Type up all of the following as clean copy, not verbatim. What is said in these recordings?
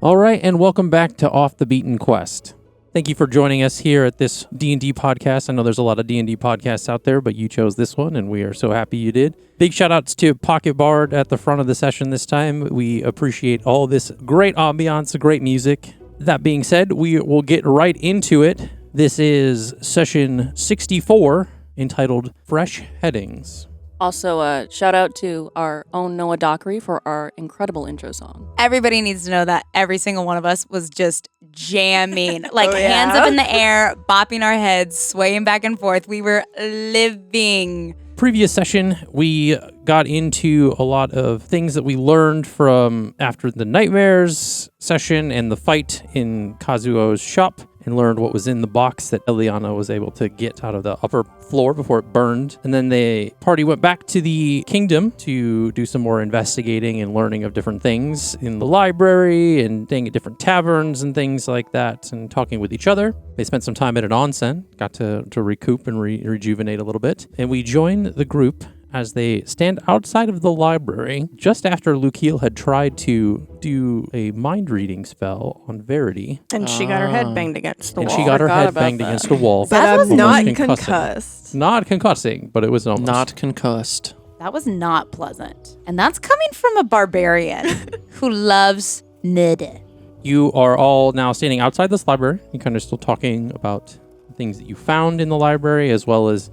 All right, and welcome back to Off the Beaten Quest. Thank you for joining us here at this D&D podcast. I know there's a lot of D&D podcasts out there, but you chose this one, and we are so happy you did. Big shout-outs to Pocket Bard at the front of the session this time. We appreciate all this great ambiance, great music. That being said, we will get right into it. This is session 64, entitled Fresh Headings. Also, shout out to our own Noah Dockery for our incredible intro song. Everybody needs to know that every single one of us was just jamming, hands up in the air, bopping our heads, swaying back and forth. We were living. Previous session, we got into a lot of things that we learned from after the Nightmares session and the fight in Kazuo's shop, and learned what was in the box that Eliana was able to get out of the upper floor before it burned. And then the party went back to the kingdom to do some more investigating and learning of different things in the library and staying at different taverns and things like that and talking with each other. They spent some time at an onsen, got to recoup and rejuvenate a little bit. And we joined the group as they stand outside of the library just after Lukiel had tried to do a mind-reading spell on Verity. And she got her head banged against the wall. And she got her head banged against the wall. But I'm not concussing. concussed. Not concussing, but it was almost. Not concussed. That was not pleasant. And that's coming from a barbarian who loves murder. You are all now standing outside this library. You're kind of still talking about things that you found in the library, as well as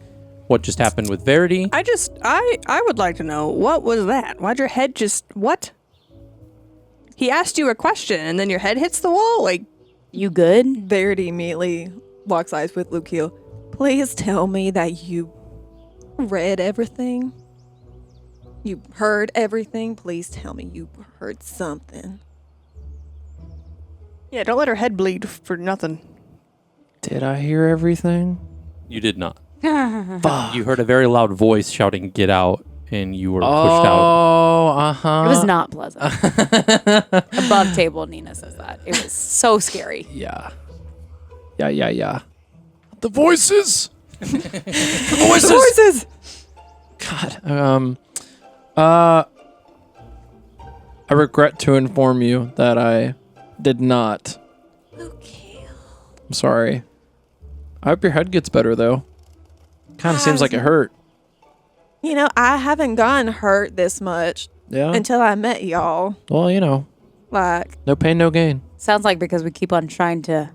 what just happened with Verity. I would like to know, what was that? Why'd your head just, what? He asked you a question and then your head hits the wall? Like, You good? Verity immediately locks eyes with Lukiel. Please tell me that you read everything. You heard everything. Please tell me you heard something. yeah, don't let her head bleed for nothing. Did I hear everything? You did not. Fuck. You heard a very loud voice shouting, "Get out," and you were pushed out. Oh, uh-huh. It was not pleasant. Above table, Nina says that. It was so scary. Yeah. Yeah. The voices! The voices! God. I regret to inform you that I did not. Okay. I'm sorry. I hope your head gets better, though. Kind of seems like it hurt. You know, I haven't gotten hurt this much Yeah? until I met y'all. Well, you know, Like, no pain, no gain. Sounds like because we keep on trying to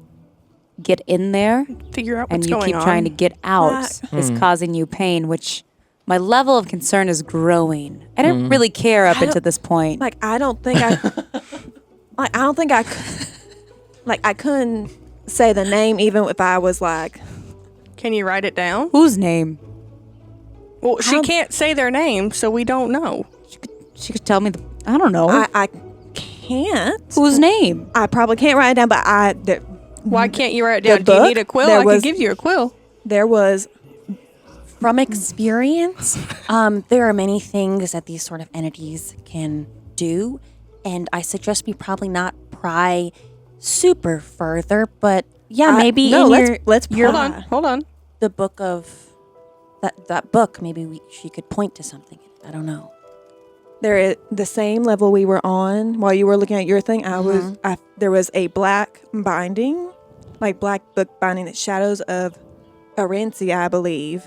get in there Figure out and what's you going keep on. trying to get out is causing you pain, which my level of concern is growing. I didn't really care up until this point. like I don't think I, like I don't think I, like I couldn't say the name even if I was like. Can you write it down? Whose name? Well, she can't say their name, so we don't know. She could tell me I don't know. I can't. Whose name? I probably can't write it down, but Why can't you write it down? The Do you book, need a quill? there I was- can give you a quill. there was. From experience, there are many things that these sort of entities can do, and I suggest we probably not pry super further, but yeah, maybe no, in let's your Hold on. the book of that book, maybe she could point to something. I don't know. There is the same level we were on while you were looking at your thing. There was a black binding, like black book binding that shadows of Aarencia, I believe.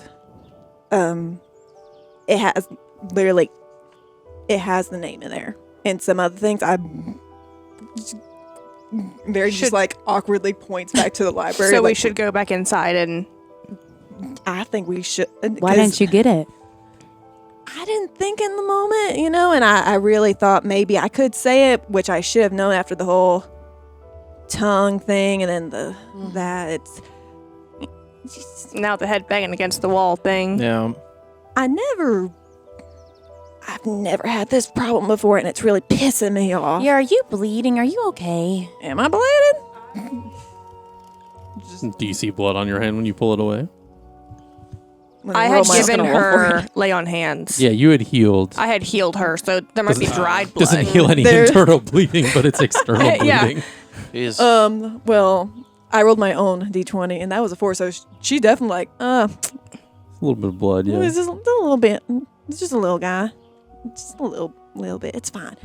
It has literally, it has the name in there, and some other things. Just like awkwardly points back to the library. So we like, should go back inside and... I think we should. Why didn't you get it? I didn't think in the moment, you know, and I really thought maybe I could say it, which I should have known after the whole tongue thing, and then it's Now the head banging against the wall thing. Yeah. I've never had this problem before, and it's really pissing me off. Yeah, are you bleeding? Are you okay? Am I bleeding? Do you see blood on your hand when you pull it away? I had given her lay on hands. Yeah, you had healed. I had healed her, so there must be dried blood. Doesn't heal any There- internal bleeding, but it's external Yeah. bleeding. Jeez. Well, I rolled my own D20, and that was a 4, so she's definitely like, A little bit of blood, yeah. it's just a little bit. It's just a little guy. Just a little bit. It's fine.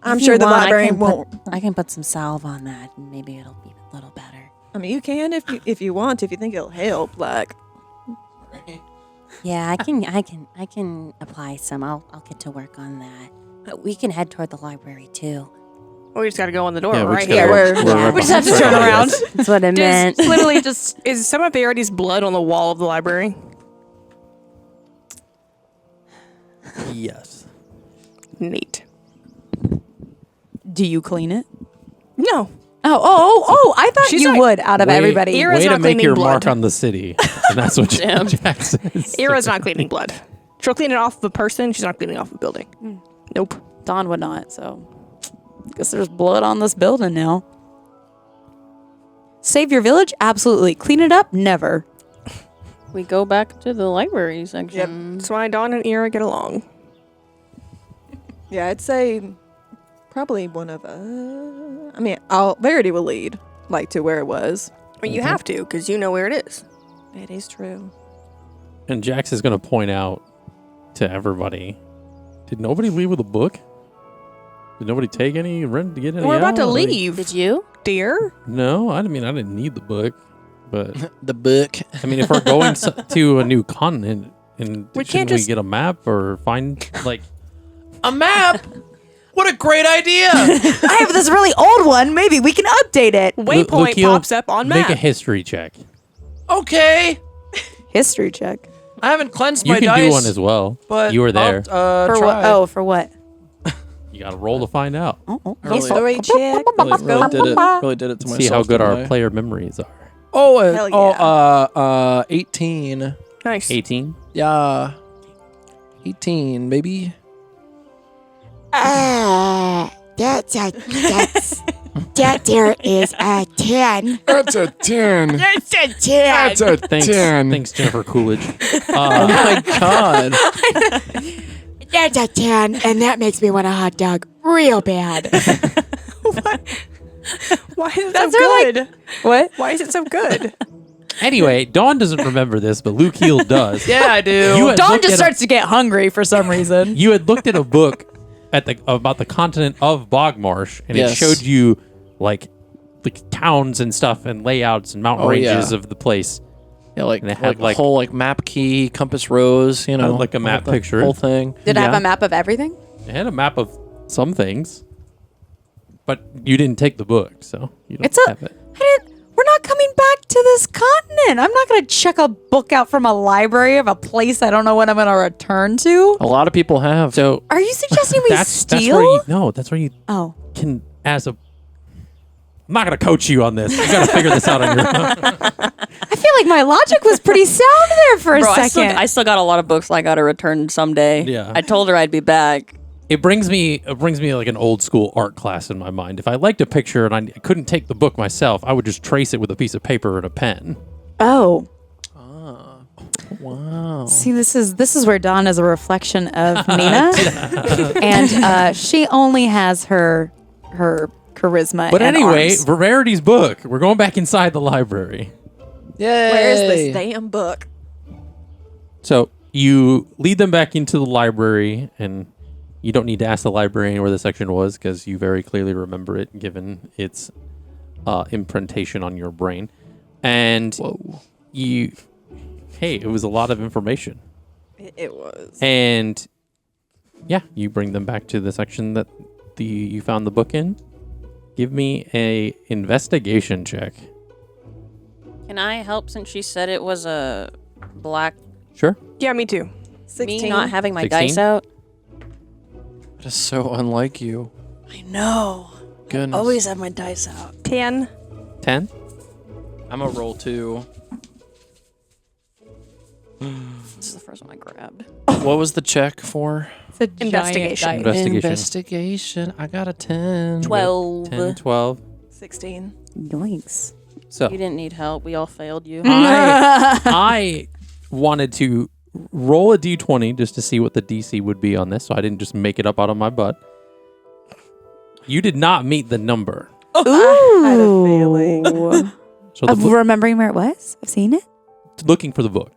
I'm If sure you the want, librarian won't. I can put some salve on that, and maybe it'll be a little better. I mean, you can if you want, if you think it'll help. Like, Yeah, I can apply some. I'll get to work on that. But we can head toward the library too. We just got to go in the door Yeah, we right just here. gotta- Yeah, right We just have to behind- turn around. That's what I meant. Literally just Is some of Verity's blood on the wall of the library? Yes. Neat. Do you clean it? No. Oh! I thought She's you like- would out of Way- everybody. Ira's Way to not make cleaning your blood. mark on the city. And that's what Damn. Jack says. Ira's not cleaning blood. She'll clean it off of a person. She's not cleaning off a building. Nope. Dawn would not, so guess there's blood on this building now. Save your village? Absolutely. Clean it up? Never. we go back to the library section. That's why Dawn and Ira get along. yeah, I'd say probably one of us. I mean, Verity will lead, like to where it was. I mean, you have to, because you know where it is. It is true. And Jax is going to point out to everybody, did nobody leave with a book? Did nobody take any? Get any We're about to out? Like, leave, Did you? dear. no, I didn't need the book. But, The book. I mean, if we're going to a new continent, and We shouldn't can't we just- get a map or find, like, A map? What a great idea! I have this really old one. Maybe we can update it. Waypoint Lukiel, pops up on map. make a history check. Okay. History check. I haven't cleansed You my can dice. do one as well. But you were there. I'll, For try. what? Oh, for what? You got to roll to find out. Oh. History check. Really did it to myself. See how good our didn't I? player memories are. Oh, Hell 18. Nice. 18. Yeah. 18, maybe. That there is a 10. That's a 10. That's a 10. That's a Thanks, 10. thanks Jennifer Coolidge. Oh my god. That's a 10, and that makes me want a hot dog real bad. Why is it That's so her, good? What? Why is it so good? Anyway, Dawn doesn't remember this, but Luke Heel does. Yeah, I do. You had Dawn looked just at starts to get hungry for some reason. You had looked at a book about the continent of Bogmarsh, and Yes. it showed you like towns and stuff and layouts and mountain Oh, ranges yeah. of the place. Yeah, like, And it had, like, like- whole like map key, compass rose, you know. like a map whole picture. Whole thing. Did I have Yeah. a map of everything? It had a map of some things, but you didn't take the book, so you don't have it. We're not coming back to this continent. I'm not going to check a book out from a library of a place I don't know when I'm going to return to. A lot of people have. So Are you suggesting we that's steal? that's where you Oh. can I'm not gonna coach you on this. You gotta figure this out on your own. I feel like my logic was pretty sound there for a Bro, second. I still got a lot of books I got to return someday. Yeah. I told her I'd be back. It brings me like an old school art class in my mind. If I liked a picture and I couldn't take the book myself, I would just trace it with a piece of paper and a pen. Oh. Wow. See, this is where Dawn is a reflection of Nina, and she only has her charisma. But and anyway, arms. Rarity's book. We're going back inside the library. Yay. Where is this damn book? So you lead them back into the library, and you don't need to ask the librarian where the section was because you very clearly remember it, given its imprintation on your brain. And it was a lot of information. It was. And yeah, you bring them back to the section that you found the book in. Give me a investigation check. Can I help since she said it was a black Sure. Yeah, me too. 16. me not having my 16? dice out? That is so unlike you. I know. Goodness. Always have my dice out. 10. 10? I'm a roll 2. This is the first one I grabbed. What was the check for? It's a giant Investigation. dice. Investigation. Investigation. I got a 10. 12. 10, 12. 16. Yikes. So You didn't need help. We all failed you. I wanted to roll a d20 just to see what the DC would be on this, so I didn't just make it up out of my butt. You did not meet the number. Ooh. I had a feeling. So the Of book, remembering where it was? I've seen it. looking for the book,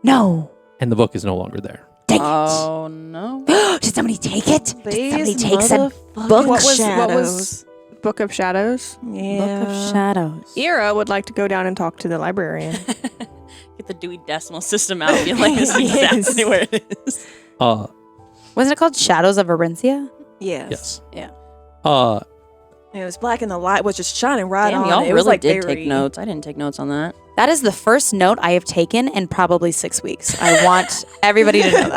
No. and the book is no longer there. Dang take Oh no. it? Did somebody take it? Did somebody take said book? What was Book of Shadows? Yeah. Book of Shadows. Ira would like to go down and talk to the librarian. Get the Dewey Decimal System out. Be like, this is exactly where it is. Wasn't it called Shadows of Aarencia? Yes. Yes. Yeah. It was black and the light was just shining right Damn, on. y'all It was really like did very... take notes. I didn't take notes on that. That is the first note I have taken in probably 6 weeks. I want everybody to know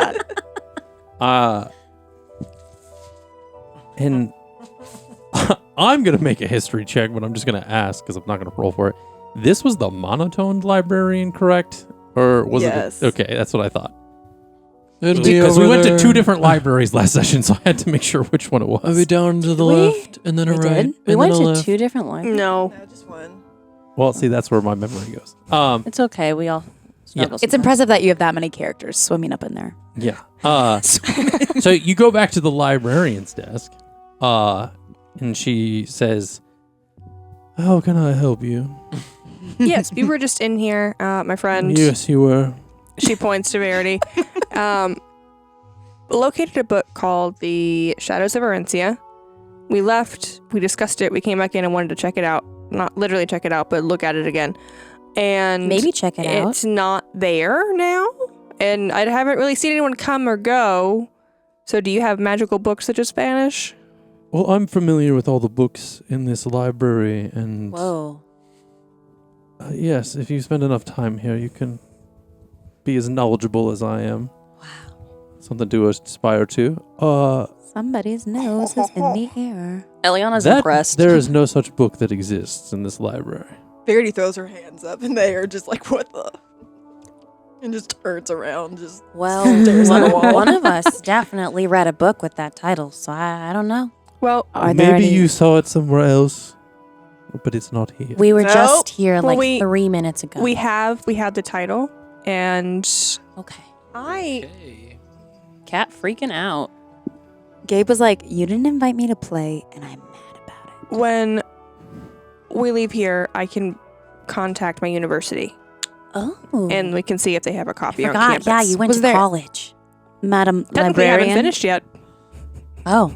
that. And I'm going to make a history check, but I'm just going to ask because I'm not going to roll for it. This was the monotoned librarian, correct? Or was Yes. it? Okay, that's what I thought. It'll be Because we over went to there. 2 different libraries last session, so I had to make sure which one it was. I'll be down to the we? left and then a We right. did? And We then went a to left. 2 different libraries. No. No, just one. Well, see, that's where my memory goes. It's okay. We all struggle. It's impressive that you have that many characters swimming up in there. Yeah. So you go back to the librarian's desk, and she says, "How can I help you?" Yes, we were just in here. My friend, Yes, you were. she points to Verity, located a book called The Shadows of Aarencia. We left, we discussed it, we came back in and wanted to check it out. Not literally check it out, but look at it again. And Maybe check it out. it's not there now. And I haven't really seen anyone come or go. So do you have magical books that just vanish? Well, I'm familiar with all the books in this library, and Whoa. Yes, if you spend enough time here, you can be as knowledgeable as I am. Wow. Something to aspire to. Somebody's nose is in the air. Eliana's impressed. There is no such book that exists in this library. Verity throws her hands up in the air, just like, what the? And just turns around, just Well, stares at the wall. one of us definitely read a book with that title, so I don't know. Well, Are there Maybe any- you saw it somewhere else, but it's not here. We were Nope. just here Well, like 3 minutes ago. we have the title, and Okay. I Cat freaking out. Gabe was like, you didn't invite me to play, and I'm mad about it. when we leave here, I can contact my university, Oh. and we can see if they have a copy on Forgot. campus. Yeah, you went Was to there- college. Madam Technically, I haven't Librarian. finished yet. Oh.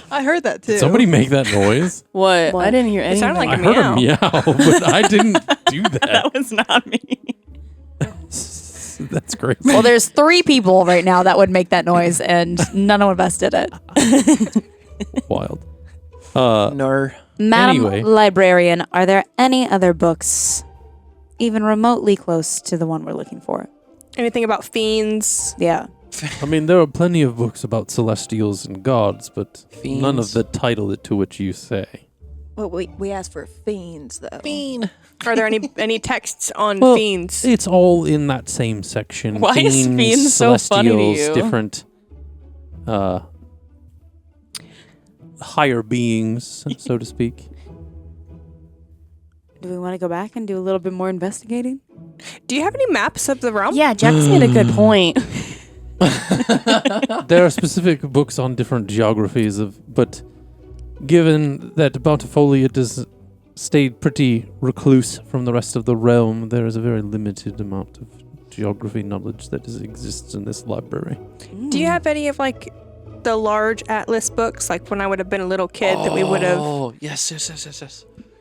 heard that too. Did somebody make that noise? What? What? I didn't hear anything. sounded like I a heard a meow. meow, but I didn't do that. That was not me. That's great. Well, there's 3 people right now that would make that noise, and none of us did it. Wild. No. Madam Anyway. Librarian, are there any other books even remotely close to the one we're looking for? Anything about fiends? Yeah. I mean, there are plenty of books about celestials and gods, but none of Fiends. the title to which you say. Well, we asked for fiends though. Are there any texts on Well, fiends? It's all in that same section. Why is fiends so funny to celestials, you? different higher beings, so to speak. Do we want to go back and do a little bit more investigating? Do you have any maps of the realm? Yeah, Jax made a good point. There are specific books on different geographies but given that Bountifolia does stay pretty recluse from the rest of the realm, there is a very limited amount of geography knowledge that exists in this library. Do you have any of like the large atlas books, like when I would have been a little kid, that we would have Oh, yes.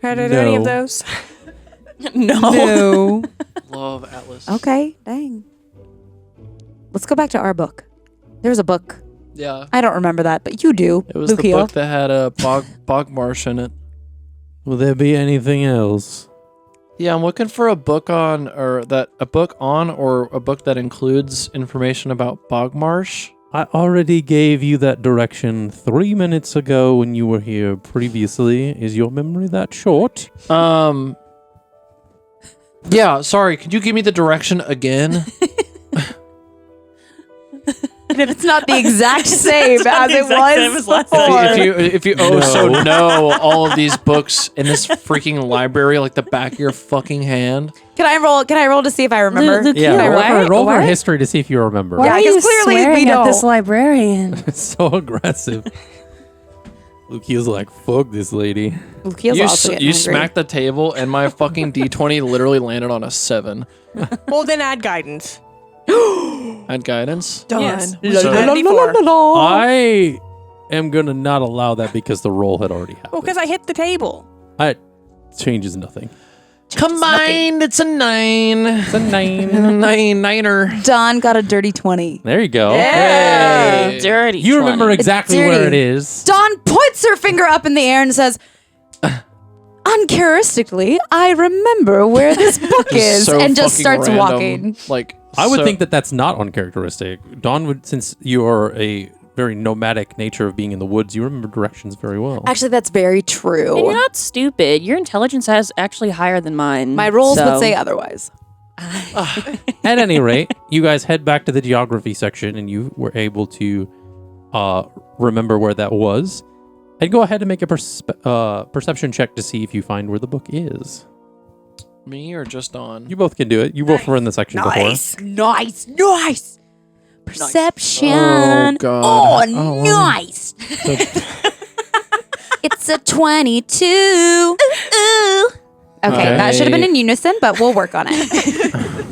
had any of No. those? No. Love Atlas. Okay, dang. Let's go back to our book. There's a book. Yeah. I don't remember that, but you do. It was the Lucia. book that had a bog marsh in it. Will there be anything else? Yeah, I'm looking for a book on, or a book that includes information about bog marsh. I already gave you that direction 3 minutes ago when you were here previously. Is your memory that short? Yeah, sorry, could you give me the direction again? And if it's not the exact same as it was before. if you so know all of these books in this freaking library like the back of your fucking hand. Can I roll to see if I remember? Roll for history to see if you remember. Why Yeah, are 'cause you clearly we swearing at this don't. librarian? It's so aggressive. Lucia's like, fuck this lady. Lucia's also getting You hungry. smacked the table and my fucking D20 literally landed on a 7. Well, then add guidance. And guidance. Done. Yes. So- I am gonna not allow that because the roll had already happened. Well, because I hit the table. It changes nothing. Combined, it's a 9. It's a 9. Niner. Don got a dirty 20. There you go. Hey. Dirty. You remember 20. exactly dirty. where it is. Dawn points her finger up in the air and says, uncharacteristically, I remember where this book is, So and just fucking starts random. walking. Like I would so- think that that's not uncharacteristic. Dawn would, since you are a very nomadic nature of being in the woods, you remember directions very well. Actually, that's very And true. you're not stupid. Your intelligence is actually higher than mine. My rolls so- would say otherwise. At any rate, you guys head back to the geography section, and you were able to remember where that was. And go ahead and make a perception check to see if you find where the book is. me or just on. You both can do it. You both were in the section Nice. Perception. Oh, God. Oh, nice. It's a 22. Ooh. Okay, that should have been in unison, but we'll work on it.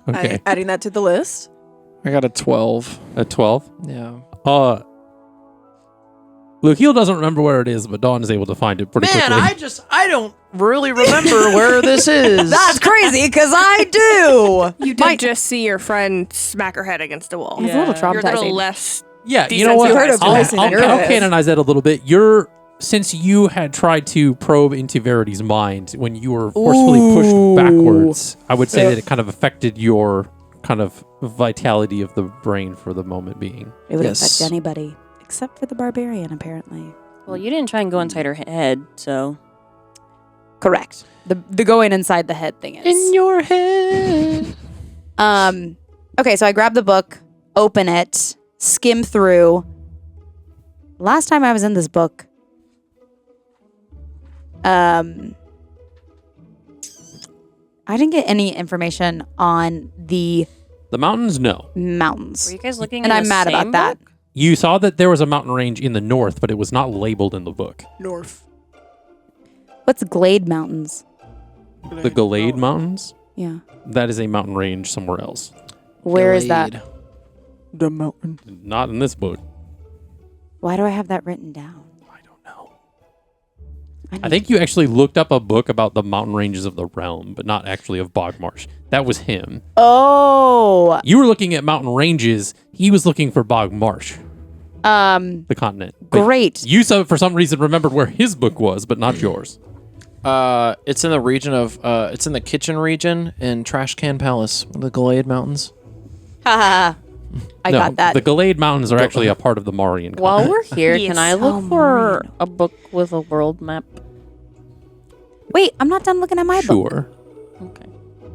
Okay. Adding that to the list. I got a 12. A 12. Yeah. Lukiel doesn't remember where it is, but Dawn is able to find it pretty quickly. I don't really remember where this is. That's crazy, because I do. You did just see your friend smack her head against a wall. It's a little You're a little traumatizing. less. Yeah, you know what? You heard her voice in I'll your head. canonize that a little bit. Since you had tried to probe into Verity's mind when you were forcefully pushed backwards, I would say that it kind of affected your kind of vitality of the brain for the moment being. It would Yes. affect anybody, except for the barbarian, apparently. Well, you didn't try and go inside her head, so. Correct. The going inside the head thing is. In your head. Okay, so I grab the book, open it, skim through. Last time I was in this book, I didn't get any information on the The mountains, no. mountains. Were you guys looking And in I'm the mad about same that. book? You saw that there was a mountain range in the north, but it was not labeled in the book. North. What's Glade Mountains? The Galade Mountains? Yeah. That is a mountain range somewhere else. Where is that? Glade. The mountain. Not in this book. Why do I have that written down? I don't know. need- I think you actually looked up a book about the mountain ranges of the realm, but not actually of Bogmarsh. That was him. Oh. You were looking at mountain ranges. He was looking for Bogmarsh, the continent. But Great. You, for some reason, remembered where his book was, but not yours. It's in the region of, it's in the kitchen region in Trash Can Palace, the Glade Mountains. I got that. The Galade Mountains are actually a part of the Marian continent. While we're here, Yes. can I look Oh, for Maureen. a book with a world map? Wait, I'm not done looking at my book. Sure. Okay.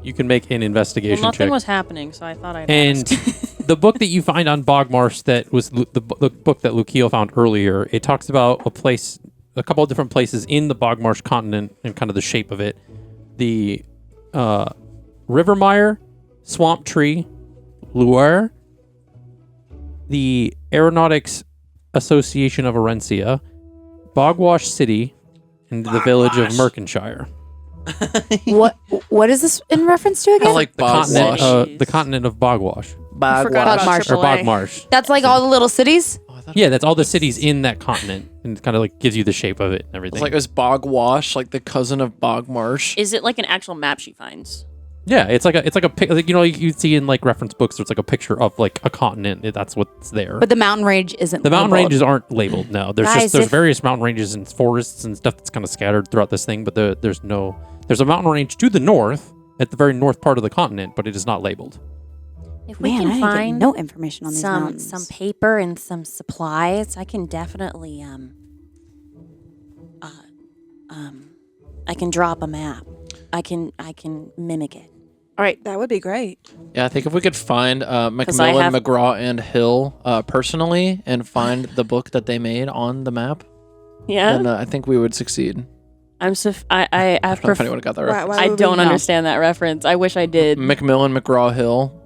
You can make an Well, investigation nothing check. was happening, so I thought I'd And ask. the book that you find on Bogmarsh that was the book that Lukiel found earlier, it talks about a couple of different places in the Bogmarsh continent and kind of the shape of it. The Rivermire, Swamp Tree, Luer, the Aeronautics Association of Aarencia, Bogwash City, and the village of Merkinshire. What is this in reference to again? I like Bogwash. The continent of Bogwash. Forgot about Bogmarsh. Or AAA. Bogmarsh. That's like all the little cities? Yeah, that's all the cities in that continent, and it kind of like gives you the shape of it and everything. It's like this Bogwash, like the cousin of Bogmarsh. Is it like an actual map she finds? yeah, it's like a like, you know, you see in like reference books, there's like a picture of like a continent. That's what's there. But the mountain range isn't the mountain labeled. ranges aren't labeled. No, there's Guys, there's if- various mountain ranges and forests and stuff that's kind of scattered throughout this thing. But there's a mountain range to the north at the very north part of the continent, but it is not labeled. If we Man, I can didn't get find no information on these some mountains. paper and some supplies, I can definitely I can drop a map. I can mimic it. All right, that would be great. Yeah, I think if we could find I Macmillan, have- McGraw, and Hill personally and find the book that they made on the map, Yeah, then I think we would succeed. I I don't know if anyone got that reference. I don't understand that reference. I wish I did. Macmillan, McGraw, Hill.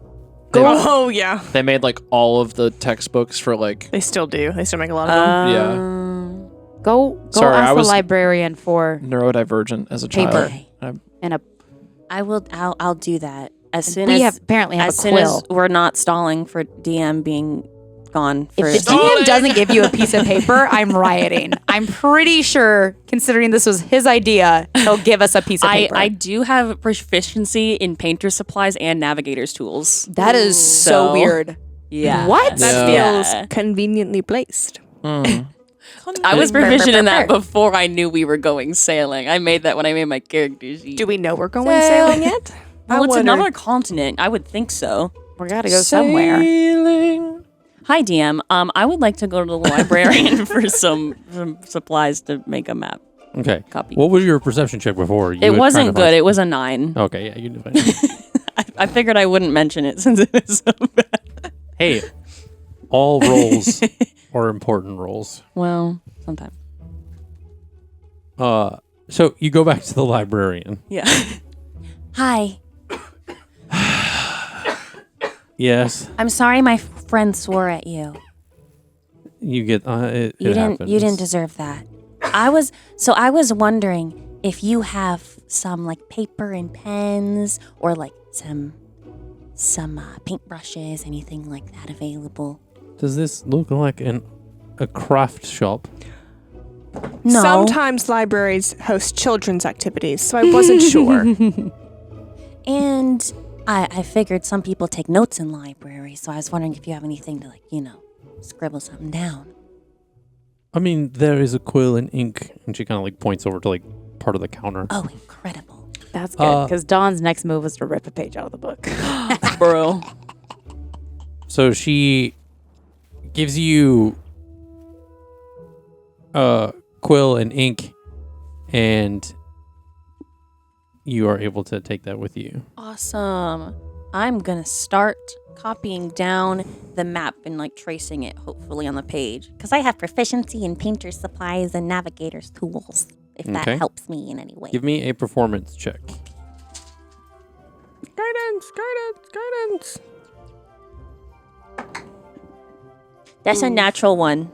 Oh, yeah. They made like all of the textbooks for like. They still do. They still make a lot of them. Yeah. Go Sorry, ask I the was- neurodivergent for neurodivergent as a paper child. and a. I'll do that. As soon We as apparently have as a soon quill. as we're not stalling for DM being gone for If the DM doesn't give you a piece of paper, I'm rioting. I'm pretty sure, considering this was his idea, he'll give us a piece of paper. I do have proficiency in painter supplies and navigator's tools. that is so weird. Yeah. What? That Yeah. feels conveniently placed. I was proficient in that before I knew we were going sailing. I made that when I made my character sheet. Do we know we're going sailing yet? Well, it's wonder. another continent. I would think so. We gotta go somewhere. Hi, DM. I would like to go to the librarian for some supplies to make a map. Okay. Copy. What was your perception check before? It wasn't good. It was a 9. Okay, yeah, you did fine. I figured I wouldn't mention it since it is so bad. Hey, all rolls are important rolls. Well, sometimes. So you go back to the librarian. Yeah. Hi. Yes, I'm sorry my friend swore at you. you get it. You it didn't happens. you didn't deserve that. I was wondering if you have some like paper and pens or like some paintbrushes, anything like that available. Does this look like a craft shop? No. Sometimes libraries host children's activities, so I wasn't sure. And I figured some people take notes in libraries, so I was wondering if you have anything to, like, scribble something down. I mean, there is a quill and ink, and she kind of like points over to like part of the counter. Oh, incredible. That's good, because Dawn's next move was to rip a page out of the book. Bro. So she gives you quill and ink, and you are able to take that with you. Awesome. I'm going to start copying down the map and like tracing it hopefully on the page. Because I have proficiency in painter's supplies and navigator's tools, if that Okay. helps me in any way. Give me a performance check. Guidance. That's a natural one.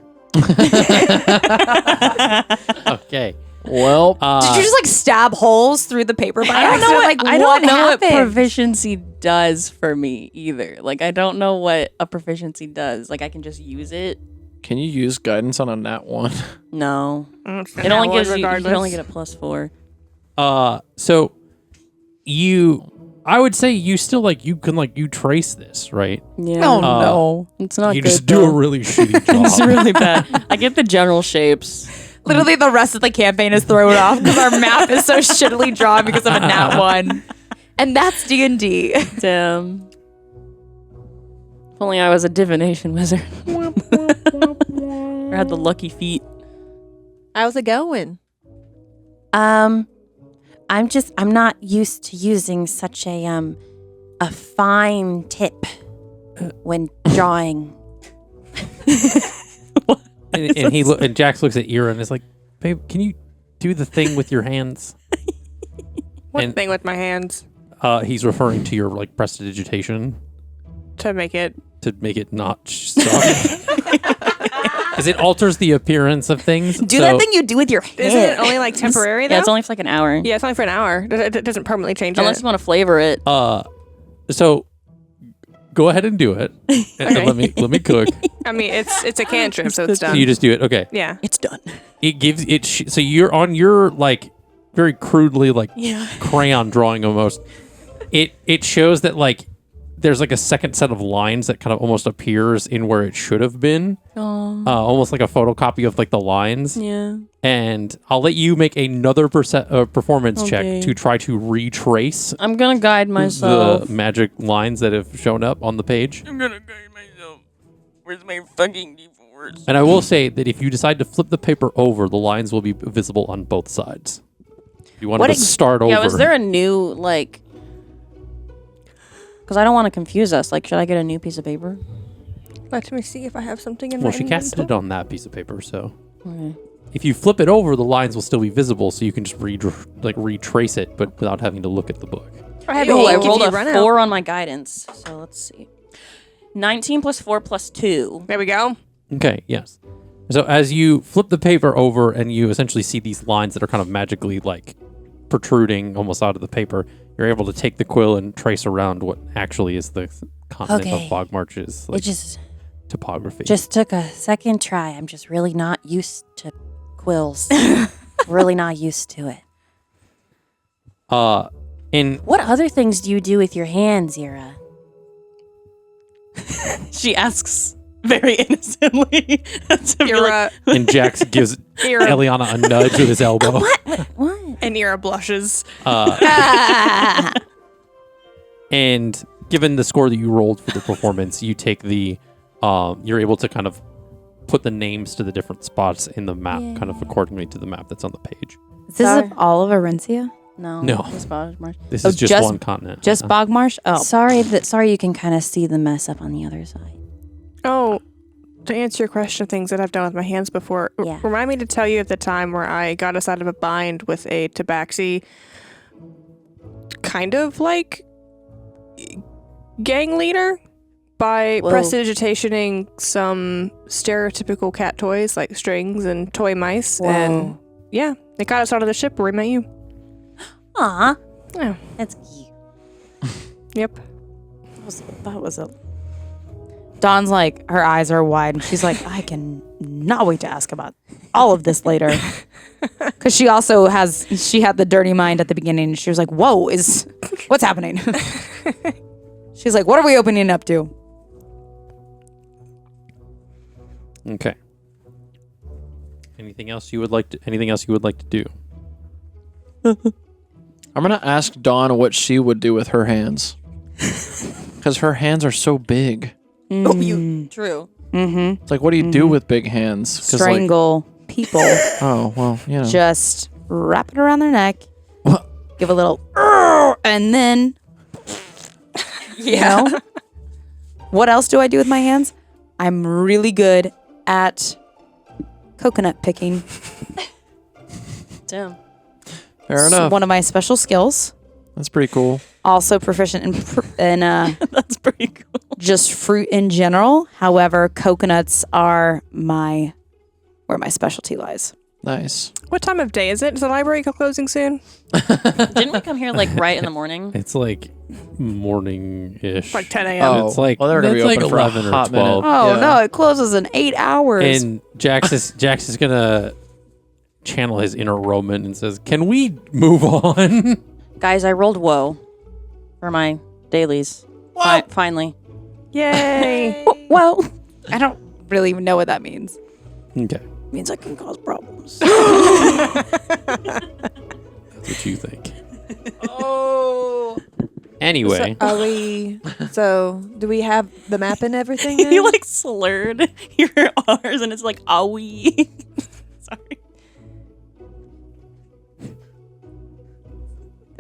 Okay. Well, Did you just like stab holes through the paper by I don't know accident? what, Like, I don't know what happened? proficiency does for me either. Like, I don't know what a proficiency does. Like, I can just use it. can you use guidance on a nat 1? No. It It only gives you can only get a +4. So I would say you still you trace this, right? Yeah. Oh no. It's not You good. just do a though. really shitty job. It's really bad. I get the general shapes. Literally, the rest of the campaign is thrown off because our map is so shittily drawn because of a nat 1. And that's D&D. Damn. If only I was a divination wizard. Or had the lucky feet. How's it going? I'm not used to using such a fine tip when drawing. and Jax looks at Ira and is like, "Babe, can you do the thing with your hands?" What And- thing with my hands He's referring to your prestidigitation to make it? to make it not suck. Because it alters the appearance of things. Do that thing you do with your Isn't it head. only temporary though? Yeah, it's only for like an hour. Yeah, it's only for an hour. It doesn't permanently change Unless it. you want to flavor it. So go ahead and do it. And let me cook. I mean, it's a cantrip, so it's So done. you just do it. Okay. Yeah. It's done. It gives it. So you're on your very crudely crayon drawing almost. It shows that there's a second set of lines that kind of almost appears in where it should have been. Almost like a photocopy of the lines. Yeah. And I'll let you make another performance check Okay. to try to retrace I'm gonna guide myself. the magic lines that have shown up on the page. I'm gonna guide myself. Where's my fucking D4s? And I will say that if you decide to flip the paper over, the lines will be visible on both sides. If you want to start over. Yeah, was there a new because I don't want to confuse us. Should I get a new piece of paper? Let me see if I have something in Well, my she casted it inventory. on that piece of paper, so Okay. if you flip it over, the lines will still be visible, so you can just retrace it, but without having to look at the book. I have Ooh, ink I if rolled you a run 4 on my guidance. So let's see. 19 plus 4 plus 2. There we go. Okay, yes. So as you flip the paper over and you essentially see these lines that are kind of magically protruding almost out of the paper, you're able to take the quill and trace around what actually is the continent Okay. of Bogmarch's It just topography. took a second try. I'm just really not used to quills. Really not used to it. in What other things do you do with your hands, Ira? She asks very innocently. to be like, Ira, and Jax gives Ira, Eliana a nudge with his elbow. What? and Ira blushes. And given the score that you rolled for the performance, you take the you're able to kind of put the names to the different spots in the map, kind of accordingly to the map that's on the page. Is this Sorry. all of Aarencia? no. No. Just Bogmarsh. This Oh, is just just- one continent. Just Bogmarsh? Oh. Sorry you can kind of see the mess up on the other side. Oh, to answer your question of things that I've done with my hands before, Yeah. remind me to tell you of the time where I got us out of a bind with a tabaxi kind of like gang leader by Whoa. prestidigitationing some stereotypical cat toys like strings and toy mice. And yeah, they got us out of the ship where we met you. Aw, Yeah. that's cute. Yep. That was a. Dawn's like, her eyes are wide, and she's like, I can not wait to ask about all of this later. Because she also had the dirty mind at the beginning, and she was like, whoa, what's happening? She's like, what are we opening up to? Okay. Anything else you would like to do? I'm gonna ask Dawn what she would do with her hands, because her hands are so big. Oh, you true. Mm-hmm. It's like, what do you do with big hands? 'Cause, like, Strangle people. oh well, you know. Just wrap it around their neck, give a little, and then, you know. What else do I do with my hands? I'm really good at coconut picking. Damn. Fair It's enough. one of my special skills. That's pretty cool. Also proficient in That's pretty cool. just fruit in general. However, coconuts are where my specialty lies. Nice. What time of day is it? Is the library closing soon? Didn't we come here like right in the morning? It's like morning-ish. Like 10 a.m. Oh, It's like well, they're gonna be it's like open for 11 a or hot 12. minute. Oh Yeah. no, it closes in 8 hours. And Jax is gonna channel his inner Roman and says, "Can we move on?" Guys, I rolled woe for my dailies. Finally. Yay. well, I don't really even know what that means. Okay, It means I can cause problems. that's what you think. Oh. Anyway, So are we? So do we have the map and everything? You now? like slurred your R's and it's like, are we? Sorry.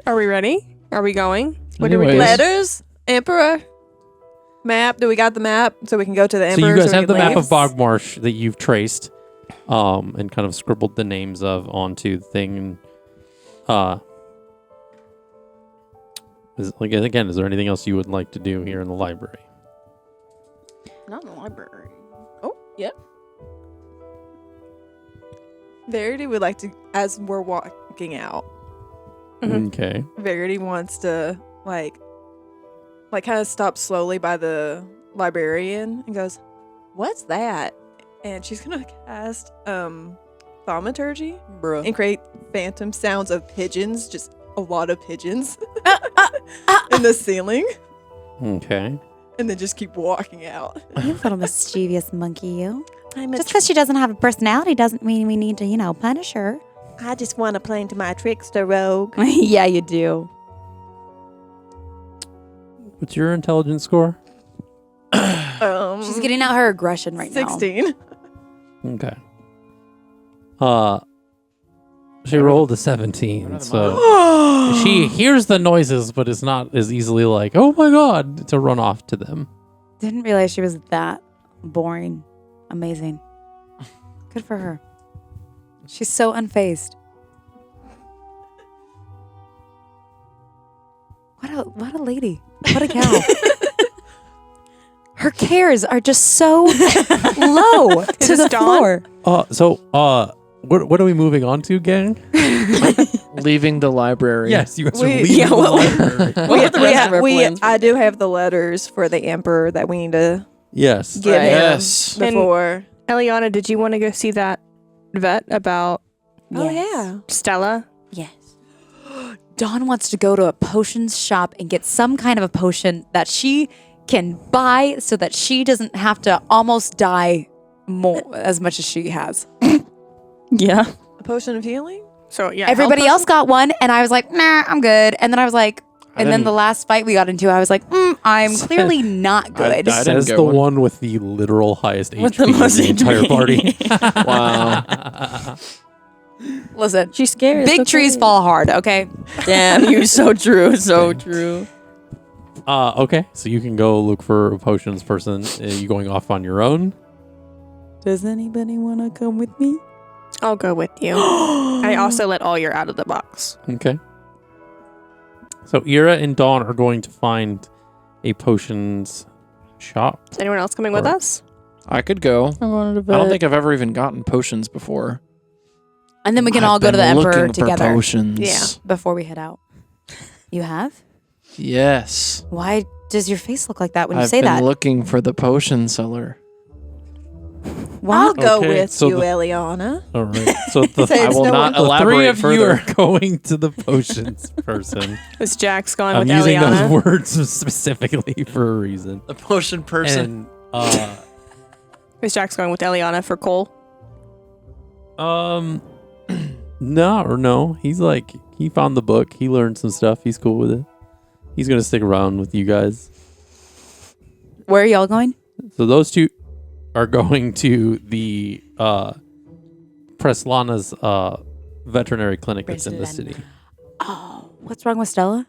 Are we ready? Are we going? What do we do? Anyways. Letters, Emperor, map. Do we got the map so we can go to the so Emperor? you guys we have the can map leave? of Bogmarsh that you've traced, and kind of scribbled the names of onto the thing. Is there anything else you would like to do here in the library? Not in the library. Oh, yep. Verity would like to, as we're walking out, Mhm. Okay. Verity wants to like kind of stop slowly by the librarian and goes, "What's that?" And she's gonna cast thaumaturgy and create phantom sounds of pigeons, just a lot of pigeons in the ceiling, Okay. and then just keep walking out. You little mischievous monkey, you. I'm Just because she doesn't have a personality doesn't mean we need to, punish her. I just want to play into my trickster rogue. Yeah, you do. What's your intelligence score? She's getting out her aggression right 16. Okay. She rolled a 17, so she hears the noises, but is not as easily like, "Oh my god," to run off to them. Didn't realize she was that boring. Amazing. Good for her. She's so unfazed. What a lady. What a gal. Her cares are just so low to this the Dawn? floor. What are we moving on to, gang? Leaving the library. Yes, you guys are We- leaving yeah, the well- library. What are the rest of our plans? I do have the letters for the emperor that we need to Yes. give him Yes. before. Eliana, did you want to go see that vet about Oh Yes. yeah. Stella? Yes. Dawn wants to go to a potions shop and get some kind of a potion that she can buy so that she doesn't have to almost die more as much as she has. Yeah. A potion of healing. So yeah, Everybody else got one, and I was like, nah, I'm good. And then I was like, and then didn't- the last fight we got into, I was like, I'm clearly not good. I didn't Says get the one. one with the literal highest With HP the most in the entire party. Wow. Listen, She's scared. big trees fall hard, okay? Damn, you're so true. So true. Okay, so you can go look for a potions person. Are you going off on your own? Does anybody want to come with me? I'll go with you. I also let all your out of the box. Okay. So Ira and Dawn are going to find a potions shop. Is anyone else coming with Or- us? I could go. I wanted to I don't think I've ever even gotten potions before. And then we can I've all go to the been Emperor looking for together Potions. Yeah. before we head out. You have? Yes. Why does your face look like that when you I've say been that? looking for the potion seller. Why? I'll go Okay, with so you, the- Eliana. All right. So the, Say I it's will no not one- the three elaborate of further. you are going to the potions person. Is Jax going I'm with using Eliana? those words specifically for a reason. The potion person. And, Is Jax going with Eliana for Cole? no. He's like, he found the book. He learned some stuff. He's cool with it. He's going to stick around with you guys. Where are y'all going? So those two are going to the Preslana's veterinary clinic that's in the city. Oh, what's wrong with Stella?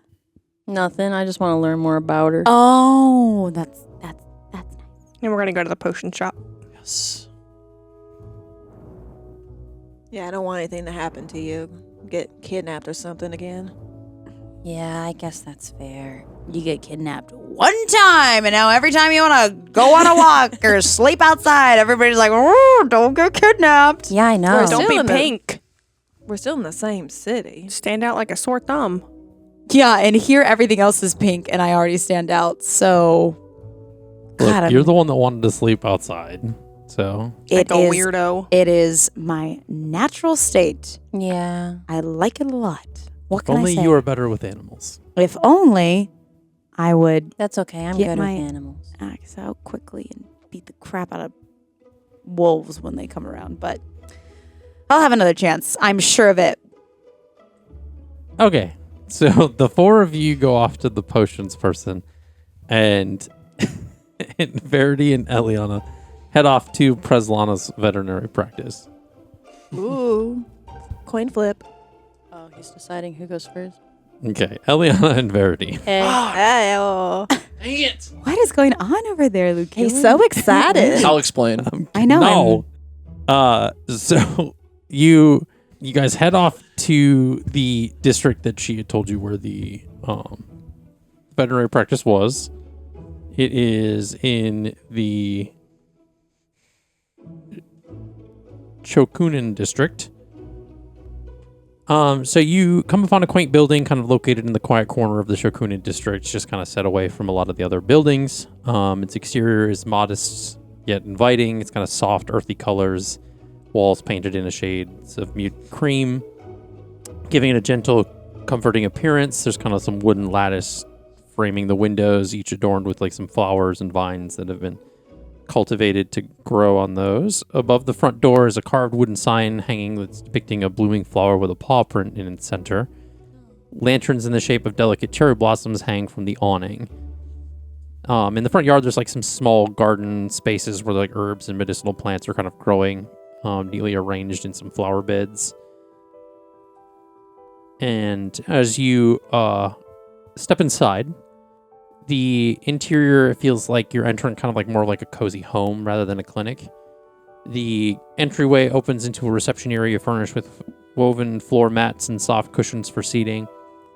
Nothing. I just want to learn more about her. Oh, that's nice. And we're going to go to the potion shop. Yes. Yeah, I don't want anything to happen to you. Get kidnapped or something again. Yeah, I guess that's fair. You get kidnapped one time, and now every time you want to go on a walk or sleep outside, everybody's like, "Oh, don't get kidnapped." Yeah, I know. Or Don't Still be in the- pink. We're still in the same city. Stand out like a sore thumb. Yeah, and here everything else is pink, and I already stand out. So, Look, God, you're the one that wanted to sleep outside. So Like it a is. weirdo. It is my natural state. Yeah. I like it a lot. What if can only I say? you are better with animals. If only I would That's okay. I'm Get good my- with animals. axe out quickly and beat the crap out of wolves when they come around. But I'll have another chance. I'm sure of it. Okay. So the four of you go off to the potions person, and, and Verity and Eliana head off to Preslana's veterinary practice. Ooh. Coin flip. Oh, he's deciding who goes first. Okay, Eliana and Verity. Hey. Oh. Dang it. What is going on over there, Luke? He's so excited. I'll explain. I know. No. So you guys head off to the district that she had told you where the veterinary practice was. It is in the Chokunin district. So you come upon a quaint building kind of located in the quiet corner of the Shokunin district, just kind of set away from a lot of the other buildings. Its exterior is modest yet inviting. It's kind of soft, earthy colors, walls painted in a shades of mute cream, giving it a gentle, comforting appearance. There's kind of some wooden lattice framing the windows, each adorned with like some flowers and vines that have been cultivated to grow on those. Above the front door is a carved wooden sign hanging that's depicting a blooming flower with a paw print in its center. Lanterns in the shape of delicate cherry blossoms hang from the awning. In the front yard, there's like some small garden spaces where like herbs and medicinal plants are kind of growing, neatly arranged in some flower beds. And as you step inside, the interior feels like you're entering kind of like more like a cozy home rather than a clinic. The entryway opens into a reception area furnished with woven floor mats and soft cushions for seating.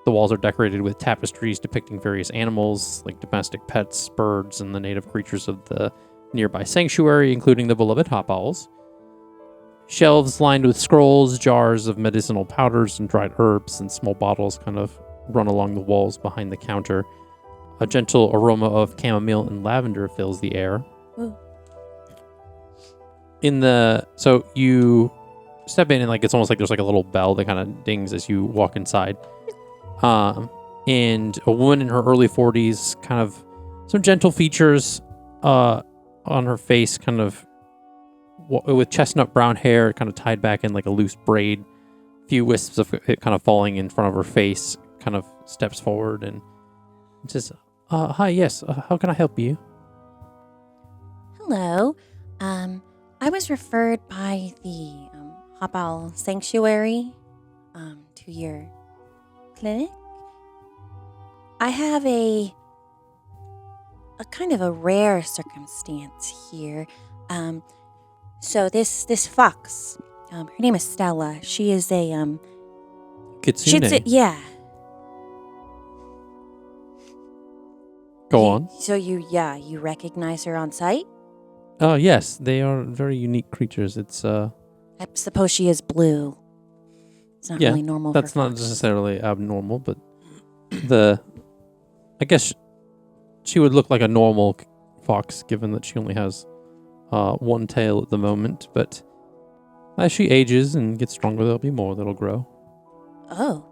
The walls are decorated with tapestries depicting various animals, like domestic pets, birds, and the native creatures of the nearby sanctuary, including the beloved hop owls. Shelves lined with scrolls, jars of medicinal powders and dried herbs, and small bottles kind of run along the walls behind the counter. A gentle aroma of chamomile and lavender fills the air. Ooh. So you step in and like it's almost like there's like a little bell that kind of dings as you walk inside. And a woman in her early 40s, kind of some gentle features on her face, kind of with chestnut brown hair, kind of tied back in like a loose braid, few wisps of it kind of falling in front of her face, kind of steps forward and says, hi, yes, how can I help you? Hello. I was referred by the Hopal Sanctuary to your clinic. I have a kind of a rare circumstance here. So this fox, her name is Stella. She is a Kitsune. yeah. Go on. So you recognize her on sight? Oh, yes, they are very unique creatures. It's I suppose she is blue. It's not really normal. That's for not foxes. necessarily abnormal, but I guess she would look like a normal fox, given that she only has one tail at the moment. But as she ages and gets stronger, there'll be more that'll grow. Oh.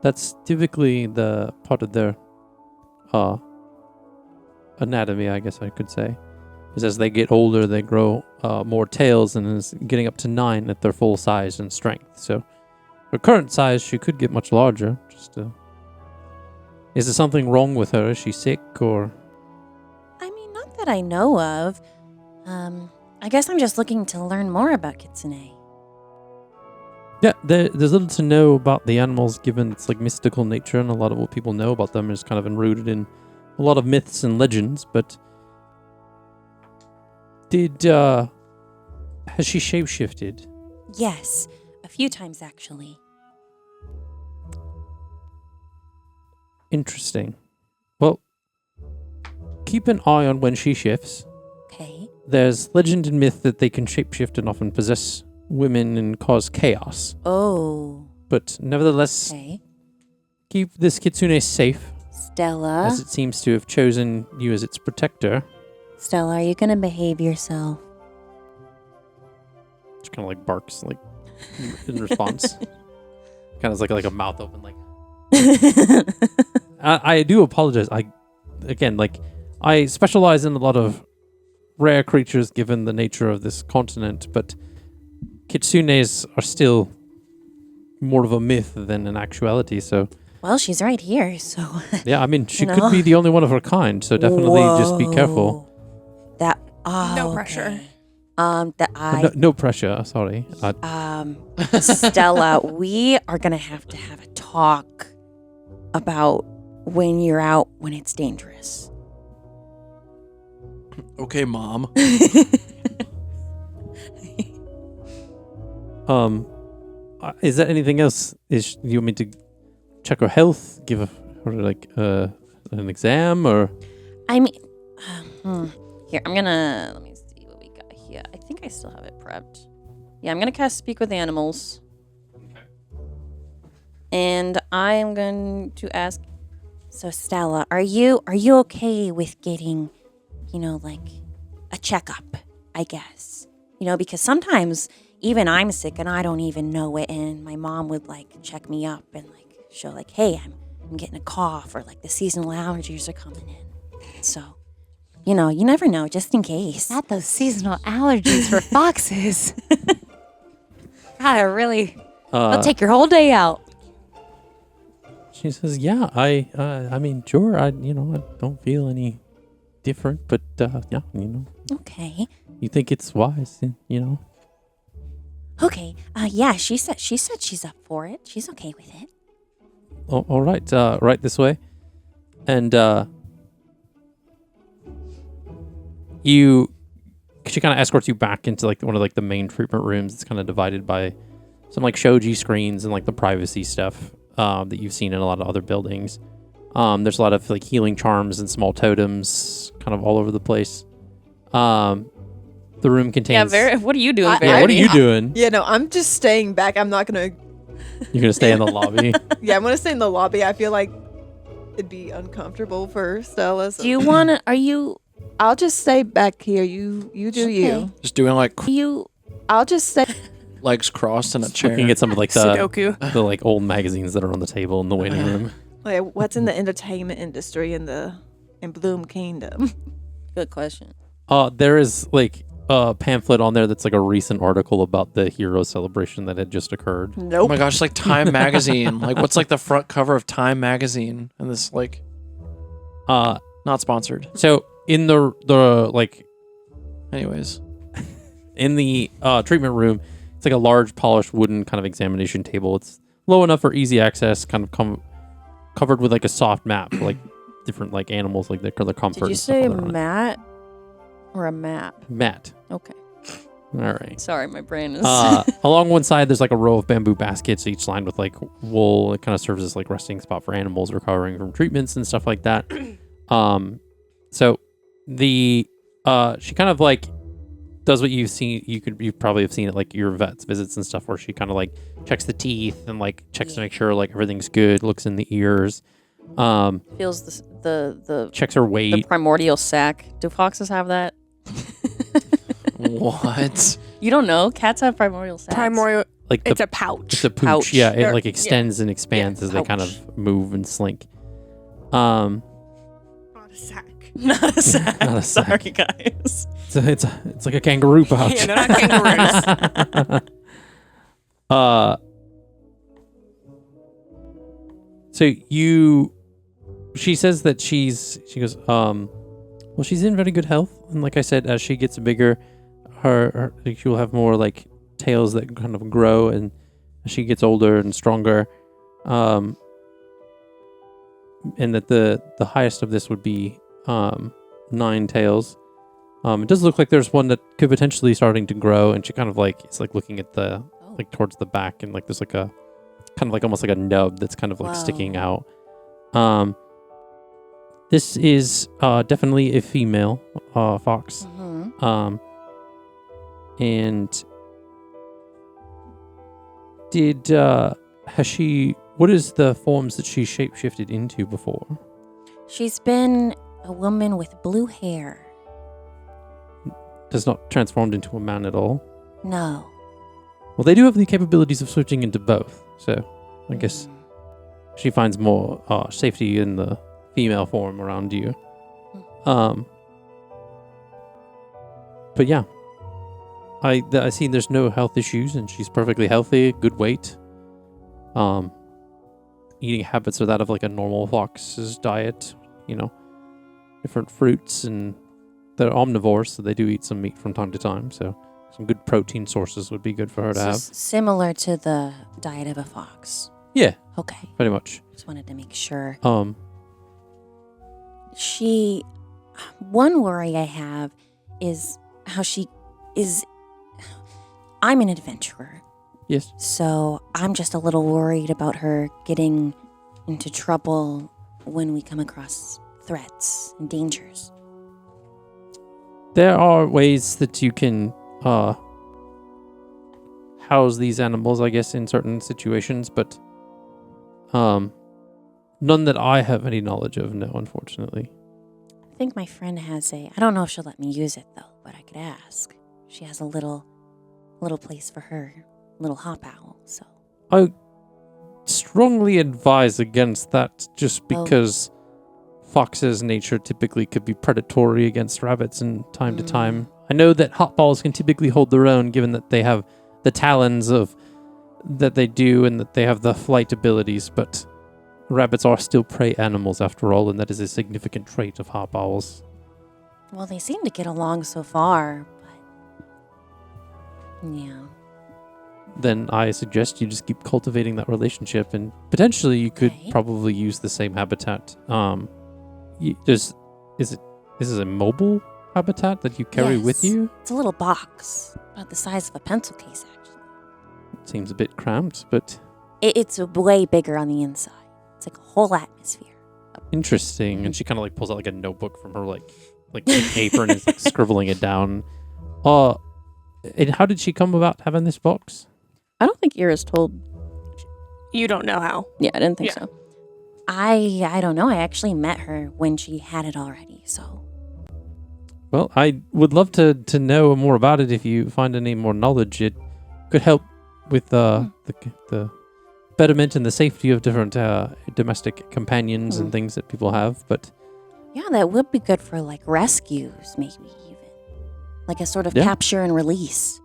That's typically the part of their anatomy, I guess I could say. Is as they get older, they grow more tails, and is getting up to 9 at their full size and strength. So, her current size, she could get much larger. Is there something wrong with her? Is she sick, or? I mean, not that I know of. I guess I'm just looking to learn more about Kitsune. Yeah, there's little to know about the animals, given its like mystical nature, and a lot of what people know about them is kind of enrooted in a lot of myths and legends. But has she shapeshifted? Yes, a few times actually. Interesting. Well, keep an eye on when she shifts. Okay. There's legend and myth that they can shapeshift and often possess women and cause chaos. Oh. But nevertheless, Okay. keep this kitsune safe, Stella. as it seems to have chosen you as its protector. Stella, are you gonna behave yourself? She kind of like barks like in response. Kind of like a mouth open like. I do apologize. I specialize in a lot of rare creatures given the nature of this continent, but kitsunes are still more of a myth than an actuality, so... Well, she's right here, so... Yeah, I mean, she could be the only one of her kind, so definitely just be careful. That... No okay. pressure. No pressure, sorry. Stella, we are gonna have to have a talk about when you're out when it's dangerous. Okay, Mom. Is there anything else? You want me to check her health? Give her like an exam, or? I mean, here, I'm gonna, let me see what we got here. I think I still have it prepped. Yeah, I'm gonna cast Speak with Animals. Okay. And I am going to ask, so Stella, are you okay with getting, like a checkup, I guess? Because sometimes even I'm sick and I don't even know it, and my mom would like check me up and like show like, hey, I'm getting a cough, or like the seasonal allergies are coming in. So, you never know, just in case. Not those seasonal allergies for foxes. God, I'll take your whole day out. She says, "Yeah, I mean, sure. I don't feel any different, but yeah, Okay. You think it's wise, Okay. Yeah, she said she's up for it. She's okay with it. Oh, all right. Right this way, and she kind of escorts you back into like one of like the main treatment rooms. It's kind of divided by some like shoji screens and like the privacy stuff that you've seen in a lot of other buildings. There's a lot of like healing charms and small totems kind of all over the place. The room contains. What are you doing, I- Barry? Yeah, what are you doing? Yeah, no, I'm just staying back. I'm not gonna. You're gonna stay in the lobby. Yeah, I'm gonna stay in the lobby. I feel like it'd be uncomfortable for Stella. So Do you want to? Are you? I'll just stay back here. You do you. Just doing like You? I'll just stay. legs crossed in a chair. Looking at some of like the Sudoku. like old magazines that are on the table in the waiting room. Like, what's in the entertainment industry in Bloom Kingdom? Good question. There is like a pamphlet on there that's like a recent article about the hero celebration that had just occurred. Oh Nope. my gosh, it's like Time magazine. Like what's like the front cover of Time magazine? And this like not sponsored. So in the like Anyways. in the treatment room, it's like a large polished wooden kind of examination table. It's low enough for easy access, kind of covered with like a soft mat for like different like animals, like their comfort. Did you and stuff say while they're on it. mat or a map? Mat. Okay. All right. Sorry, my brain is. Along one side, there's like a row of bamboo baskets, each lined with like wool. It kind of serves as like resting spot for animals recovering from treatments and stuff like that. So the she kind of like does what you've seen. You probably have seen it like your vet's visits and stuff, where she kind of like checks the teeth and like checks to make sure like everything's good. Looks in the ears. Feels the Checks her weight. the primordial sac. Do foxes have that? What? You don't know? Cats have primordial sacs. Primordial. like It's the, a pouch. it's a pooch. pouch. Yeah, it Or- like extends and expands as they kind pouch. of move and slink. Not a sack. Not a sac. Not a sac. Sorry, guys. It's like a kangaroo pouch. Yeah, they're not kangaroos. So she says that she goes, well, she's in very good health, and like I said, as she gets bigger, she will have more like tails that kind of grow, and as she gets older and stronger, and that the highest of this would be 9 tails. It does look like there's one that could potentially starting to grow, and she kind of like it's like looking at the like towards the back, and like there's like a kind of like almost like a nub that's kind of like sticking out. This is definitely a female fox. Mm-hmm. And has she? What is the forms that she shapeshifted into before? She's been a woman with blue hair. Does not transformed into a man at all. No. Well, they do have the capabilities of switching into both, so I guess she finds more safety in the female form around you. But yeah, I see there's no health issues, and she's perfectly healthy, good weight. Eating habits are that of like a normal fox's diet, different fruits, and they're omnivores, so they do eat some meat from time to time, so some good protein sources would be good for her to have. Similar to the diet of a fox. Yeah, Okay. pretty much. Just wanted to make sure. One worry I have is how she is. I'm an adventurer, Yes. so I'm just a little worried about her getting into trouble when we come across threats and dangers. There are ways that you can house these animals, I guess, in certain situations, but none that I have any knowledge of, no, unfortunately. I think my friend has I don't know if she'll let me use it though, but I could ask. She has a little place for her, little hop owl, so. I strongly advise against that, just because foxes' nature typically could be predatory against rabbits in time to time. I know that hot balls can typically hold their own, given that they have the talons that they do, and that they have the flight abilities, but rabbits are still prey animals after all, and that is a significant trait of hop owls. Well, they seem to get along so far, but yeah. Then I suggest you just keep cultivating that relationship, and potentially you could Okay. probably use the same habitat. Is it a mobile habitat that you carry with Yes. you? It's a little box, about the size of a pencil case, actually. It seems a bit cramped, but It's way bigger on the inside. It's like a whole atmosphere. interesting. And she kind of like pulls out like a notebook from her like apron and is like scribbling it down. And how did she come about having this box? I don't think Iris told. You don't know how. Yeah, I didn't think Yeah. so. I don't know. I actually met her when she had it already, so. Well, I would love to know more about it. If you find any more knowledge, it could help with the betterment and the safety of different domestic companions and things that people have. But Yeah, that would be good for like rescues, maybe even. Like a sort of Yeah. capture and release.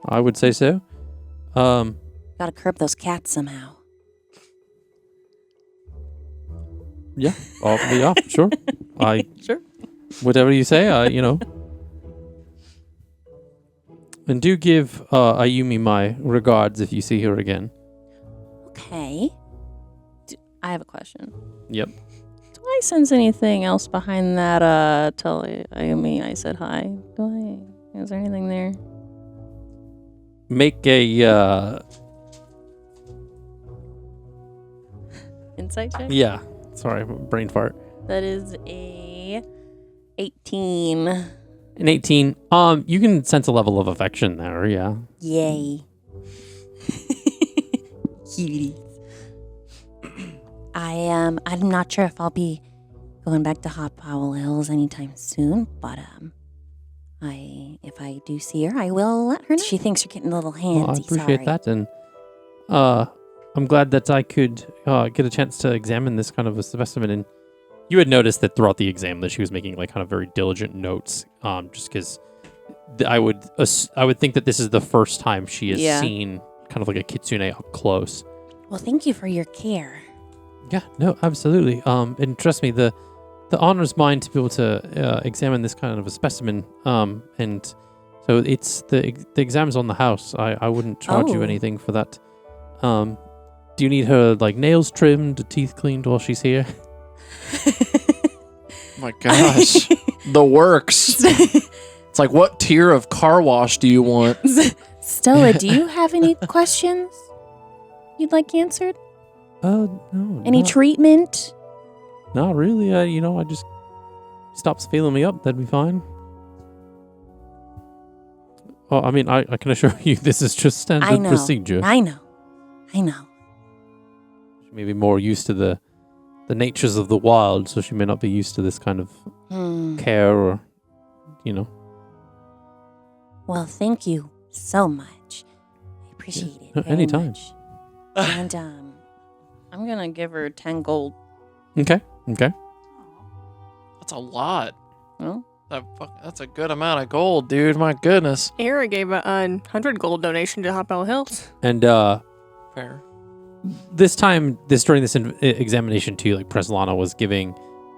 I would say so. Gotta curb those cats somehow. Yeah, sure. Sure. Whatever you say, And do give Ayumi my regards if you see her again. Okay. I have a question. Yep. Do I sense anything else behind that? Tell Ayumi I said hi. Is there anything there? Make a Insight check? yeah. Sorry, brain fart. That is a 18. An 18. You can sense a level of affection there. Yeah. Yay. Cuties. I'm not sure if I'll be going back to Hot Powell Hills anytime soon, but if I do see her, I will let her know. She thinks you're getting a little handsy. Well, I appreciate that, and I'm glad that I could get a chance to examine this kind of a specimen. And you had noticed that throughout the exam that she was making like kind of very diligent notes, just because I would think that this is the first time she has seen kind of like a kitsune up close. Well, thank you for your care. Yeah, no, absolutely. And trust me, the honor's mine to be able to examine this kind of a specimen. And so it's the exam's on the house. I wouldn't charge you Oh. anything for that. Do you need her like nails trimmed, teeth cleaned while she's here? My gosh. The works. It's like, what tier of car wash do you want? Stella, do you have any questions you'd like answered? No. Any treatment? not really. I just stops feeling me up. That'd be fine. Oh, I mean, I can assure you this is just standard procedure. I know. She may be more used to the natures of the wild, so she may not be used to this kind of care or, Well, thank you so much. I appreciate it. Very anytime. much. And I'm going to give her 10 gold. Okay. That's a lot. Well, That's a good amount of gold, dude. My goodness. Era gave a 100 gold donation to Hot Bell Hills. And Fair. during this examination too, like Preslana was giving,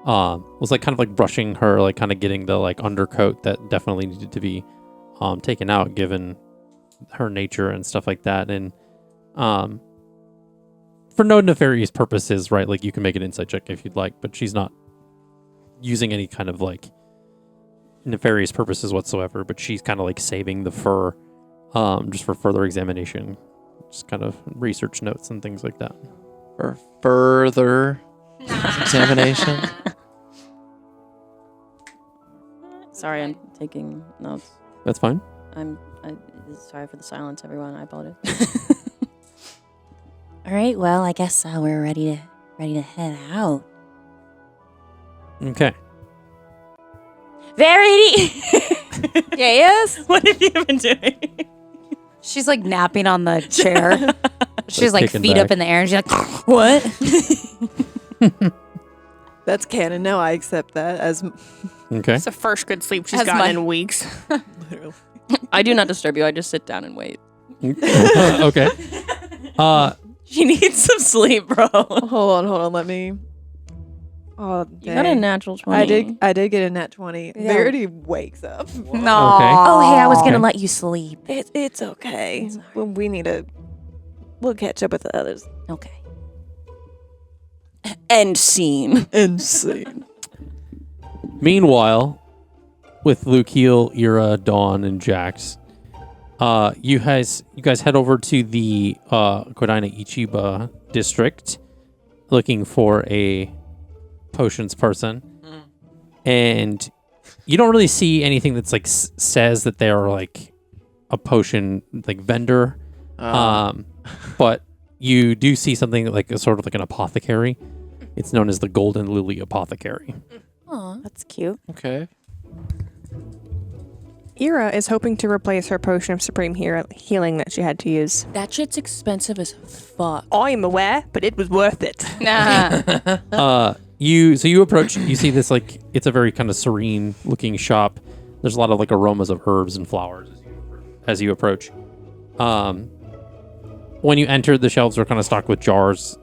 was like kind of like brushing her, like kind of getting the like undercoat that definitely needed to be taken out given her nature and stuff like that. And for no nefarious purposes, right? Like you can make an insight check if you'd like, but she's not using any kind of like nefarious purposes whatsoever, but she's kind of like saving the fur just for further examination, just kind of research notes and things like that. For further examination. sorry, I'm taking notes. That's fine. I'm sorry for the silence, everyone. I apologize. all right, well, I guess we're ready to head out. Okay. Verity. Yes. What have you been doing? She's like napping on the chair. She's like kicking feet back. up in the air and she's like, What? That's canon now. I accept that as Okay. It's the first good sleep she's As gotten my- in weeks. literally. I do not disturb you. I just sit down and wait. Okay. She needs some sleep, bro. Hold on. Let me. Oh, You got a dang. natural 20. I did get a nat 20. Yeah. Verity wakes up. no. Okay. Oh, hey, I was Okay. gonna let you sleep. It's okay. We need to. We'll catch up with the others. Okay. End scene. Insane. Meanwhile, with Luke Heel, Ira, Dawn, and Jax, you guys head over to the Kodaina Ichiba district looking for a potions person. And You don't really see anything that's like says that they're like a potion like vendor. But you do see something like a sort of like an apothecary. It's known as the Golden Lily Apothecary. Aw. That's cute. Okay. Ira is hoping to replace her potion of supreme healing that she had to use. That shit's expensive as fuck. I'm aware, but it was worth it. You approach, you see this like, it's a very kind of serene looking shop. There's a lot of like aromas of herbs and flowers as you approach. When you enter, the shelves are kind of stocked with jars,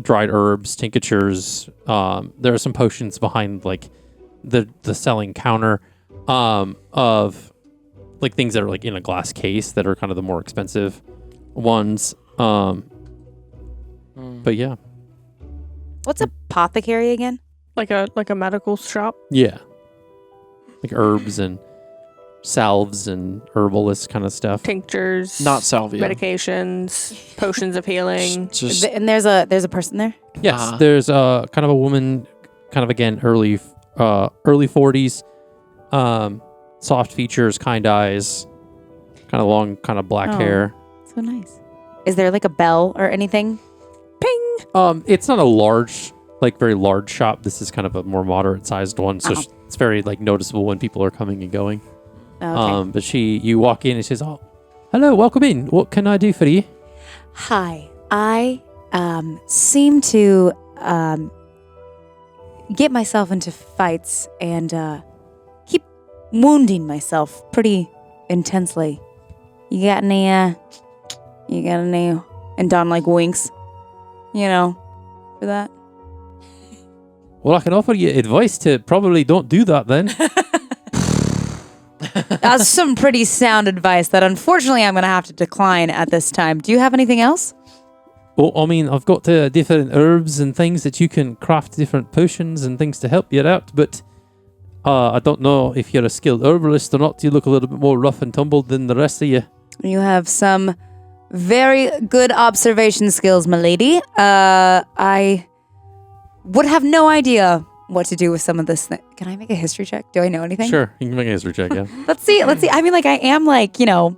dried herbs, tinctures. There are some potions behind like the selling counter of like things that are like in a glass case that are kind of the more expensive ones. But yeah. What's apothecary again? Like a medical shop. Yeah. Like herbs and salves and herbalist kind of stuff. Tinctures. Not salvia. Medications. Potions of healing. Just And there's a person there. Yes, there's kind of a woman, kind of again early 40s, soft features, kind eyes, kind of long, kind of black Oh. hair. So nice. Is there like a bell or anything? It's not a large, like very large shop. This is kind of a more moderate sized one, so it's very like noticeable when people are coming and going. Oh, okay. But you walk in and she says, "Oh, hello, welcome in. What can I do for you?" Hi. I seem to get myself into fights and keep wounding myself pretty intensely. You got any and Don like winks, for that. Well, I can offer you advice to probably don't do that then. That's some pretty sound advice that unfortunately I'm going to have to decline at this time. Do you have anything else? Well, I mean, I've got different herbs and things that you can craft different potions and things to help you out, but I don't know if you're a skilled herbalist or not. You look a little bit more rough and tumbled than the rest of you. You have some very good observation skills, my lady. I would have no idea what to do with some of this. Can I make a history check? Do I know anything? Sure, you can make a history check, yeah. Let's see. I mean, like, I am like, I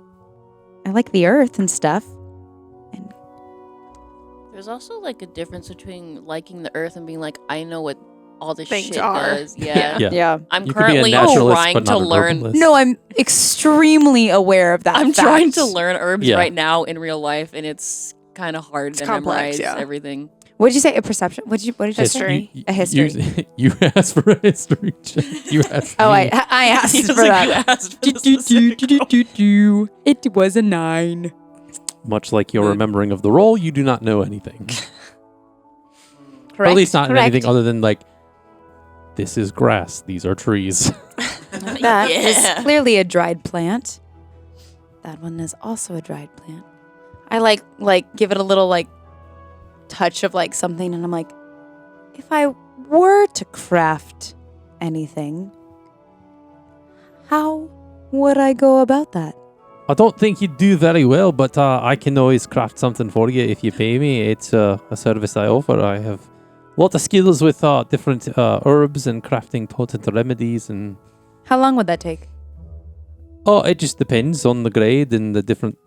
like the earth and stuff. There's also like a difference between liking the earth and being like, I know what all this Things shit are. does. Yeah. Yeah. I'm You could be a currently naturalist, trying but to not an learn. herbalist. No, I'm extremely aware of that. I'm fact. trying to learn herbs Yeah. right now in real life, and it's kind of hard to complex, memorize yeah. everything. What did you say? A perception? What did you say? History. You- A history. You asked for a history check. You asked Oh, me. I asked He's for like, that. you asked for this a second ago. It was a 9. Much like your remembering of the role, you do not know anything. Or Correct. at least not correct. anything other than like, this is grass, these are trees. That is Yeah. clearly a dried plant. That one is also a dried plant. I like give it a little like touch of like something, and I'm like, if I were to craft anything, how would I go about that? I don't think you do very well, but I can always craft something for you if you pay me. It's a service I offer. I have a lot of skills with different herbs and crafting potent remedies, and How long would that take? it just depends on the grade and the different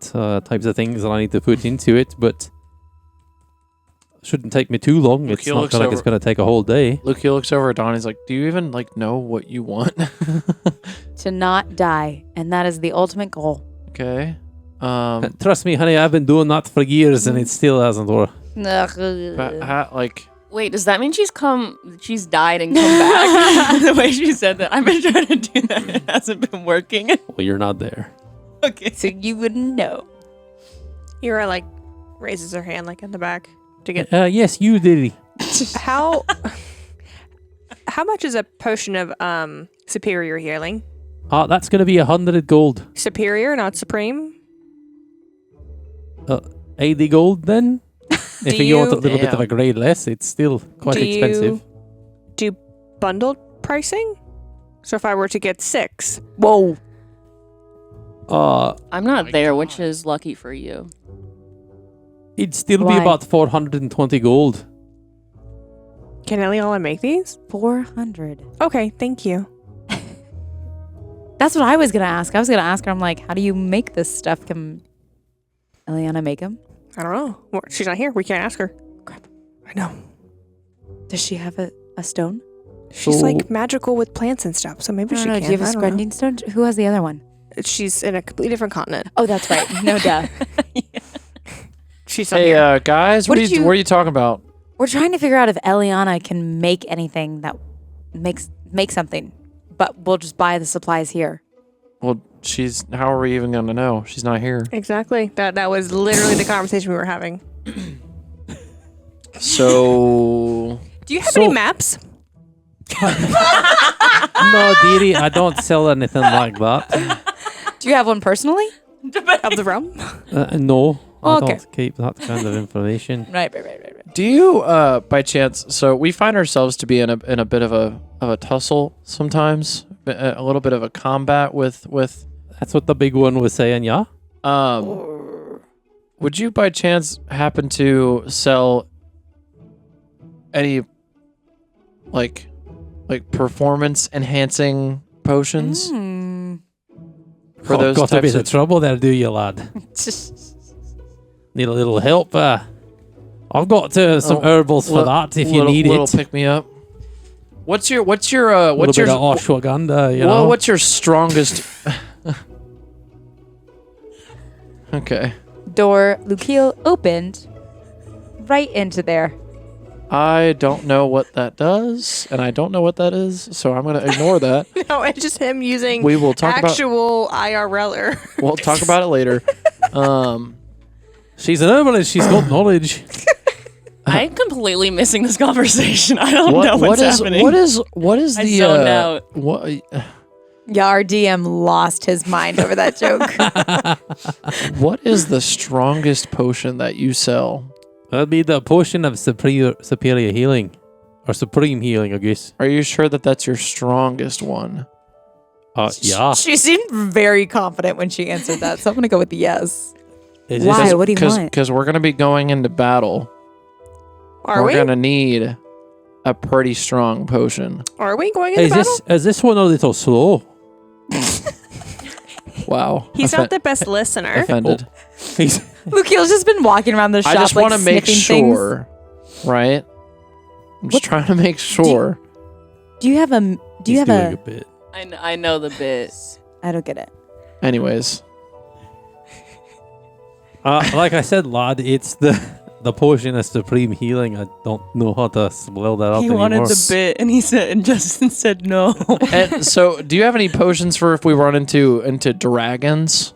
types of things that I need to put into it, but it shouldn't take me too long. Look, It's he not looks like over- it's going to take a whole day. Luke, he looks over at Don. He's like, "Do you even like know what you want?" To not die, and that is the ultimate goal. Okay. Trust me, honey, I've been doing that for years and it still hasn't worked. But like, Wait, does that mean she's died and come back? The way she said that. I've been trying to do that. It hasn't been working. Well, you're not there. Okay. So you wouldn't know. Ira like raises her hand like in the back to get Yes, you did. how much is a potion of superior healing? That's going to be 100 gold. Superior, not supreme. 80 gold then? If Do you want a you- little bit of a grade less, it's still quite Do you- expensive. Do bundled pricing? So if I were to get 6, Whoa. I'm not there, which is lucky for you. It'd still Why? be about 420 gold. can Eliana make these? 400. Okay, thank you. That's what I was gonna ask. I was gonna ask her. I'm like, how do you make this stuff? Can Eliana make them? I don't know. Well, she's not here. We can't ask her. Crap. I know. Does she have a stone? She's So- like magical with plants and stuff, so maybe I she don't know. can. Do you have a I don't know. scrending stone? Who has the other one? She's in a completely different continent. Oh, that's right. No duh. She's not Hey, here. guys, What what did are you talking about? We're trying to figure out if Eliana can make anything that make something, but we'll just buy the supplies here. Well, how are we even going to know? She's not here. Exactly. That was literally the conversation we were having. So, Do you have So- any maps? No, dearie, I don't sell anything like that. Do you have one personally? Of the realm? No, I Okay. don't keep that kind of information. Right. do you, by chance, so we find ourselves to be in a bit of a tussle sometimes, a little bit of a combat with That's what the big one was saying, yeah? would you by chance happen to sell any like performance enhancing potions for Oh, those got a types bit of of trouble there, do you, lad? Need a little help? I've got some herbals for that if you need little it. pick me up. What's your A little bit of ashwagandha, you know? what's your strongest? Okay, Door Lukiel opened right into there. I don't know what that does, and I don't know what that is, so I'm gonna ignore that. No, it's just him using We will talk about. actual IRLer. We'll talk about it later. She's an herbalist. She's got knowledge. I'm completely missing this conversation. I don't know what's happening. What is I the zoned out. what Yeah, our DM lost his mind over that joke. what is the strongest potion that you sell? That'd be the potion of superior healing. Or supreme healing, I guess. Are you sure that that's your strongest one? Yeah. She seemed very confident when she answered that, so I'm gonna go with yes. Is Why? this- What do you want? Because we're gonna be going into battle. Are we're we? gonna need a pretty strong potion. Are we going Hey, into battle? is this one a little slow? Wow. He's not the best listener. offended. He's, Lukiel's just been walking around the shop I just like want to make sniffing sure, right? I'm just trying to make sure. things. Do you have a? Do you he's have doing a? bit. I know the bit. I don't get it. Anyways, Like I said, lad, it's the potion of supreme healing. I don't know how to spell that out He anymore. wanted the bit, and Justin said no. and so do you have any potions for if we run into dragons?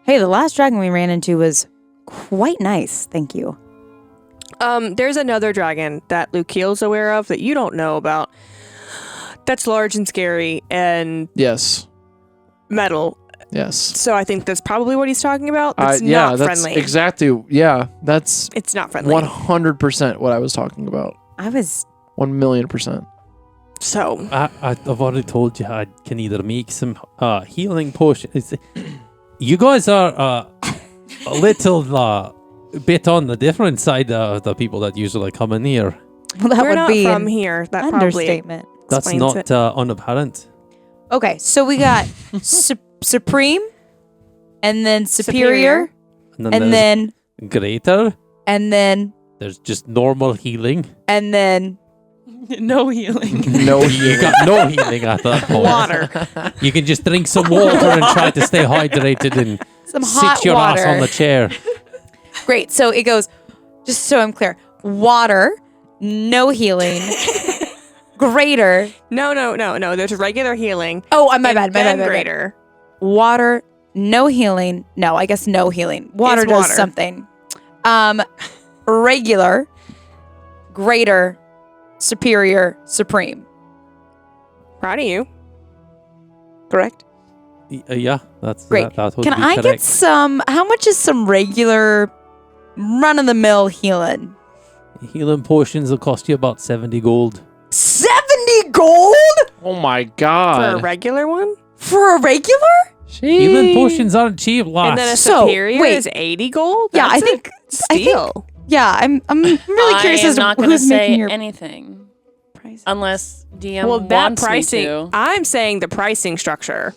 Hey, the last dragon we ran into was quite nice. Thank you. There's another dragon that Lukiel's aware of that you don't know about. That's large and scary and Yes. metal. Yes. So I think that's probably what he's talking about. It's Yeah, not that's friendly. exactly. Yeah, that's It's not friendly. 100% what I was talking about. I was 1,000,000%. So I've already told you I can either make some healing potions. You guys are a little bit on the different side of the people that usually come in here. well, that we're would not be from an here. That probably understatement. That's explains not it. unapparent. Okay, so we got supreme, and then superior, And then, and there's then greater. and then There's just normal healing. and then No healing. No, You got no healing at that point. water. You can just drink some water and try to stay hydrated and some hot sit your water. ass on the chair. Great. So it goes, just so I'm clear, water, no healing, greater. No. There's regular healing. Oh, my and bad. then greater. Water, no healing. No, I guess no healing. Water It's does water. something. Regular, greater, superior, supreme. Proud of you. Correct? Yeah, that's Great. that would Can be I get correct. some? How much is some regular, run of the mill healing? Healing potions will cost you about 70 gold. 70 gold Oh my For a god. regular one? for a regular? Healing potions aren't cheap, lass. And then a So, superior wait. is 80 gold? Yeah, I That's a think. steal. Yeah, I'm really curious I am as to not going to who's making say your anything. price. Unless DM Well, that wants pricing. me to. I'm saying the pricing structure.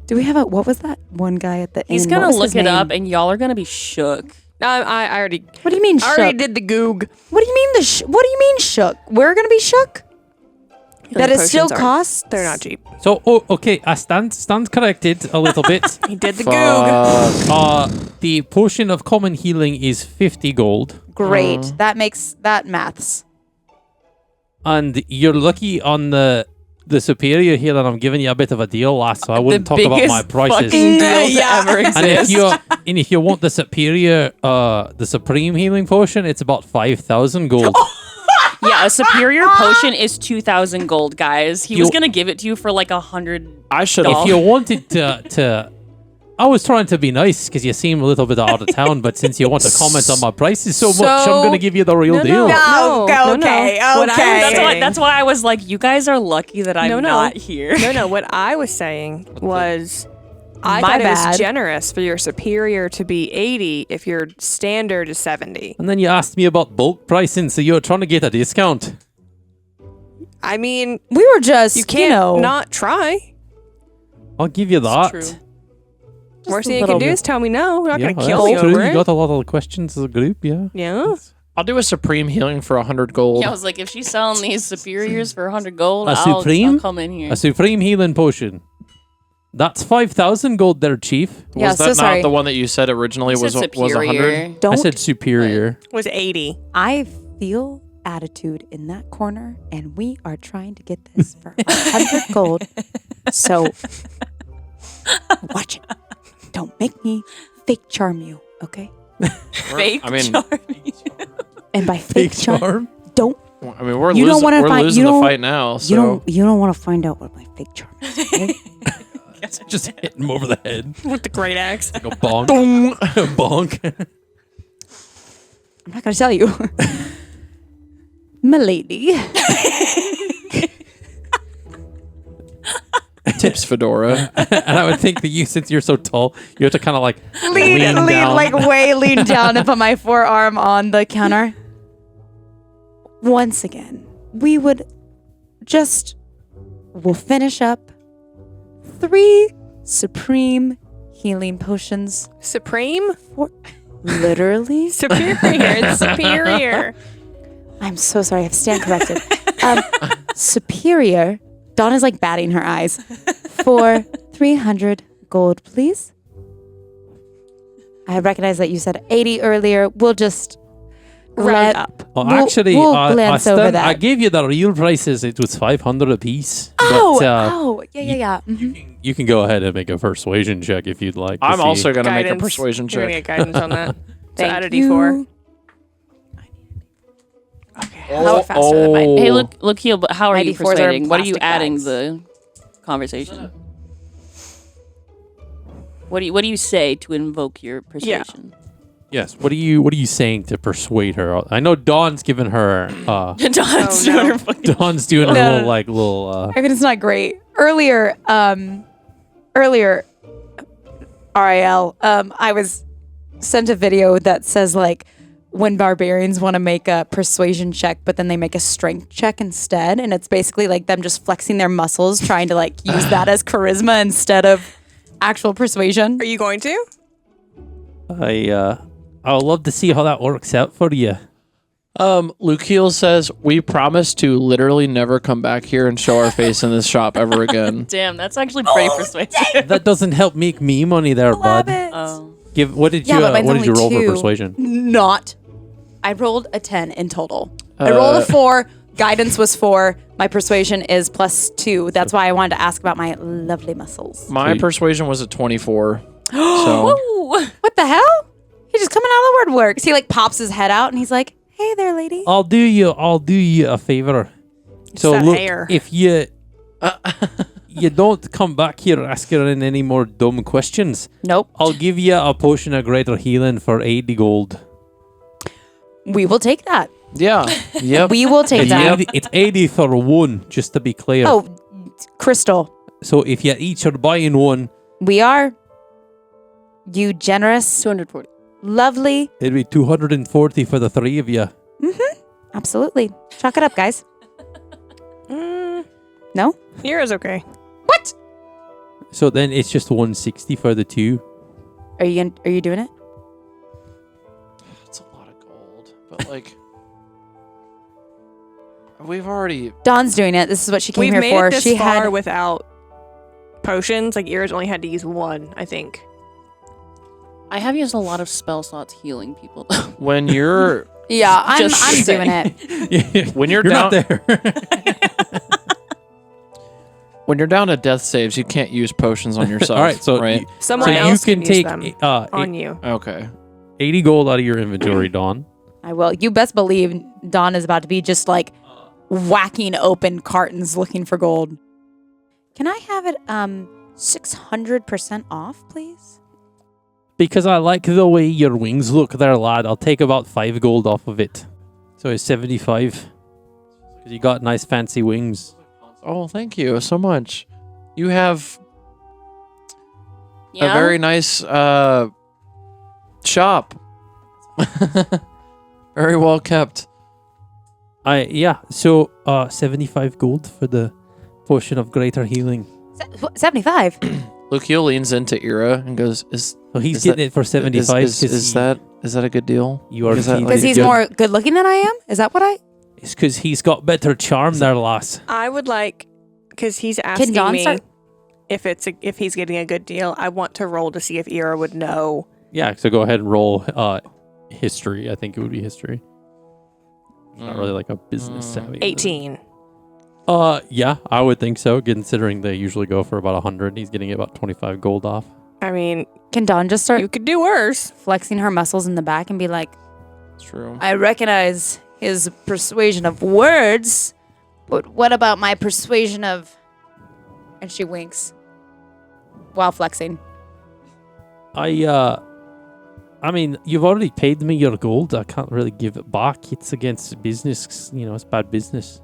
Do we have what was that one guy at the He's inn? gonna What was look his it name? up, and y'all are gonna be shook. I already. What do you mean I already shook? did the goog. What do you mean what do you mean shook? We're gonna be shook? That it still Potions aren't- costs? They're not cheap. So, okay, I stand corrected a little bit. He did the Fuck. goog. The potion of common healing is 50 gold, Great. That makes that maths. and you're lucky on the superior here that I'm giving you a bit of a deal, lass. So I wouldn't The talk about biggest my prices. fucking deal to ever exist. And if you want the superior, the supreme healing potion, it's about 5,000 gold. Yeah, a superior potion is 2,000 gold, guys. He was You- gonna give it to you for like 100. I should If have. you wanted to I was trying to be nice because you seem a little bit out of town, but since you want to comment on my prices so much, I'm So- going to give you the real deal. okay. What I was saying- That's why I was like, you guys are lucky that I'm No. not here. No. What I was saying was, I My thought it bad. was generous for your superior to be 80 if your standard is 70. And then you asked me about bulk pricing, so you're trying to get a discount. I mean, We were just, you can't know, not try. I'll give you that. True. Worst a thing you little can do bit. is tell me no. We're not Yeah, going to kill you that's true. over You it. got a lot of questions as a group, yeah. Yeah. I'll do a supreme healing for 100 gold. Yeah, I was like, if she's selling these superiors for 100 gold, A I'll supreme? come in here. A supreme healing potion. That's 5,000 gold there, Chief. Yeah, Was that so not sorry. the one that you said originally You was said was 100? superior. Don't I said superior. Was 80. I feel attitude in that corner, and we are trying to get this for 100 gold. So watch it. Don't make me fake charm you, okay? Fake I mean, charming. And by fake charm, don't I mean, we're You don't losing, wanna we're find- losing you the don't- fight now. So you don't want to find out what my fake charm is. Okay? Just hit him over the head. With the great axe. Like a bonk. Bonk. I'm not gonna tell you, milady. tips fedora. And I would think that you, since you're so tall, you have to kind of like lean down. like way lean down and put my forearm on the counter. Once again, we'll finish up 3 supreme healing potions Supreme? for literally. Superior. It's superior. I'm so sorry. I have to stand corrected. Superior. Dawn is like batting her eyes. For 300 gold, please. I recognize that you said 80 earlier. We'll just Round up. Well, We'll- actually, we'll I glance over that. I gave you the real prices. It was 500 apiece. Oh, but, yeah. Mhm. you can go ahead and make a persuasion check if you'd like. to I'm see. also going to make a Guidance. persuasion You're going to check. get guidance on that. So Thank add a you. D4. How faster than mine? Hey, look, Heel, but how are you 94s are persuading? What are you plastic adding bags. the conversation? What do you say to invoke your persuasion? Yes. What are you saying to persuade her? I know Dawn's giving her. Dawn's doing her fucking- Dawn's doing her little. I mean, it's not great. Earlier, RIL, I was sent a video that says like when barbarians want to make a persuasion check, but then they make a strength check instead, and it's basically like them just flexing their muscles, trying to like use that as charisma instead of actual persuasion. Are you going to? I would love to see how that works out for you. Lukiel says, we promise to literally never come back here and show our face in this shop ever again. Damn, that's actually pretty persuasive. That doesn't help make me money there, bud. Oh. What did Yeah, you but mine's what did you only roll for 2. persuasion? Not. I rolled a 10 in total. I rolled a 4. Guidance was 4. My persuasion is +2. That's why I wanted to ask about my lovely muscles. My Sweet. persuasion was a 24. So Ooh. What the hell? He's just coming out of the woodworks. He like pops his head out and he's like, "Hey there, lady." I'll do you a favor. So that look, hair. if you you don't come back here asking any more dumb questions, Nope. I'll give you a potion of greater healing for 80 gold. We will take that. yeah. Yep. We will take It's, that. 80, it's 80 for one, just to be clear. Oh, Crystal, So if you each are buying one, we are. You generous, 240. lovely. it'd be 240 for the 3 of you. Absolutely. Chalk it up, guys. No? Ira's okay. So then it's just 160 for the two. Are you doing it? It's a lot of gold, but like, we've already. Dawn's doing it. This is what she came We've here made for. it this She far had without potions. Like Ira's only had to use one, I think. I have used a lot of spell slots healing people. When you're Yeah, I'm Just doing it. when you're not down there. when you're down to death saves, you can't use potions on yourself. All right, so right. Someone so you else can use take them uh, on you. Okay. 80 gold out of your inventory, Dawn. I will. You best believe Dawn is about to be just like whacking open cartons looking for gold. Can I have it 600% off, please? Because I like the way your wings look there, lad. I'll take about 5 gold off of it. So it's 75. Because you got nice fancy wings. Oh, thank you so much. You have Yeah. a very nice shop. Very well kept. So 75 gold for the potion of greater healing. 75. Lucio leans into Ira and goes, So he's Is getting that- it for 75 is that a good deal? You are Is that feeling Because he's good. more good looking than I am? Is that what I? It's because he's got better charm there, lass. I would like, because he's asking Dawn me start? if he's getting a good deal. I want to roll to see if Ira would know. Yeah, so go ahead and roll history. I think it would be history. Not really like a business savvy. 18. Yeah, I would think so, considering they usually go for about 100. He's getting about 25 gold off. I mean, Can Dawn just start you could do worse. flexing her muscles in the back and be like, It's true. I recognize his persuasion of words, but what about my persuasion of... And she winks while flexing. I mean, you've already paid me your gold. I can't really give it back. It's against business. You know, it's bad business.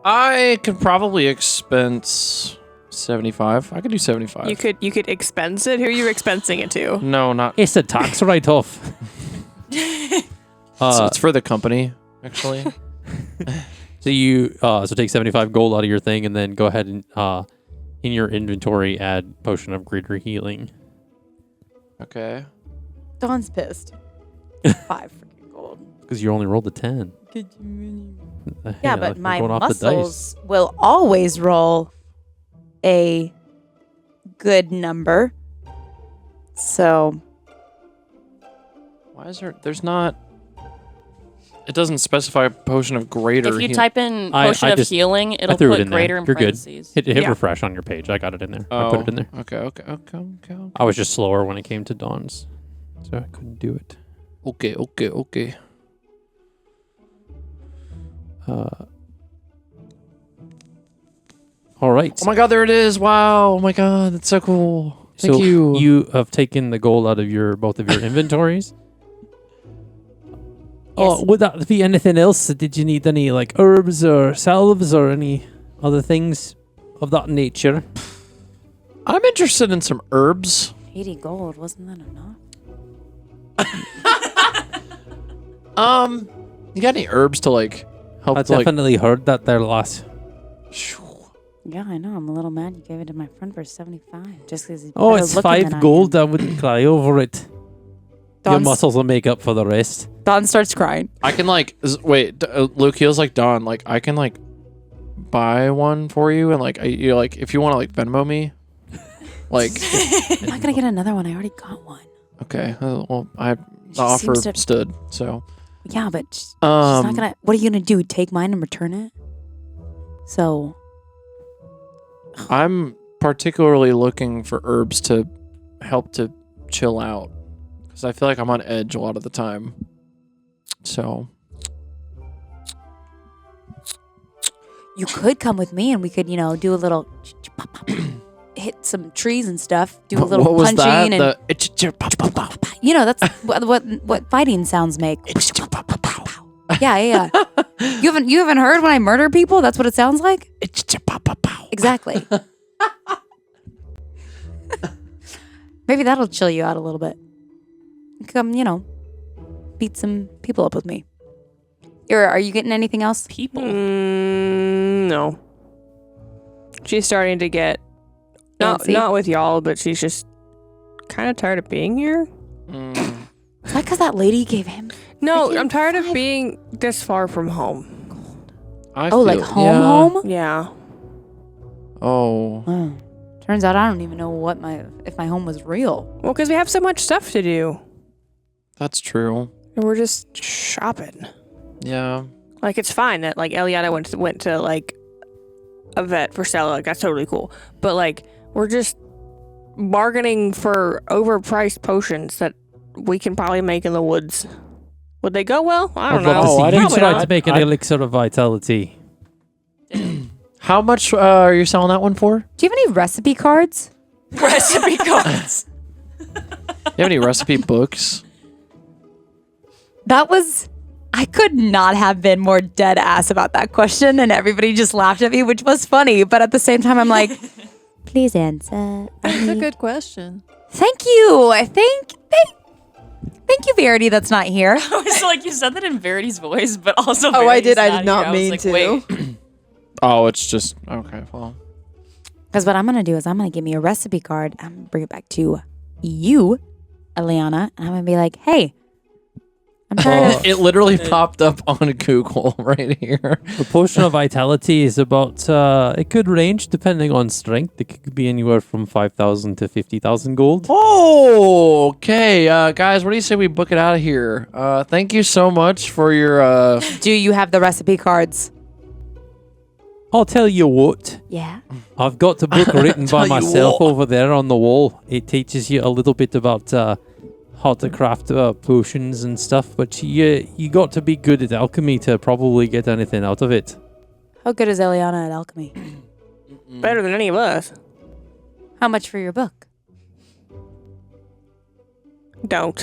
I could probably expense 75. I could do 75. You could expense it. Who are you expensing it to? No, not. It's a tax write-off. It's for the company, actually. So you so take 75 gold out of your thing, and then go ahead and in your inventory add potion of greater healing. Okay. Dawn's pissed. 5 freaking gold. Because you only rolled a 10. Yeah, but my going off the dice. muscles will always roll a good number. So, Why is there's not. It doesn't specify potion of greater. If you type in I potion of just- healing, I it'll threw it put in there. greater in You're good. parentheses. Hit Yeah. refresh on your page. I got it in there. Oh, I put it in there. Okay. I was just slower when it came to Dawn's, so I couldn't do it. Okay. All right. Oh my god, there it is. Wow. Oh my god, that's so cool. Thank so you. You have taken the gold out of both of your inventories. Oh, would that be anything else? Did you need any like herbs or salves or any other things of that nature? I'm interested in some herbs. 80 gold, wasn't that enough? You got any herbs to like help? I definitely heard that there last. Yeah, I know. I'm a little mad you gave it to my friend for 75. Just because he's Oh, better it's looking than 5 gold. I I wouldn't cry over it. Your Dawn's- muscles will make up for the rest. am. Dawn starts crying. I can like wait. Luke Heel's like Dawn. Like I can like buy one for you, and like you like if you want to like Venmo me, like I'm not going to get another one. I already got one. okay. Well, the She offer seems to- stood. So Yeah, but she's not going to... What are you going to do? Take mine and return it? So... I'm particularly looking for herbs to help to chill out because I feel like I'm on edge a lot of the time. So You could come with me and we could, do a little... hit some trees and stuff. Do a little what was punching that? and... that's what fighting sounds make. Yeah. You haven't heard when I murder people? That's what it sounds like? Exactly. Maybe that'll chill you out a little bit. Come, beat some people up with me. Ira, are you getting anything else? People. No. She's starting to get Antsy? not with y'all, but she's just kind of tired of being here. Mm. Is that because that lady gave him? No, Freaking I'm tired of 5 being this far from home. I Oh, like feel- home, yeah. home? Yeah. Oh. Oh. Turns out I don't even know if my home was real. Well, because we have so much stuff to do. That's true. And we're just shopping. Yeah. Like, it's fine that, like, Eliana went to like, a vet for Stella. Like, that's totally cool. But, like, we're just bargaining for overpriced potions that we can probably make in the woods. Would they go well? I don't I'd love know. to see I you didn't- try I'd- to make an I'd- elixir of vitality. How much are you selling that one for? Do you have any recipe cards? Recipe cards. You have any recipe books? That was. I could not have been more dead ass about that question, and everybody just laughed at me, which was funny. But at the same time, I'm like, please answer. That's a good question. Thank you. Thank you, Verity. That's not here. I was like, you said that in Verity's voice, but also. Oh, I Verity's did. I did not here. I was mean like, to. Wait. Oh, it's just okay. Well, Because what I'm gonna do is I'm gonna give me a recipe card. I'm gonna bring it back to you, Eliana, and I'm gonna be like, hey, I'm trying to. it literally popped up on Google right here. The potion of vitality is about, it could range depending on strength. It could be anywhere from 5,000 to 50,000 gold. Oh, okay, guys. What do you say we book it out of here? Thank you so much for your. Do you have the recipe cards? I'll tell you what, Yeah. I've got a book written by myself over there on the wall. It teaches you a little bit about how to craft potions and stuff, but you got to be good at alchemy to probably get anything out of it. How good is Eliana at alchemy? Better than any of us. How much for your book? Don't.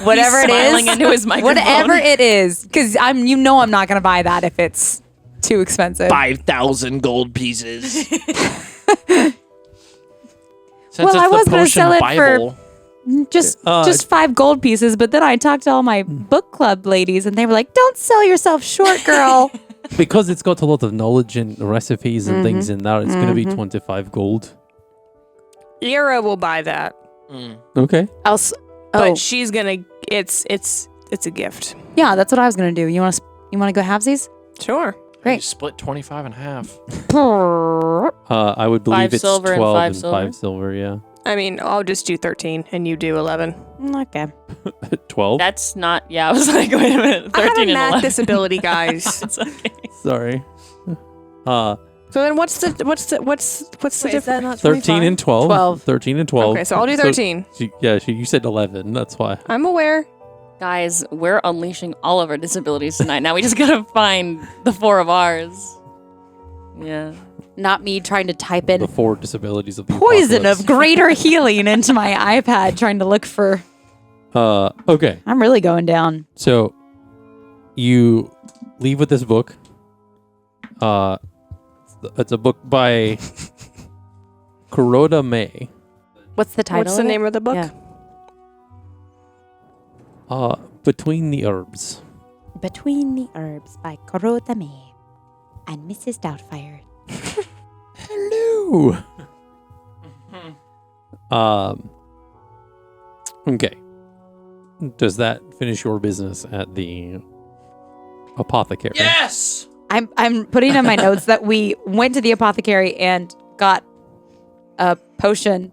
Whatever it smiling is. into his microphone. Whatever it is, because I'm not gonna buy that if it's too expensive. 5,000 gold pieces. Since Well, it's I the was gonna potion sell it Bible. for just 5 gold pieces, but then I talked to all my book club ladies, and they were like, "Don't sell yourself short, girl." Because it's got a lot of knowledge and recipes and things in there, it's going to be 25 gold. Yara will buy that. Okay. Else, But she's gonna. It's a gift. yeah, that's what I was gonna do. You want to go halvesies? Sure. Great. You split 25 in half. I would believe 5 it's silver and 12 5 and silver? 5 silver, yeah. I mean, I'll just do 13 and you do 11. Okay. 12? That's not. Yeah, I was like, wait a minute. 13 I have a and math 11. disability, guys. It's okay. Sorry. So then, what's the Wait, is difference? that not 13 25? and 12. 12. 13 and 12. Okay, so I'll do 13. You said 11. That's why. I'm aware. Guys, we're unleashing all of our disabilities tonight. Now we just gotta find the 4 of ours. Yeah. Not me trying to type in The 4 disabilities of the poison apocalypse. of greater healing into my iPad, trying to look for. Okay. I'm really going down. So you leave with this book. It's a book by Kuroda May. What's the title? What's the name of the book? Yeah. Between the Herbs. Between the Herbs by Kuroda May and Mrs. Doubtfire. Hello. Okay. Does that finish your business at the apothecary? Yes! I'm putting in my notes that we went to the apothecary and got a potion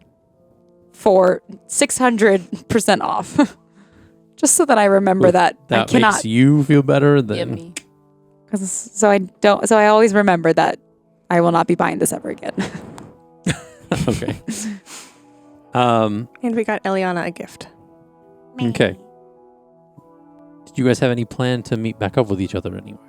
for 600% off. Just so that I remember that I That cannot. makes you feel better than Yummy. So I always remember that I will not be buying this ever again. Okay. And we got Eliana a gift. Okay. Did you guys have any plan to meet back up with each other anywhere?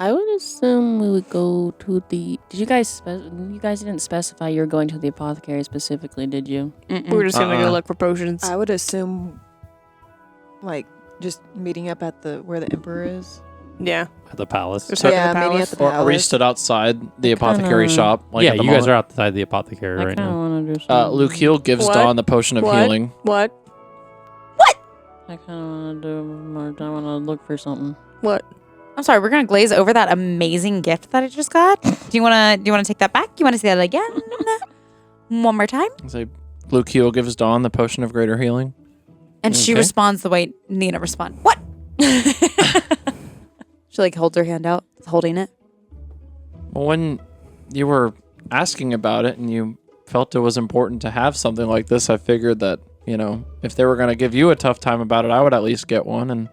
I would assume we would go to the. Did you guys? You guys didn't specify you were going to the apothecary specifically, did you? We were just gonna go Uh-uh. look for potions. I would assume, like, just meeting up at where the emperor is. Yeah. At the palace? Just head to Yeah, the meeting palace. at the Or we palace. stood outside the apothecary Kinda- shop. Like yeah, at the you guys moment. are outside the apothecary I right kind of now. want to do something. Luke Heel gives What? Dawn the potion of What? healing. What? I kind of want to do more. I want to look for something. What? I'm sorry, we're gonna glaze over that amazing gift that I just got. Do you wanna take that back? You wanna say that again? One more time? Say, Luke Heel gives Dawn the potion of greater healing. And she Okay. responds the way Nina responds. What? She like holds her hand out, holding it. Well, when you were asking about it and you felt it was important to have something like this, I figured that, if they were going to give you a tough time about it, I would at least get one. And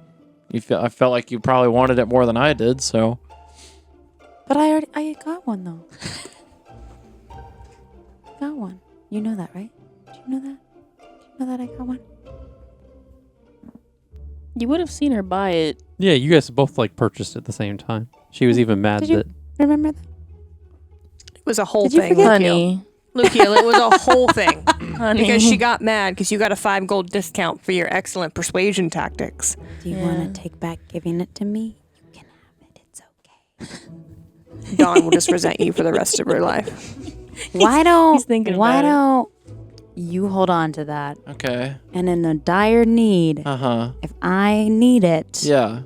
I felt like you probably wanted it more than I did, so. But I got one though. Got one. You know that, right? Do you know that? Do you know that I got one? You would have seen her buy it. Yeah, you guys both like purchased at the same time. She was even mad Did you that. remember that? It was a whole Did you thing, forget? Honey. Lukiel, it was a whole thing. Honey. Because she got mad because you got a 5 gold discount for your excellent persuasion tactics. Do you want to take back giving it to me? You can have it. It's okay. Dawn will just resent you for the rest of her life. Why don't He's thinking about you hold on to that? Okay. And in a dire need, Uh-huh. if I need it, Yeah.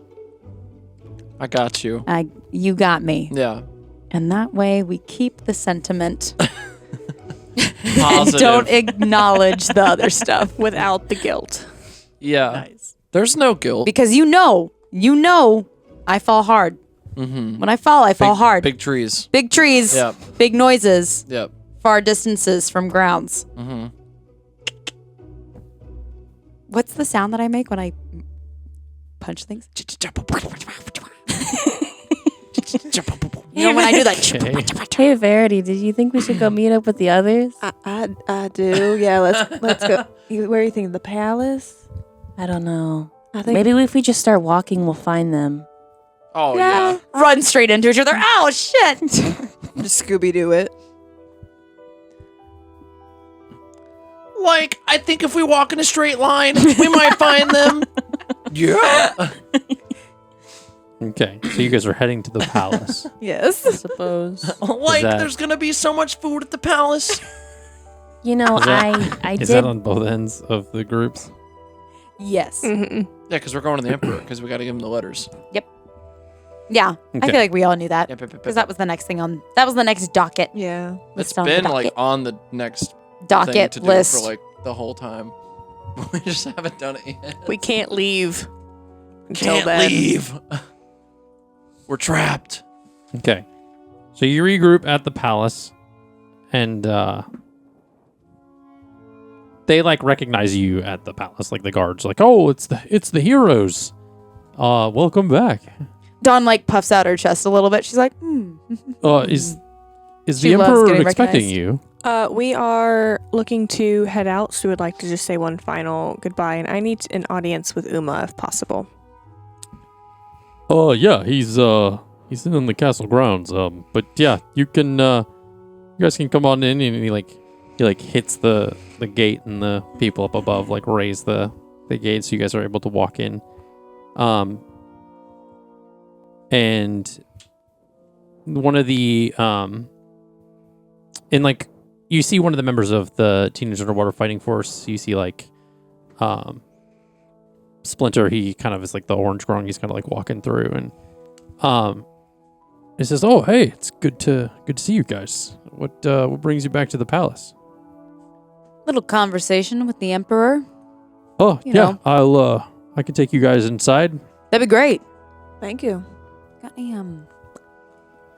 I got you. you got me. Yeah. And that way we keep the sentiment and Positive. don't acknowledge the other stuff. Without the guilt. Yeah. There's no guilt. Because you know, I fall hard. Mm-hmm. When I fall, I fall hard. Big trees. Big trees, Yep. big noises, Yep. far distances from grounds. Mm-hmm. What's the sound that I make when I punch things? You know when I do that. Okay. Hey, Verity, did you think we should go meet up with the others? I do. Yeah, let's go. Where are you thinking? The palace? I don't know. I think Maybe if we just start walking, we'll find them. Oh, yeah. Run straight into each other. Ow, shit. just Scooby Doo it. Like, I think if we walk in a straight line, we might find them. Yeah. Okay, so you guys are heading to the palace. Yes. I suppose. Like, that- there's going to be so much food at the palace. You know, Is that- I Is did. that on both ends of the groups? Yes. Mm-hmm. Yeah, because we're going to the Emperor, because we got to give him the letters. Yeah. I Okay. feel like we all knew that. Yep, yep, yep, Because yep. that was the next thing on. That was the next docket. Yeah. It's on the been, like, docket. on the next thing Docket to do list. for, like, the whole time. We just haven't done it yet. We can't leave until Can't then. leave. We're trapped. Okay, so you regroup at the palace, and they like recognize you at the palace. Like the guards, like, oh, it's the heroes. Welcome back. Dawn like puffs out her chest a little bit. She's like, Is She the loves emperor getting expecting recognized. you? We are looking to head out, so we'd like to just say one final goodbye, and I need an audience with Uma if possible. Oh yeah, he's in the castle grounds. But yeah, you guys can come on in, and he hits the gate, and the people up above like raise the gate, so you guys are able to walk in. And one of the and like you see one of the members of the Teenage Underwater Fighting Force. You see like Splinter. He kind of is like the orange grung. He's kind of like walking through, and he says, "Oh, hey, it's good to see you guys. What brings you back to the palace?" little conversation with the Emperor. Oh, You yeah, know. I can take you guys inside. That'd be great. Thank you. Got any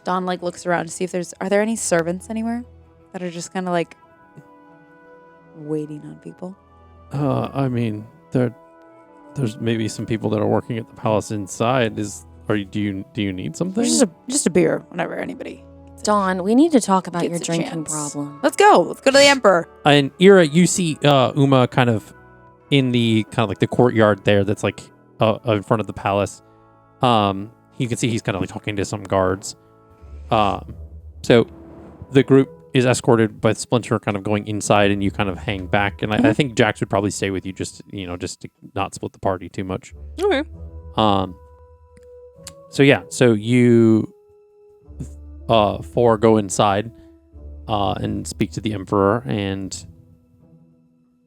Dawn like looks around to see if are there any servants anywhere that are just kind of like waiting on people? I mean, there's maybe some people that are working at the palace inside. Do you need something? Just a beer whenever anybody. Dawn, we need to talk about Gets your a drinking chance. problem. Let's go to the Emperor. And Ira, you see Uma kind of in the kind of like the courtyard there that's like in front of the palace. You can see he's kind of like talking to some guards. So the group is escorted by Splinter kind of going inside, and you kind of hang back. And I think Jax would probably stay with you just to not split the party too much. Okay. So you four go inside and speak to the Emperor, and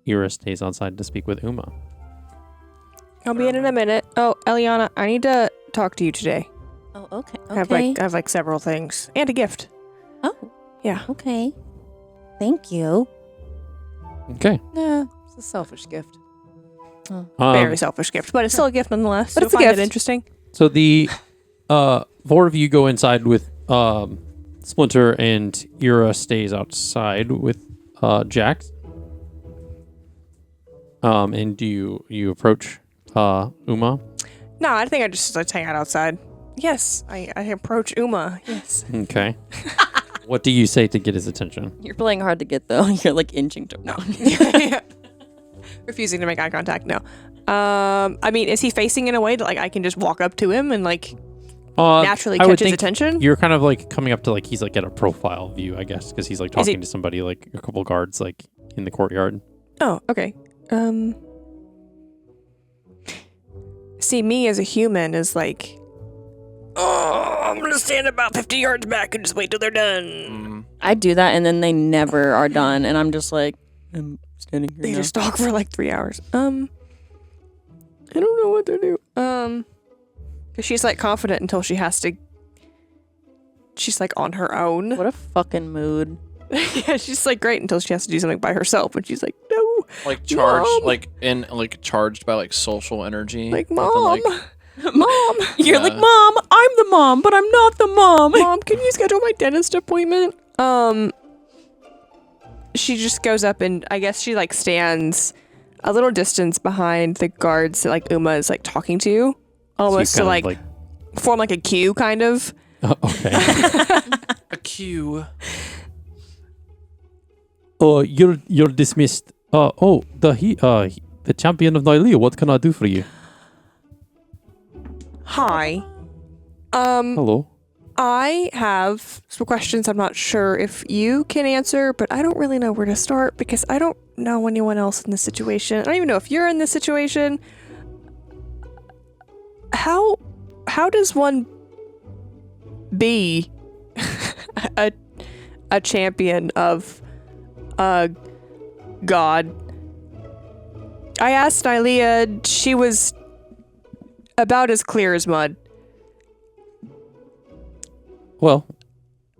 Ira stays outside to speak with Uma. I'll be in a minute. Oh, Eliana, I need to talk to you today. Oh, okay. I have like several things and a gift. Oh. Yeah. Okay. Thank you. Okay. Nah, it's a selfish gift. Very selfish gift, but it's still a gift nonetheless. But You'll it's a find gift. it interesting. So the four of you go inside with Splinter, and Ira stays outside with Jax. And do you approach Uma? No, I think I just like hang out outside. Yes, I approach Uma. Yes. Okay. What do you say to get his attention? You're playing hard to get though. You're like inching to no. Refusing to make eye contact. No. I mean, is he facing in a way that like I can just walk up to him and like naturally I would catch his think attention? You're kind of like coming up to like he's like at a profile view, I guess, because he's like talking to somebody, like a couple guards, like in the courtyard. Oh, okay. See, me as a human is like, oh, I'm gonna stand about 50 yards back and just wait till they're done. I do that, and then they never are done, and I'm just like, I'm standing here. They now. just talk for like 3 hours. I don't know what to do. Cause she's like confident until she has to. She's like on her own. What a fucking mood. Yeah, she's like great until she has to do something by herself, and she's like, no. Like charged, Mom. Charged by like social energy. Like, Nothing Mom. Mom. You're Yeah. like, Mom, I'm the mom, but I'm not the mom. Mom, can you schedule my dentist appointment? She just goes up and I guess she like stands a little distance behind the guards that like Uma is like talking to, almost So to you kind like, of, form like a queue, kind of. Okay. a cue. You're dismissed. The champion of Nylea. What can I do for you? Hi. Hello. I have some questions I'm not sure if you can answer, but I don't really know where to start because I don't know anyone else in this situation. I don't even know if you're in this situation. How does one be a champion of a god? I asked Nylea, she was about as clear as mud. Well,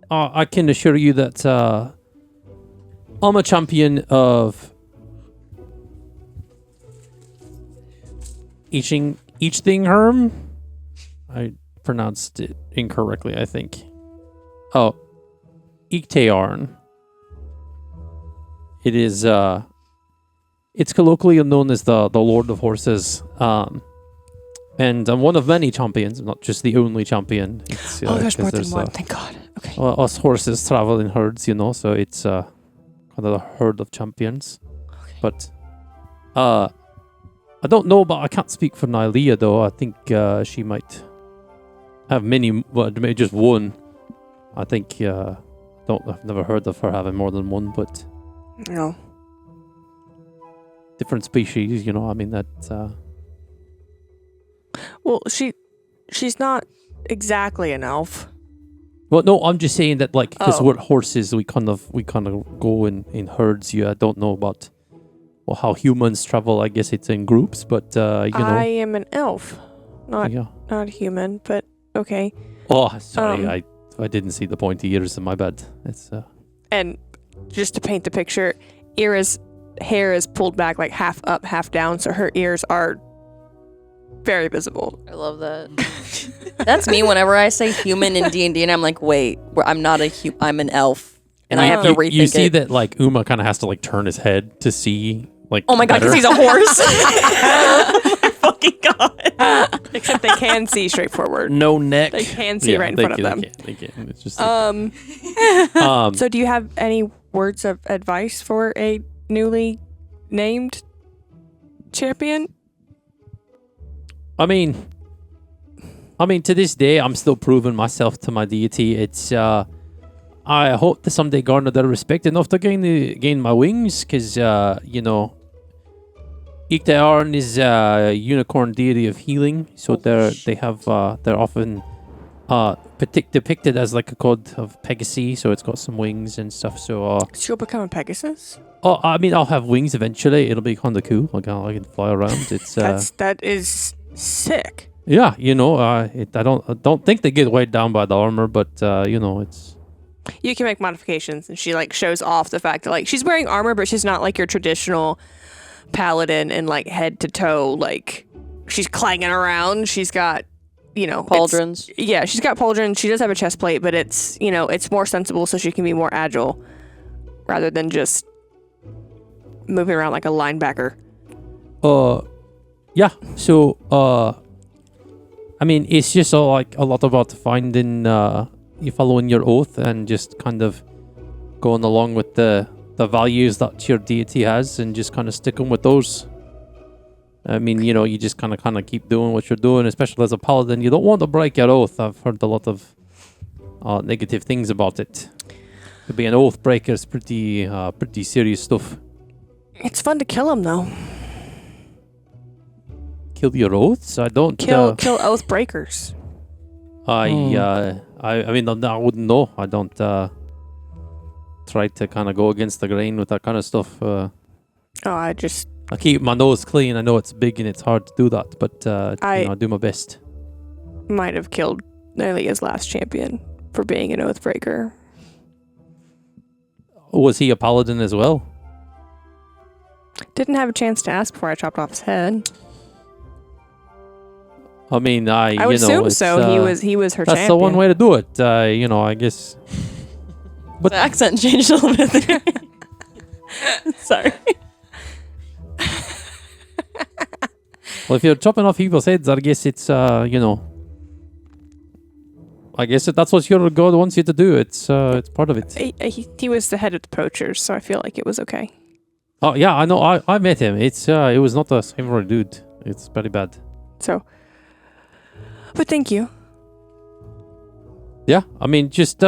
I can assure you that I'm a champion of each thing herm. I pronounced it incorrectly, I think. Oh, Iktearn. It is it's colloquially known as the Lord of Horses. And I'm one of many champions, not just the only champion. It's, There's 'cause more than one. Thank God. Okay. well, us horses travel in herds, so it's kind of a herd of champions. Okay. But I don't know about. I can't speak for Nylea though. I think she might have many, well, maybe just one. I think I've never heard of her having more than one, but No. different species. I mean that. Well, she's not exactly an elf. Well, no, I'm just saying that, like, because Oh. we're horses, we kind of go in herds. I don't know about how humans travel. I guess it's in groups, but I am an elf, not yeah. not human, but okay. Oh, sorry, Um, I didn't see the pointy ears in my bed. It's And just to paint the picture, Ira's hair is pulled back like half up, half down, so her ears are very visible. I love that. That's me whenever I say human in D&D, and I'm like, wait, I'm not I'm an elf. And I have to rethink you see it. that like Uma kind of has to like turn his head to see like. Oh my god, better. because he's a horse. Oh my fucking god. Except they can see straight forward. No neck. They can see right in front of them. They can. It's just. So do you have any words of advice for a newly named champion? I mean, to this day, I'm still proving myself to my deity. It's, I hope to someday garner their respect enough to gain my wings, because, Iktearn is a unicorn deity of healing, so they're often depicted as like a god of Pegasus, so it's got some wings and stuff. So, So you'll become a Pegasus? I mean, I'll have wings eventually. It'll be kind of cool. I can fly around. It's That is sick. Yeah, I don't think they get weighed down by the armor, but it's You can make modifications, and she like shows off the fact that like she's wearing armor, but she's not like your traditional paladin and like head to toe. Like she's clanging around. She's got Pauldrons. Yeah, she's got pauldrons. She does have a chest plate, but it's it's more sensible, so she can be more agile rather than just moving around like a linebacker. Yeah. So I mean, it's just a lot about finding you following your oath and just kind of going along with the values that your deity has and just kind of sticking with those. I mean, you just kind of keep doing what you're doing, especially as a paladin. You don't want to break your oath. I've heard a lot of negative things about it. To be an oath breaker is pretty serious stuff. It's fun to kill him though. Kill your oaths? I don't kill oath breakers. I mean, I wouldn't know. I don't try to kind of go against the grain with that kind of stuff. I keep my nose clean. I know it's big and it's hard to do that, but I do my best. Might have killed Elia's last champion for being an oath breaker. Was he a paladin as well? Didn't have a chance to ask before I chopped off his head. I mean, I would assume so. He was her that's champion. That's the one way to do it. I guess. But the accent changed a little bit there. Sorry. Well, if you're chopping off people's heads, I guess it's I guess that's what your god wants you to do. It's part of it. He was the head of the poachers, so I feel like it was okay. Oh yeah, I know. I met him. It was not a savory dude. It's very bad. So, but thank you. Yeah, I mean, just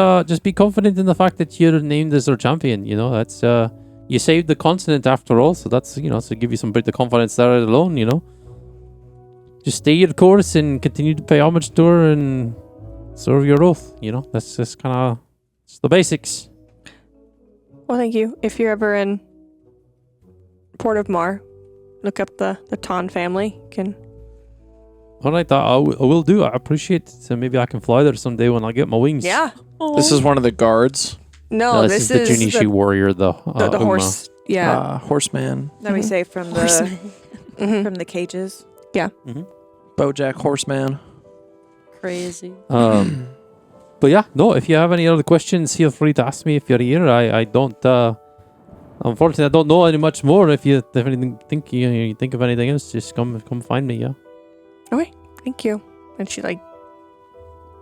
be confident in the fact that you're named as their champion. That's you saved the continent after all, so that's so give you some bit of confidence there alone. Just stay your course and continue to pay homage to her and serve your oath. That's just kind of the basics. Well, thank you. If you're ever in Port of Mar, look up the Ton family. All right, I will do. I appreciate it. So maybe I can fly there someday when I get my wings. Yeah. This is one of the guards. No, this is the Junichi warrior, the horse. Yeah. Horseman. Let me say from the cages. Yeah. Mm-hmm. Bojack Horseman. Crazy. But yeah, no, if you have any other questions, feel free to ask me if you're here. I don't, unfortunately, I don't know any much more. If you think of anything else, just come find me, yeah. Okay, thank you. And she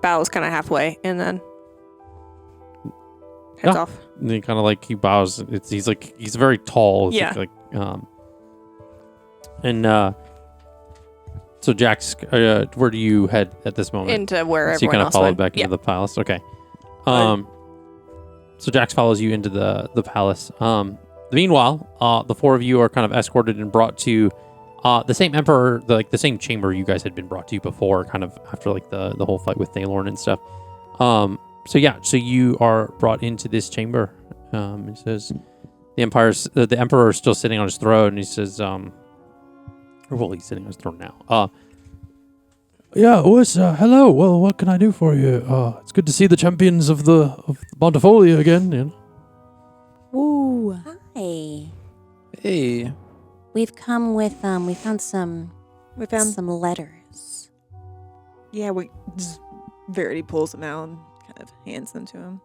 bows kind of halfway and then heads off. And he kind of he bows. He's very tall. Yeah. So Jax, where do you head at this moment? Into where everyone else So you kind of followed went. back into the palace. Okay. So Jax follows you into the palace. Meanwhile, the four of you are kind of escorted and brought to the same emperor, the same chamber you guys had been brought to before, kind of after the whole fight with Thalorn and stuff. So you are brought into this chamber. He says the emperor is still sitting on his throne, and he says, he's sitting on his throne now. Hello. Well, what can I do for you? It's good to see the champions of Bountifolia again. Ooh. Hi. Hey. We've come with we found some letters. Yeah, Verity pulls them out and kind of hands them to him.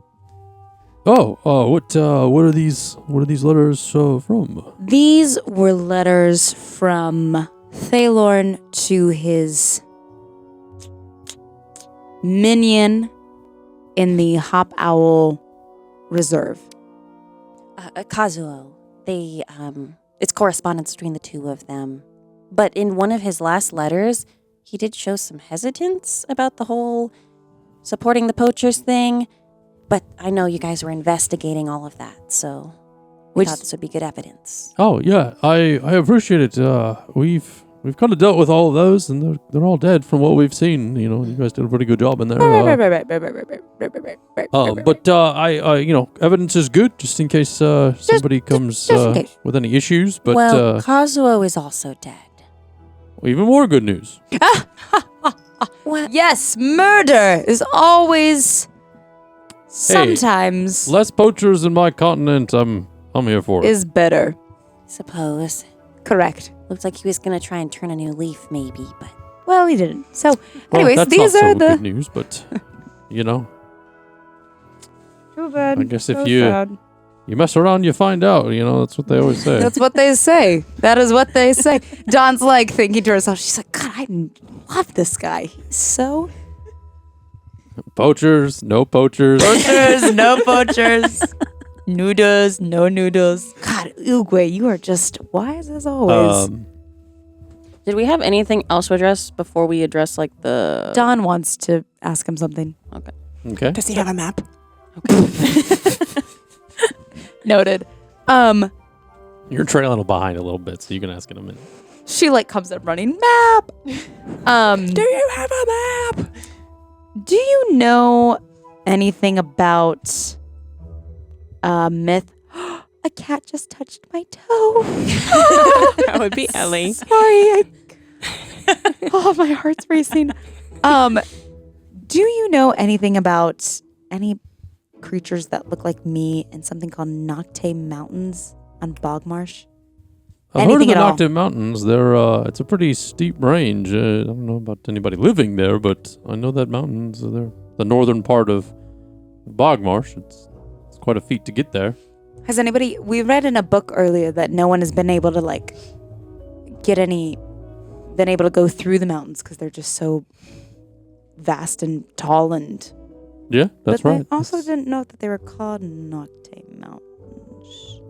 What are these letters from? These were letters from Thalorn to his minion in the Hop Owl Reserve. Kazuo. They it's correspondence between the two of them. But in one of his last letters, he did show some hesitance about the whole supporting the poachers thing. But I know you guys were investigating all of that, so we thought this would be good evidence. Oh yeah, I appreciate it. We've kind of dealt with all of those, and they're all dead from what we've seen. You guys did a pretty good job in there. But evidence is good, just in case somebody comes with any issues. But Kazuo is also dead. even more good news. What? Yes, murder is always sometimes Less poachers in my continent. I'm here for it. is better. Suppose. Correct. Looked like he was gonna try and turn a new leaf, maybe, but Well, he didn't. So, Well, anyways, that's these not are so the. good news, but you know, Too bad. I guess if So you sad. you mess around, you find out. You know, that's what they always say. That's what they say. That is what they say. Dawn's like thinking to herself, she's like, God, I love this guy. He's so. Poachers, no poachers. Poachers, no poachers. Noodles, no noodles. God, Uguay, you are just wise as always. Did we have anything else to address before we address like the? Dawn wants to ask him something. Okay. Does he have a map? Noted. You're trailing behind a little bit, so you can ask in a minute. She like comes up running. Map. Do you have a map? Do you know anything about myth? A cat just touched my toe. That would be Ellie. Sorry. Oh, my heart's racing. Do you know anything about any creatures that look like me in something called Nocte Mountains on Bogmarsh? I've heard of Anything the at all? Noctem Mountains. They're it's a pretty steep range. I don't know about anybody living there, but I know that mountains. They're the northern part of Bogmarsh. It's quite a feat to get there. Has anybody? We read in a book earlier that no one has been able to like been able to go through the mountains because they're just so vast and tall and. Yeah, that's but right. I also didn't know that they were called Nocte Mountains.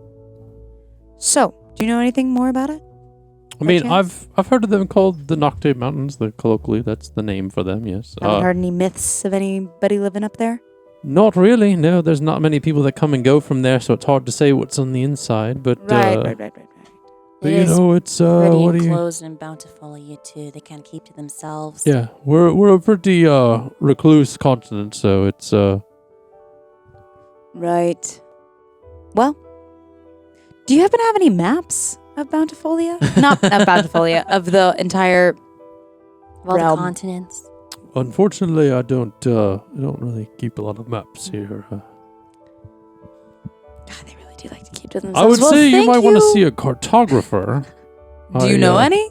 So, do you know anything more about it? I mean, chance? I've heard of them called the Nocte Mountains. Colloquially, that's the name for them. Yes. Haven't heard any myths of anybody living up there? Not really. No, there's not many people that come and go from there, so it's hard to say what's on the inside. But Right. but It you is know, it's pretty what do you? enclosed and Bountifolia too. They can't keep to themselves. Yeah, we're a pretty recluse continent, so it's Right. Well, do you happen to have any maps of Bountifolia? Not Bountifolia, of the entire. Of all Realm. the continents. Unfortunately, I don't really keep a lot of maps here. God, they really do like to keep to themselves. I would Well, say you thank might want to see a cartographer. Do you know any?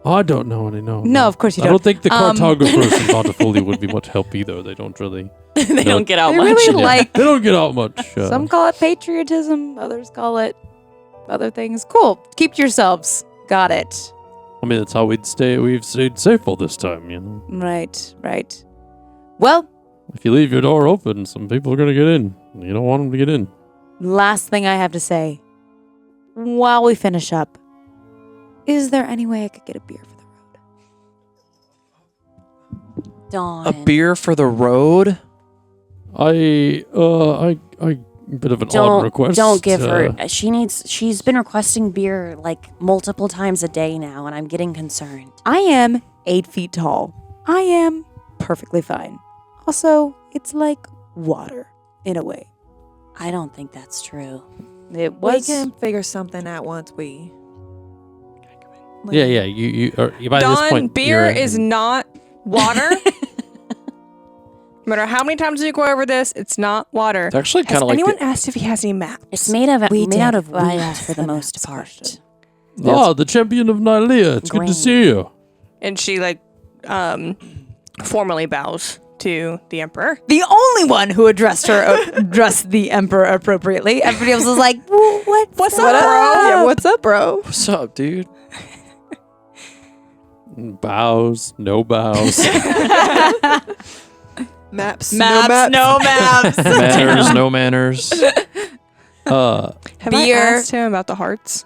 I don't know any. No. No, of course you I don't. don't think the cartographers in Bountifolia would be much help either. They don't really. They don't get out They much. really like. They don't get out much. Some call it patriotism. Others call it other things. Cool. Keep to yourselves. Got it. I mean, that's how we've stayed safe all this time. You know, Right. Well, if you leave your door open, some people are gonna get in. You don't want them to get in. last thing I have to say while we finish up. Is there any way I could get a beer for the road? Dawn. A beer for the road? I bit of an odd Don't request. don't give her. She's been requesting beer like multiple times a day now, and I'm getting concerned. I am 8 feet tall. I am perfectly fine. Also, it's like water in a way. I don't think that's true. It We was. can figure something out once we. Yeah. You by this Dawn, point, beer you're- is not water. No matter how many times you go over this, it's not water. It's actually Has kind of like anyone the- asked if he has any maps? It's made out of We did. out of I wheat asked for the the most maps part. question. Oh, the champion of Nylea. It's good to Grain. see you. And she like formally bows to the emperor. The only one who addressed the emperor appropriately. Everybody else was like, "What's What up, bro? Yeah, what's up, bro? What's up, dude? Bows, no bows. Maps. Maps, no maps. Manners, no manners. uh, Have Beer. I asked him about the hearts?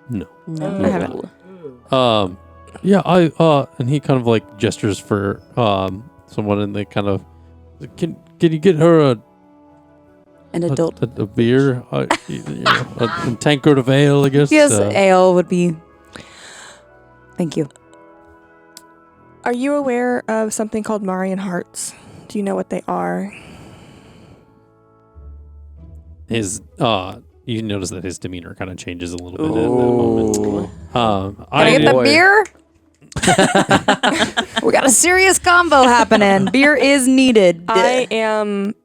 no. No, I haven't. Yeah, and he kind of like gestures for someone, and they kind of can you get her An adult. a beer, a tankard of ale, I guess. Yes, ale would be. Thank you. Are you aware of something called Marian hearts? Do you know what they are? His you notice that his demeanor kind of changes a little bit at that moment. Oh. Can I get the boy. beer? We got a serious combo happening. Beer is needed. I am.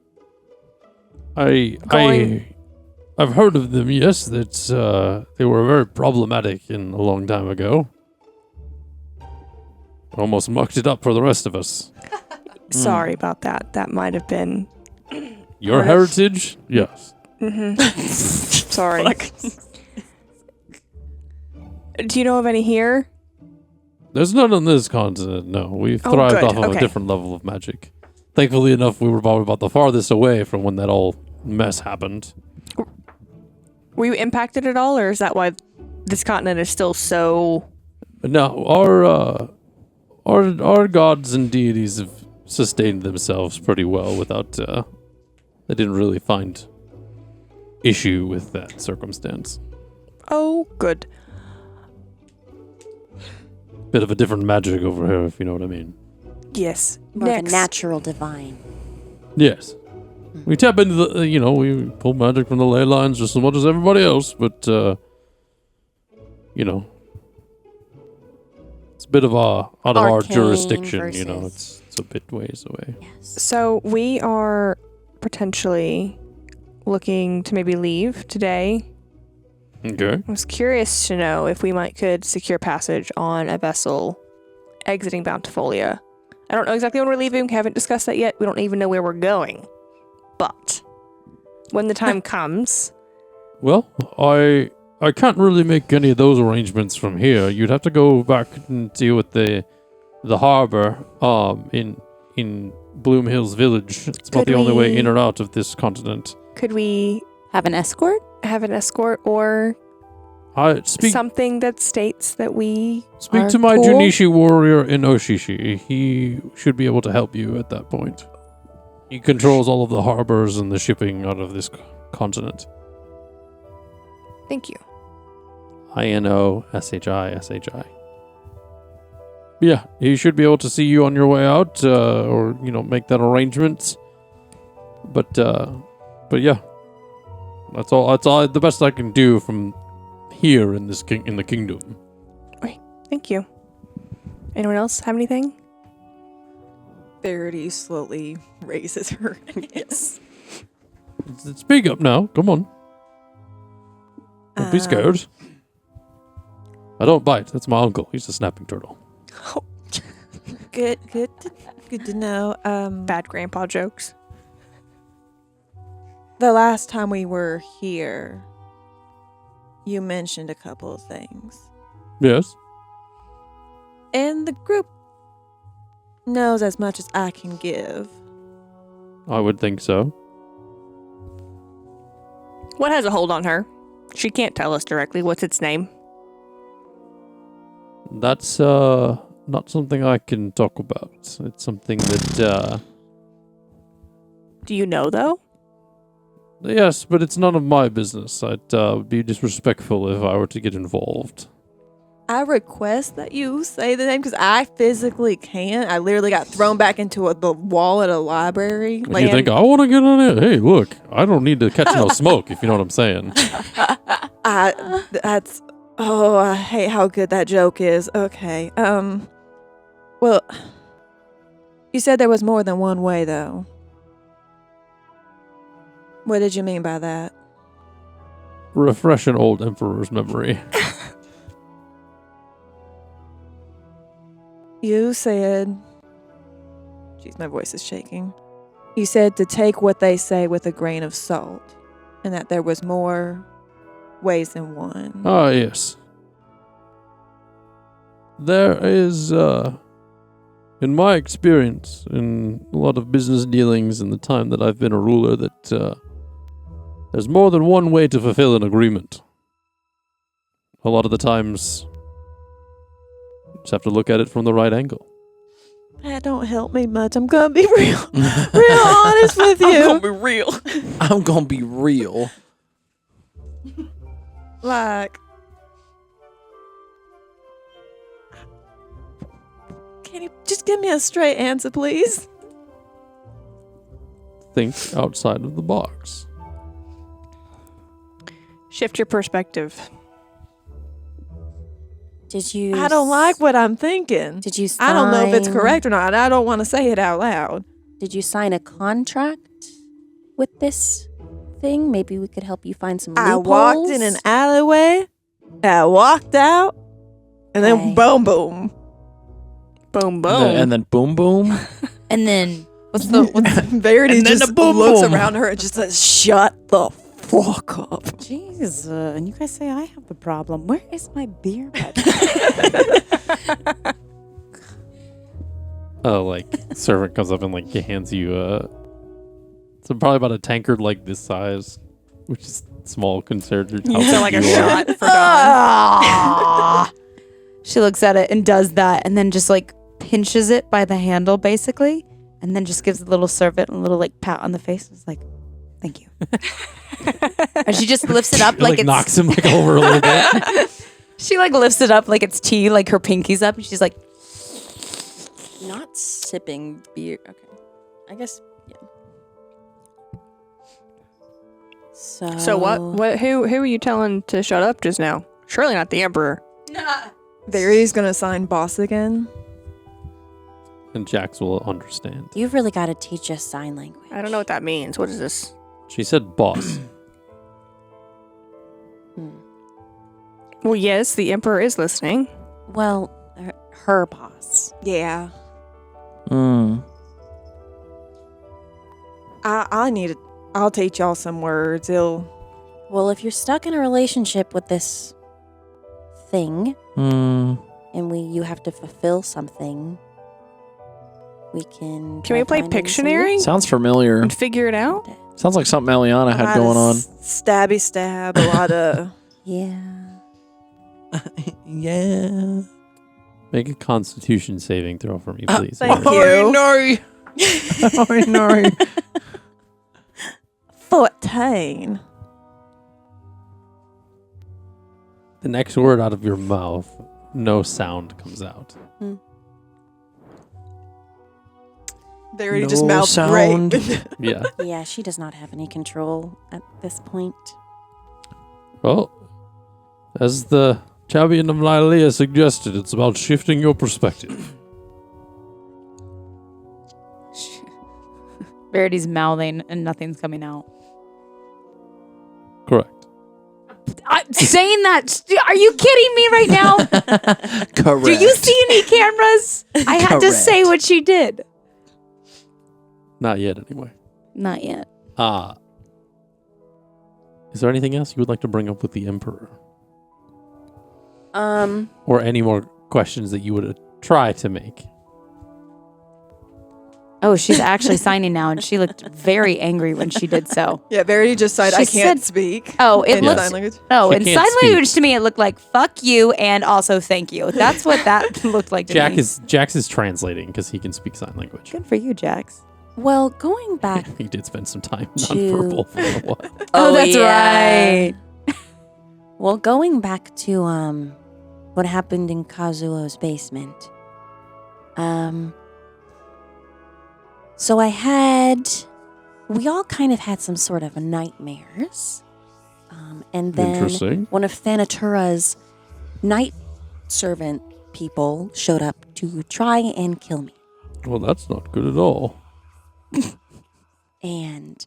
I've heard of them. Yes, that's they were very problematic in a long time ago. Almost mucked it up for the rest of us. Sorry about that. That might have been. Your heritage? Yes. Sorry. Do you know of any here? There's none on this continent, no. We've Oh, thrived good. off of a Okay. different level of magic. Thankfully enough, we were probably about the farthest away from when that all mess happened. Were you impacted at all, or is that why this continent is still so? No, our gods and deities have sustained themselves pretty well without, they didn't really find issue with that circumstance. Oh, good. Bit of a different magic over here, if you know what I mean. Yes. More of a Next. natural divine. Yes. We tap into the, we pull magic from the ley lines just as much as everybody else, but, it's a bit of out of our Arcane jurisdiction, versus- it's a bit ways away. Yes. So we are potentially looking to maybe leave today. Okay. I was curious to know if we could secure passage on a vessel exiting Bountifolia. I don't know exactly when we're leaving. We haven't discussed that yet. We don't even know where we're going. But when the time comes, Well, I can't really make any of those arrangements from here. You'd have to go back and deal with the harbor in Bloom Hills Village. It's about Could the only way we- in or out of this continent. could we Have an escort? have an escort or I speak something that states that we speak are to my cool? Junichi warrior in Oshishi. He should be able to help you at that point. He controls all of the harbors and the shipping out of this continent. Thank you. INOSHI. Yeah, he should be able to see you on your way out, or make that arrangement. But yeah, that's all. That's all. The best I can do from here in this in the kingdom. Thank you. Anyone else have anything? Verity slowly raises her. Yes. Speak up now. Come on. Don't be scared. I don't bite. That's my uncle. He's a snapping turtle. Good to know. Bad grandpa jokes. The last time we were here, you mentioned a couple of things. Yes. And the group knows as much as I can give. I would think so. What has a hold on her? She can't tell us directly. What's its name? That's not something I can talk about. It's something that Do you know, though? yes, but it's none of my business. I'd be disrespectful if I were to get involved. I request that you say the name because I physically can't. I literally got thrown back into the wall at a library. If you think I want to get on it, hey, look, I don't need to catch no smoke. If you know what I'm saying. I hate how good that joke is. Okay. Well, you said there was more than one way, though. What did you mean by that? Refresh an old emperor's memory. You said... Jeez, my voice is shaking. You said to take what they say with a grain of salt, and that there was more ways than one. Ah, yes. There is, in my experience, in a lot of business dealings in the time that I've been a ruler, that there's more than one way to fulfill an agreement. A lot of the times, you just have to look at it from the right angle. That don't help me much. I'm gonna be real honest with you. be real. I'm gonna be real. Like, can you just give me a straight answer, please? Think outside of the box. Shift your perspective. Did you? I don't like what I'm thinking. Did you sign? I don't know if it's correct or not. I don't want to say it out loud. Did you sign a contract with this thing? Maybe we could help you find some I loopholes. walked in an alleyway. I walked out, and then Okay. boom, boom. Boom, boom. And then boom, boom. And then Verity And then just the boom, looks boom. around her and just says, "Shut the fuck up." jeez, and you guys say I have the problem. Where is my beer? Oh, like servant comes up and like hands you so probably about a tankard like this size, which is small compared to how So big like a you are. shot for Dawn. She looks at it and does that, and then just like pinches it by the handle, basically, and then just gives the little servant a little like pat on the face. It's like, thank you. And she just lifts it up It, like it's knocks him like over a little bit. She like lifts it up like it's tea, like her pinky's up, and she's like, Not sipping beer. Okay. I guess, yeah. So what? Who were you telling to shut up just now? Surely not the Emperor. Verity's gonna sign boss again. And Jax will understand. You've really got to teach us sign language. I don't know what that means. What is this? She said boss. Well, yes, the Emperor is listening. Well, her boss. Yeah. Mm. I'll teach y'all some words. Well, if you're stuck in a relationship with this thing Mm. and you have to fulfill something, we can. Can we play Pictionary Sounds familiar. and figure it out? Sounds like something Eliana had going on. Stabby stab, a lot of. Yeah. Yeah. Make a constitution saving throw for me, please. Thank Eric. you. Oh, no. 14. The next word out of your mouth, no sound comes out. Verity No just mouths sound. great. Yeah. Yeah, she does not have any control at this point. Well, as the champion of Lylea suggested, it's about shifting your perspective. Verity's mouthing and nothing's coming out. Correct. I'm saying that. Are you kidding me right now? Correct. Do you see any cameras? I had to say Correct. what she did. Not yet, anyway. Not yet. Is there anything else you would like to bring up with the Emperor? Um, Or any more questions that you would try to make? Oh, she's actually signing now, and she looked very angry when she did so. Yeah, Verity just said, She "I can't said- speak." Oh, it in looks. sign language. Oh, She in can't sign speak. language to me, it looked like "fuck you" and also "thank you." That's what that looked like to me. Jax is translating because he can speak sign language. Good for you, Jax. Well, going back. He did spend some time To- nonverbal for a while. Oh, that's yeah. right. Well, going back to what happened in Kazuo's basement. So we all kind of had some sort of nightmares. And then Interesting. one of Thanatura's night servant people showed up to try and kill me. Well, that's not good at all. And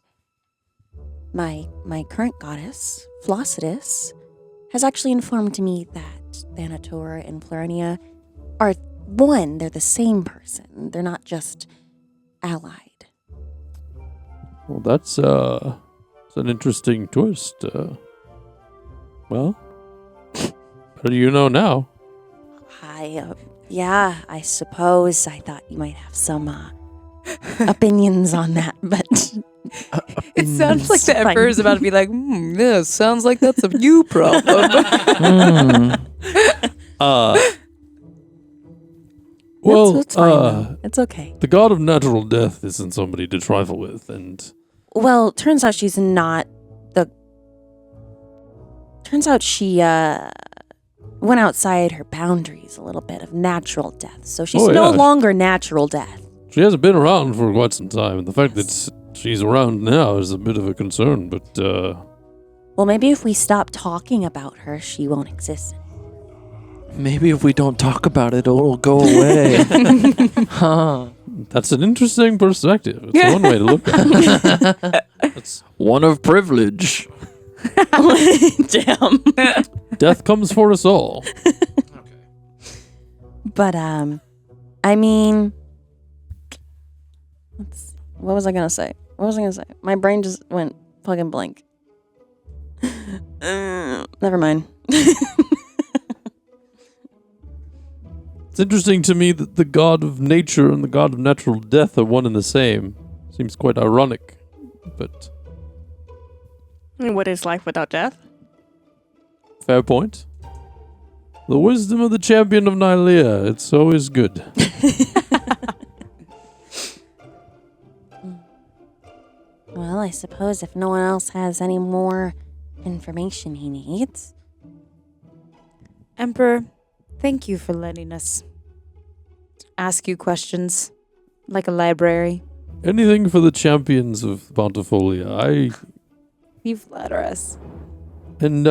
my current goddess, Flossidus, has actually informed me that Thanatora and Plurinia are one. They're the same person. They're not just allied. Well, that's an interesting twist. Well, how do you know now? I suppose I thought you might have some opinions on that, but It sounds like the Fine. Emperor's about to be like, yeah, sounds like that's a you problem. Well, it's fine, though. It's okay. the god of natural death isn't somebody to trifle with, and well, turns out she's not the. Turns out she went outside her boundaries a little bit of natural death, so she's Oh, no yeah. longer natural death. she hasn't been around for quite some time. And the fact that she's around now is a bit of a concern, but Well, maybe if we stop talking about her, she won't exist. Maybe if we don't talk about it, it'll go away. Huh. That's an interesting perspective. It's one way to look at it. It's, One of privilege. Damn. death comes for us all. But I mean, what was I gonna say? My brain just went fucking blank. Never mind. It's interesting to me that the god of nature and the god of natural death are one and the same. Seems quite ironic, but I mean, what is life without death? fair point. The wisdom of the champion of Nylea. It's always good. Well, I suppose if no one else has any more information he needs. Emperor, thank you for letting us ask you questions like a library. Anything for the champions of Bountifolia. You flatter us. And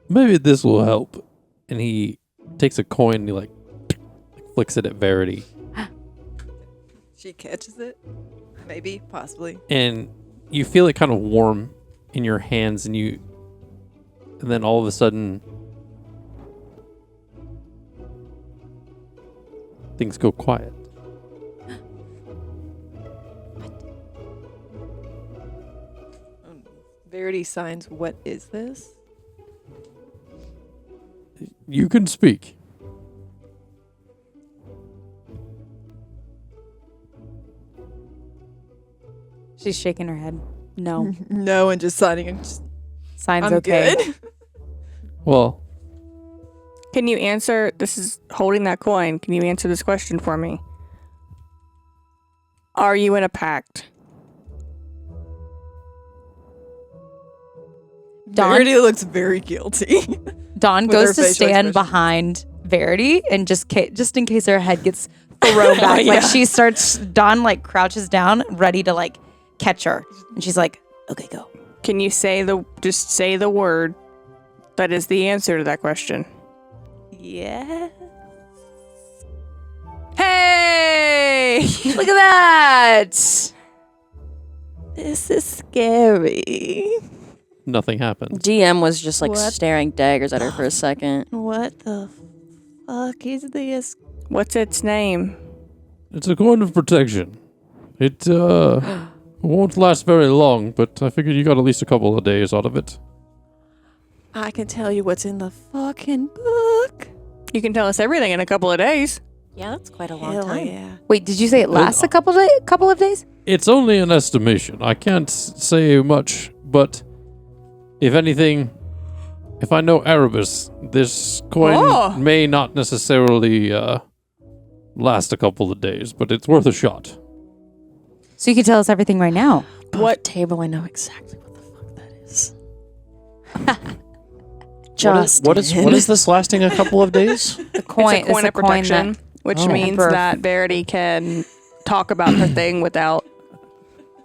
maybe this will help. And he takes a coin and he like flicks it at Verity. She catches it. Maybe, possibly. And you feel it kind of warm in your hands, and then all of a sudden things go quiet. Verity signs, what is this? You can speak. She's shaking her head. No. No, and just signing it. Signs I'm okay. good. Well, Can you answer? This is holding that coin. Can you answer this question for me? Are you in a pact? Dawn- Verity looks very guilty. Dawn With her goes to facial stand expression. behind Verity and just in case her head gets thrown back. Like she starts, Dawn like crouches down, ready to like catch her. And she's like, okay, go. Can you just say the word that is the answer to that question? Yeah. Hey! Look at that! This is scary. nothing happened. DM was just like What? staring daggers at her for a second. What the fuck is this? What's its name? It's a coin of protection. It won't last very long, but I figured you got at least a couple of days out of it. I can tell you what's in the fucking book. You can tell us everything in a couple of days. Yeah, that's quite a long Hell time. yeah. Wait, did you say it lasts a couple of days? It's only an estimation. I can't say much, but if anything, if I know Erebus, this coin Oh. may not necessarily last a couple of days, but it's worth a shot. So you can tell us everything right now. What table? I know exactly what the fuck that is. What is this lasting a couple of days? The coin, It's a coin of protection, which Oh. means Emperor. that Verity can talk about her thing without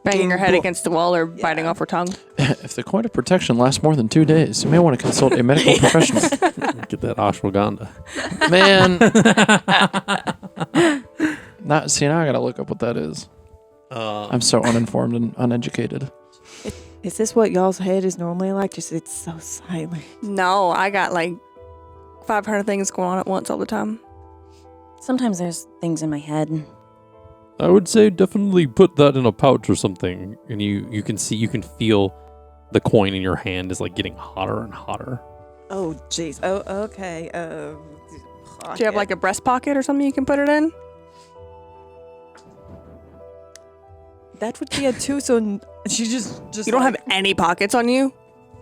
banging her head against the wall or biting off her tongue. If the coin of protection lasts more than 2 days, you may want to consult a medical professional. Get that ashwagandha. Man. Now I gotta look up what that is. I'm so uninformed and uneducated. Is this what y'all's head is normally like? Just it's so silent. No, I got like 500 things going on at once all the time. Sometimes there's things in my head. I would say definitely put that in a pouch or something, and you can feel the coin in your hand is like getting hotter and hotter. Oh jeez. Oh okay. Do you have like a breast pocket or something you can put it in? that would be a two. So she just You don't like, have any pockets on you?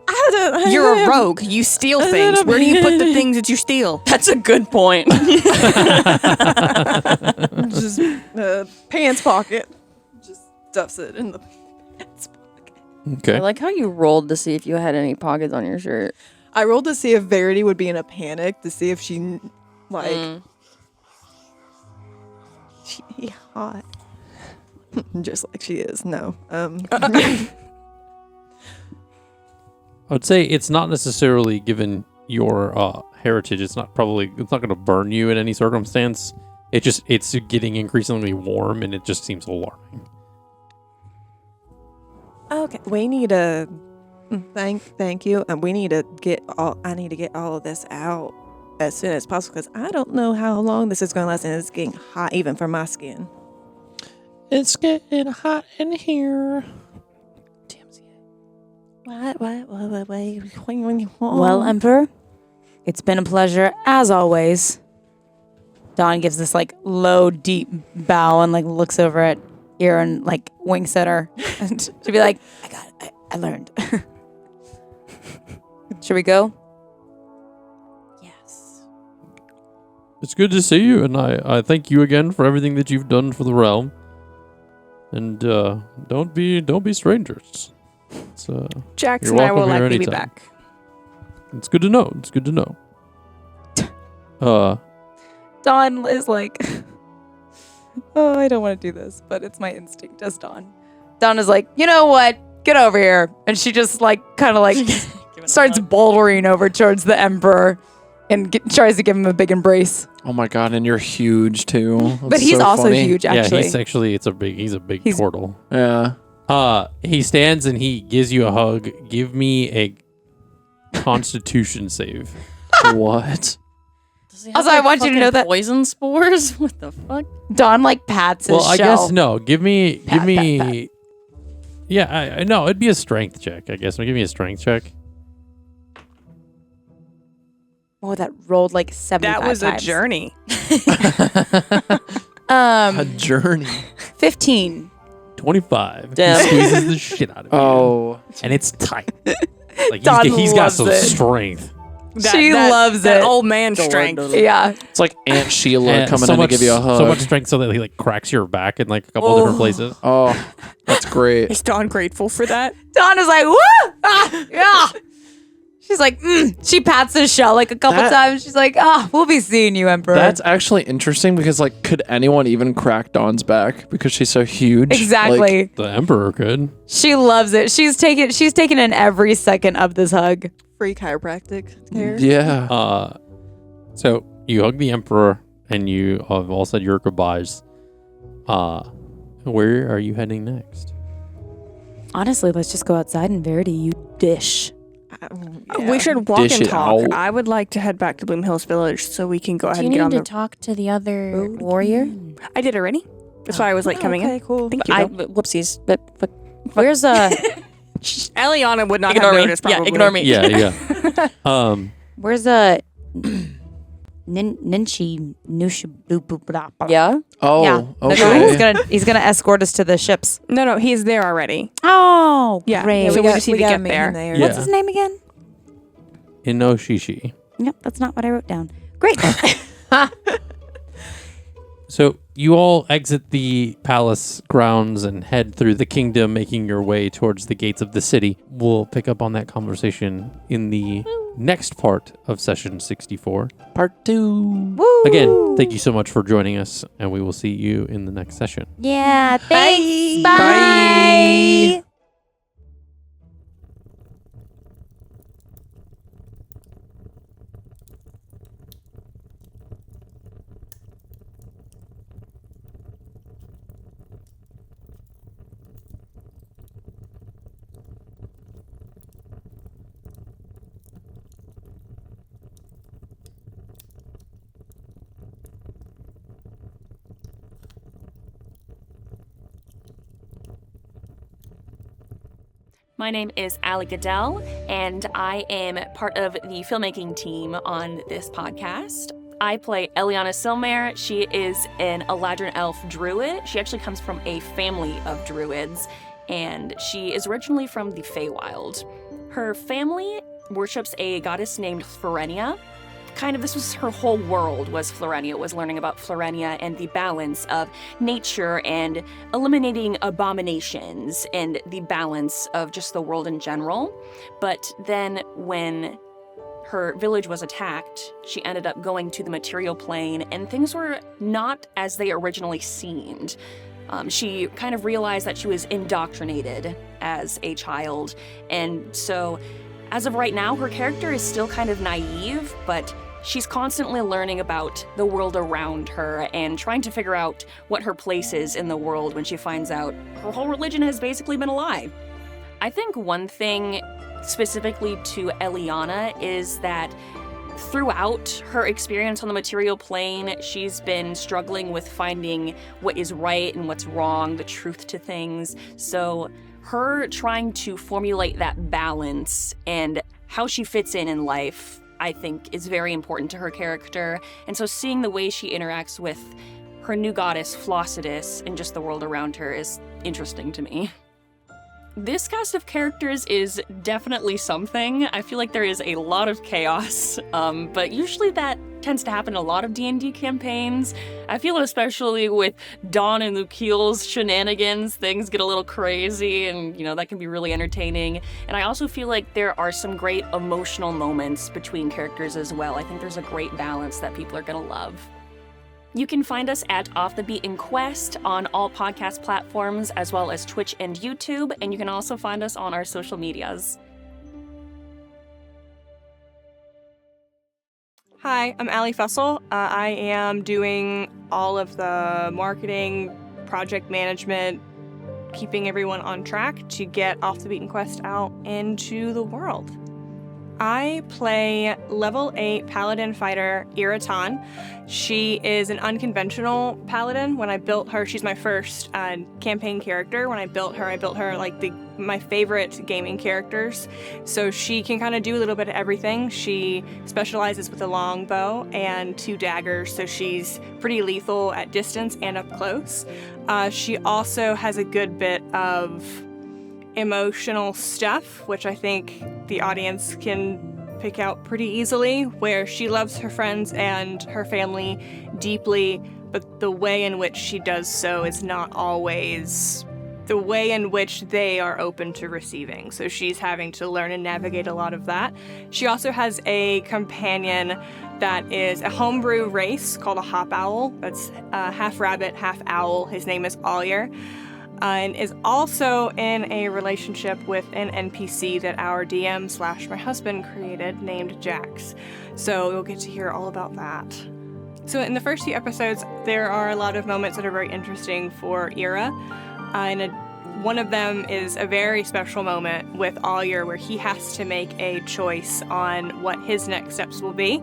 I don't, You're a rogue. You steal things. Where do you put the things that you steal? That's a good point. just pants pocket. Just stuffs it in the pants pocket. Okay. I like how you rolled to see if you had any pockets on your shirt. I rolled to see if Verity would be in a panic to see if she she hot. Just like she is. No. I would say it's not necessarily given your heritage. It's not going to burn you in any circumstance. It's getting increasingly warm, and it just seems alarming. Okay, we need to thank you, and we need to I need to get all of this out as soon as possible because I don't know how long this is going to last, and it's getting hot even for my skin. It's getting hot in here. What? Well, Emperor, it's been a pleasure as always. Dawn gives this like low, deep bow and like looks over at Ear and like winks at her. And she'll be like, I learned. Should we go? Yes. It's good to see you, and I thank you again for everything that you've done for the realm. And don't be strangers. It's, Jax You're and I will welcome here likely be anytime. back. it's good to know. It's good to know. Dawn is like, oh, I don't want to do this, but it's my instinct as Dawn. Dawn is like, you know what? Get over here. And she just like kind of like starts bouldering over towards the Emperor and tries to give him a big embrace. Oh my god, and you're huge too. But That's he's so also funny. huge, actually. Yeah, he's a big turtle. Yeah. He stands and he gives you a hug. Give me a Constitution save. What? Does he Also, I want you to know that- poison spores. What the fuck? Dawn like pats his Well, I shell. guess no. Give me. Pat. Yeah, I know. It'd be a strength check. I guess. Give me a strength check. Oh, that rolled like 75 That was a times. journey. A journey. 15. 25. Damn. He squeezes the shit out of you. Oh. And it's tight. Like Dawn he's got loves some it. strength. She loves that it. old man strength. Yeah. It's like Aunt Sheila And coming so in much, to give you a hug. So much strength so that he like cracks your back in like a couple different places. Oh, that's great. Is Dawn grateful for that? Dawn is like, woo! Ah, yeah. She's like, she pats his shell like a couple times. She's like, we'll be seeing you, Emperor. That's actually interesting because, like, could anyone even crack Dawn's back because she's so huge? exactly. Like, The Emperor could. She loves it. She's taking in every second of this hug. Free chiropractic care. yeah. So you hug the Emperor and you have all said your goodbyes. Where are you heading next? Honestly, let's just go outside and Verity, you dish. We should walk Dish and it talk. out. I would like to head back to Bloom Hills Village so we can go ahead Do you and get on need to the. talk to the other warrior? I did already. That's why I was late coming Okay, in. cool. Thank you. Whoopsies. But Where's Eliana would not Ignore have me. noticed. Yeah, Probably. ignore me. Yeah. where's Ninchi Nusha Yeah. Oh, Yeah. okay. He's gonna escort us to the ships. No, he's there already. Oh, Yeah. great. So we just need to gotta get meet there. him there. Yeah. What's his name again? Inoshishi. Yep, that's not what I wrote down. Great. So you all exit the palace grounds and head through the kingdom, making your way towards the gates of the city. We'll pick up on that conversation in the next part of session 64. Part 2. Again, thank you so much for joining us, and we will see you in the next session. Yeah, thanks. Bye. My name is Allie Goodell, and I am part of the filmmaking team on this podcast. I play Eliana Silmare. She is an Eladrin elf druid. She actually comes from a family of druids, and she is originally from the Feywild. Her family worships a goddess named Florenia. This was her whole world, was Florenia, was learning about Florenia and the balance of nature and eliminating abominations and the balance of just the world in general. But then when her village was attacked, she ended up going to the material plane and things were not as they originally seemed. She kind of realized that she was indoctrinated as a child, and so As of right now, her character is still kind of naive, but she's constantly learning about the world around her and trying to figure out what her place is in the world when she finds out her whole religion has basically been a lie. I think one thing specifically to Eliana is that throughout her experience on the material plane, she's been struggling with finding what is right and what's wrong, the truth to things. So her trying to formulate that balance and how she fits in life, I think, is very important to her character. And so seeing the way she interacts with her new goddess, Flossidus, and just the world around her is interesting to me. This cast of characters is definitely something. I feel like there is a lot of chaos, but usually that tends to happen in a lot of D&D campaigns. I feel especially with Dawn and Lukiel's shenanigans, things get a little crazy and, that can be really entertaining. And I also feel like there are some great emotional moments between characters as well. I think there's a great balance that people are gonna love. You can find us at Off the Beaten Quest on all podcast platforms, as well as Twitch and YouTube, and you can also find us on our social medias. Hi, I'm Allie Fussell. I am doing all of the marketing, project management, keeping everyone on track to get Off the Beaten Quest out into the world. I play level 8 paladin fighter Iraton. She is an unconventional paladin. When I built her, she's my first campaign character. When I built her like my favorite gaming characters. So she can kind of do a little bit of everything. She specializes with a longbow and 2 daggers, so she's pretty lethal at distance and up close. She also has a good bit of emotional stuff, which I think the audience can pick out pretty easily, where she loves her friends and her family deeply, but the way in which she does so is not always the way in which they are open to receiving. So she's having to learn and navigate a lot of that. She also has a companion that is a homebrew race called a hop owl. That's half rabbit, half owl. His name is Alyer. And is also in a relationship with an NPC that our DM / my husband created named Jax. So you'll get to hear all about that. So in the first few episodes, there are a lot of moments that are very interesting for Ira. One of them is a very special moment with Alyer where he has to make a choice on what his next steps will be.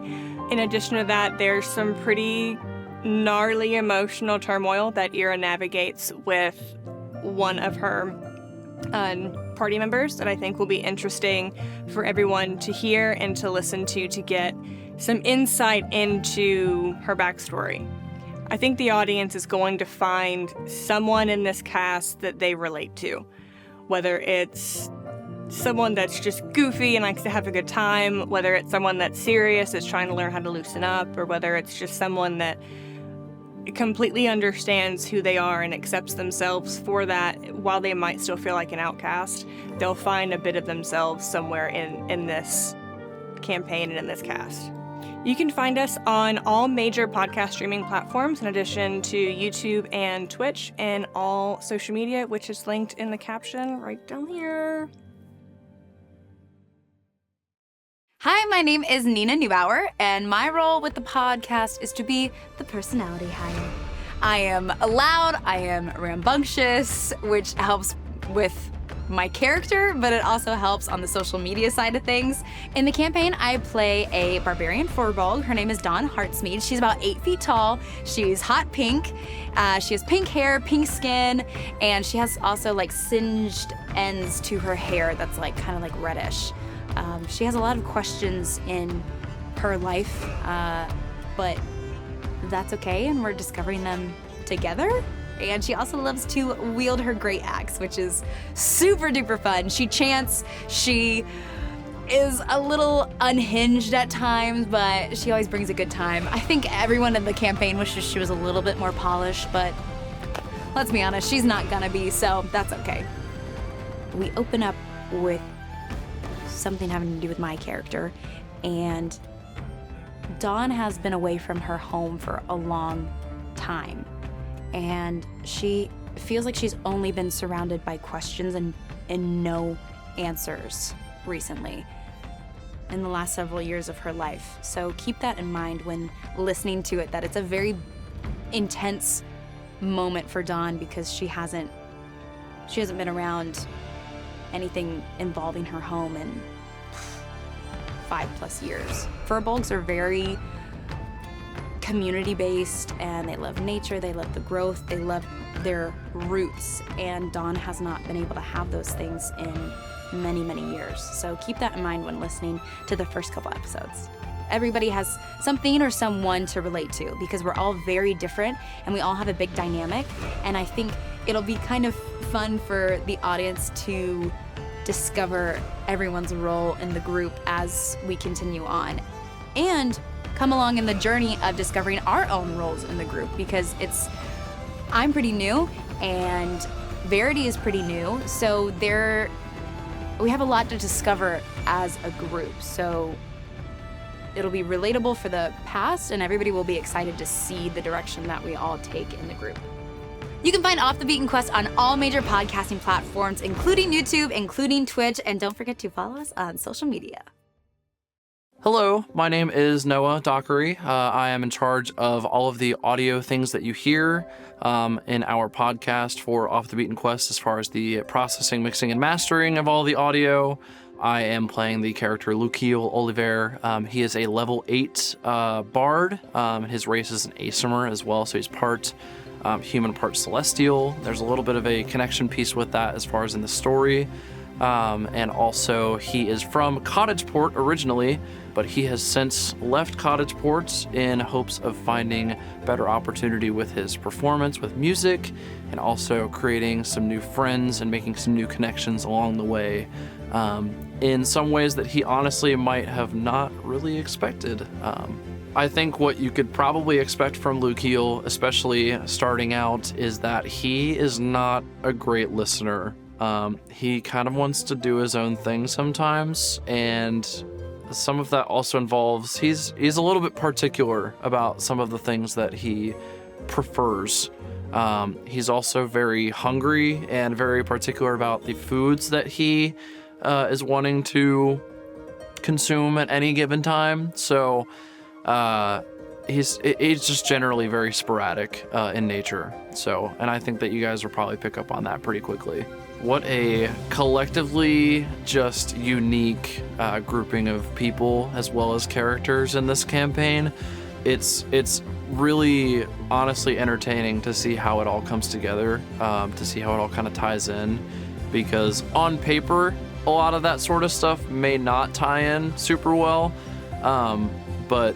In addition to that, there's some pretty gnarly emotional turmoil that Ira navigates with one of her party members that I think will be interesting for everyone to hear and to listen to get some insight into her backstory. I think the audience is going to find someone in this cast that they relate to, whether it's someone that's just goofy and likes to have a good time, whether it's someone that's serious, that's trying to learn how to loosen up, or whether it's just someone that completely understands who they are and accepts themselves for that. While they might still feel like an outcast, they'll find a bit of themselves somewhere in this campaign and in this cast. You can find us on all major podcast streaming platforms, in addition to YouTube and Twitch, and all social media, which is linked in the caption right down here. Hi, my name is Nina Neubauer, and my role with the podcast is to be the personality hire. I am loud, I am rambunctious, which helps with my character, but it also helps on the social media side of things. In the campaign, I play a barbarian furball. Her name is Dawn Hartsmead. She's about 8 feet tall. She's hot pink. She has pink hair, pink skin, and she has also like singed ends to her hair that's like kind of like reddish. She has a lot of questions in her life, but that's okay, and we're discovering them together. And she also loves to wield her great axe, which is super duper fun. She chants, she is a little unhinged at times, but she always brings a good time. I think everyone in the campaign wishes she was a little bit more polished, but let's be honest, she's not gonna be, so that's okay. We open up with something having to do with my character, and Dawn has been away from her home for a long time, and she feels like she's only been surrounded by questions and no answers recently. in the last several years of her life. So keep that in mind when listening to it, that it's a very intense moment for Dawn because she hasn't been around anything involving her home in 5+ years. Furbolgs are very community-based, and they love nature, they love the growth, they love their roots, and Dawn has not been able to have those things in many, many years. So keep that in mind when listening to the first couple episodes. Everybody has something or someone to relate to because we're all very different and we all have a big dynamic, and I think it'll be kind of fun for the audience to discover everyone's role in the group as we continue on, and come along in the journey of discovering our own roles in the group, because I'm pretty new and Verity is pretty new, so we have a lot to discover as a group. So it'll be relatable for the past, and everybody will be excited to see the direction that we all take in the group. You can find Off the Beaten Quest on all major podcasting platforms, including YouTube, including Twitch, and don't forget to follow us on social media. Hello, my name is Noah Dockery. I am in charge of all of the audio things that you hear in our podcast for Off the Beaten Quest, as far as the processing, mixing, and mastering of all the audio. I am playing the character Lukiel Oliver. He is a level 8 bard. His race is an Aesomer as well, so he's part human, part celestial. There's a little bit of a connection piece with that as far as in the story. And also he is from Cottageport originally, but he has since left Cottageport in hopes of finding better opportunity with his performance, with music, and also creating some new friends and making some new connections along the way, in some ways that he honestly might have not really expected. I think what you could probably expect from Lukiel, especially starting out, is that he is not a great listener. He kind of wants to do his own thing sometimes, and some of that also involves he's a little bit particular about some of the things that he prefers. He's also very hungry and very particular about the foods that he is wanting to consume at any given time. So he's just generally very sporadic in nature. So, and I think that you guys will probably pick up on that pretty quickly. What a collectively just unique grouping of people as well as characters in this campaign. It's really honestly entertaining to see how it all comes together, to see how it all kind of ties in, because on paper a lot of that sort of stuff may not tie in super well, but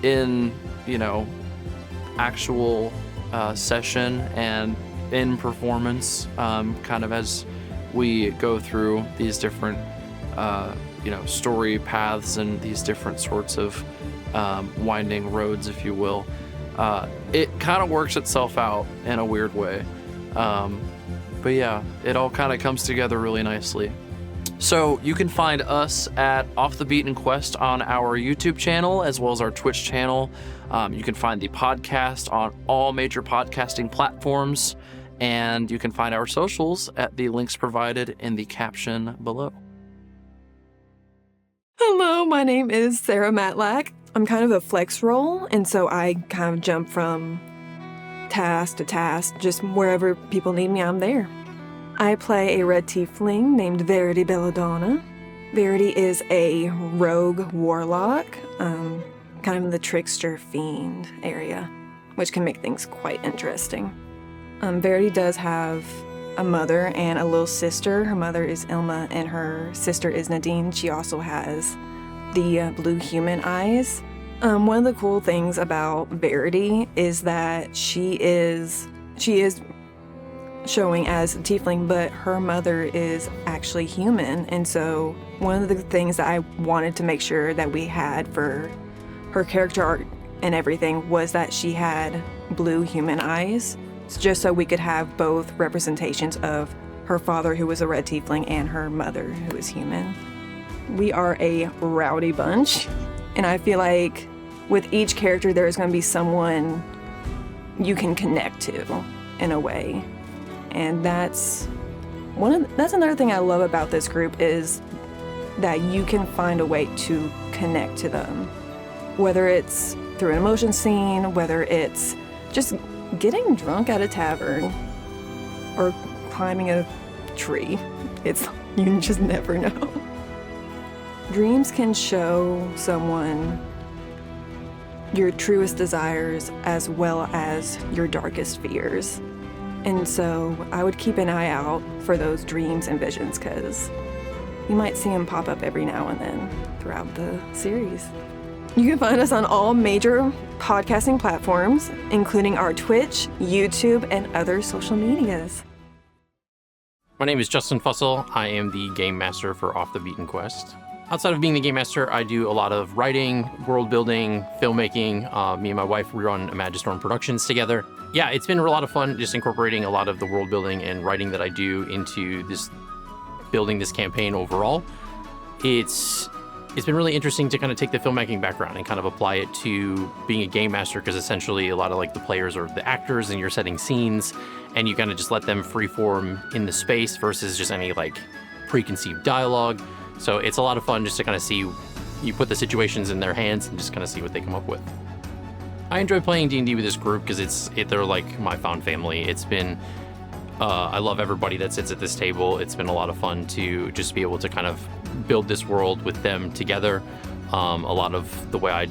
in actual session and in performance, kind of as we go through these different story paths and these different sorts of winding roads, if you will, it kind of works itself out in a weird way, but yeah, it all kind of comes together really nicely. So you can find us at Off the Beaten Quest on our YouTube channel as well as our Twitch channel. You can find the podcast on all major podcasting platforms, and you can find our socials at the links provided in the caption below. Hello, my name is Sarah Matlack. I'm kind of a flex role, and so I kind of jump from task to task, just wherever people need me, I'm there. I play a red tiefling named Verity Belladonna. Verity is a rogue warlock, kind of in the trickster fiend area, which can make things quite interesting. Verity does have a mother and a little sister. Her mother is Ilma and her sister is Nadine. She also has the blue human eyes. One of the cool things about Verity is that she is showing as a tiefling, but her mother is actually human. And so one of the things that I wanted to make sure that we had for her character art and everything was that she had blue human eyes, just so we could have both representations of her father, who was a red tiefling, and her mother, who is human. We are a rowdy bunch, and I feel like with each character there is going to be someone you can connect to in a way. And that's another thing I love about this group is that you can find a way to connect to them. Whether it's through an emotion scene, whether it's just getting drunk at a tavern or climbing a tree. You just never know. Dreams can show someone your truest desires as well as your darkest fears. And so I would keep an eye out for those dreams and visions, because you might see them pop up every now and then throughout the series. You can find us on all major podcasting platforms, including our Twitch, YouTube, and other social medias. My name is Justin Fussell. I am the game master for Off the Beaten Quest. Outside of being the game master, I do a lot of writing, world building, filmmaking. Me and my wife, we run Imagistorm Productions together. Yeah, it's been a lot of fun just incorporating a lot of the world building and writing that I do into this, building this campaign overall. It's been really interesting to kind of take the filmmaking background and kind of apply it to being a game master, because essentially a lot of like the players are the actors and you're setting scenes and you kind of just let them freeform in the space versus just any like preconceived dialogue. So it's a lot of fun just to kind of see, you put the situations in their hands and just kind of see what they come up with. I enjoy playing D&D with this group because they're like my found family. It's been, I love everybody that sits at this table. It's been a lot of fun to just be able to kind of build this world with them together. A lot of the way I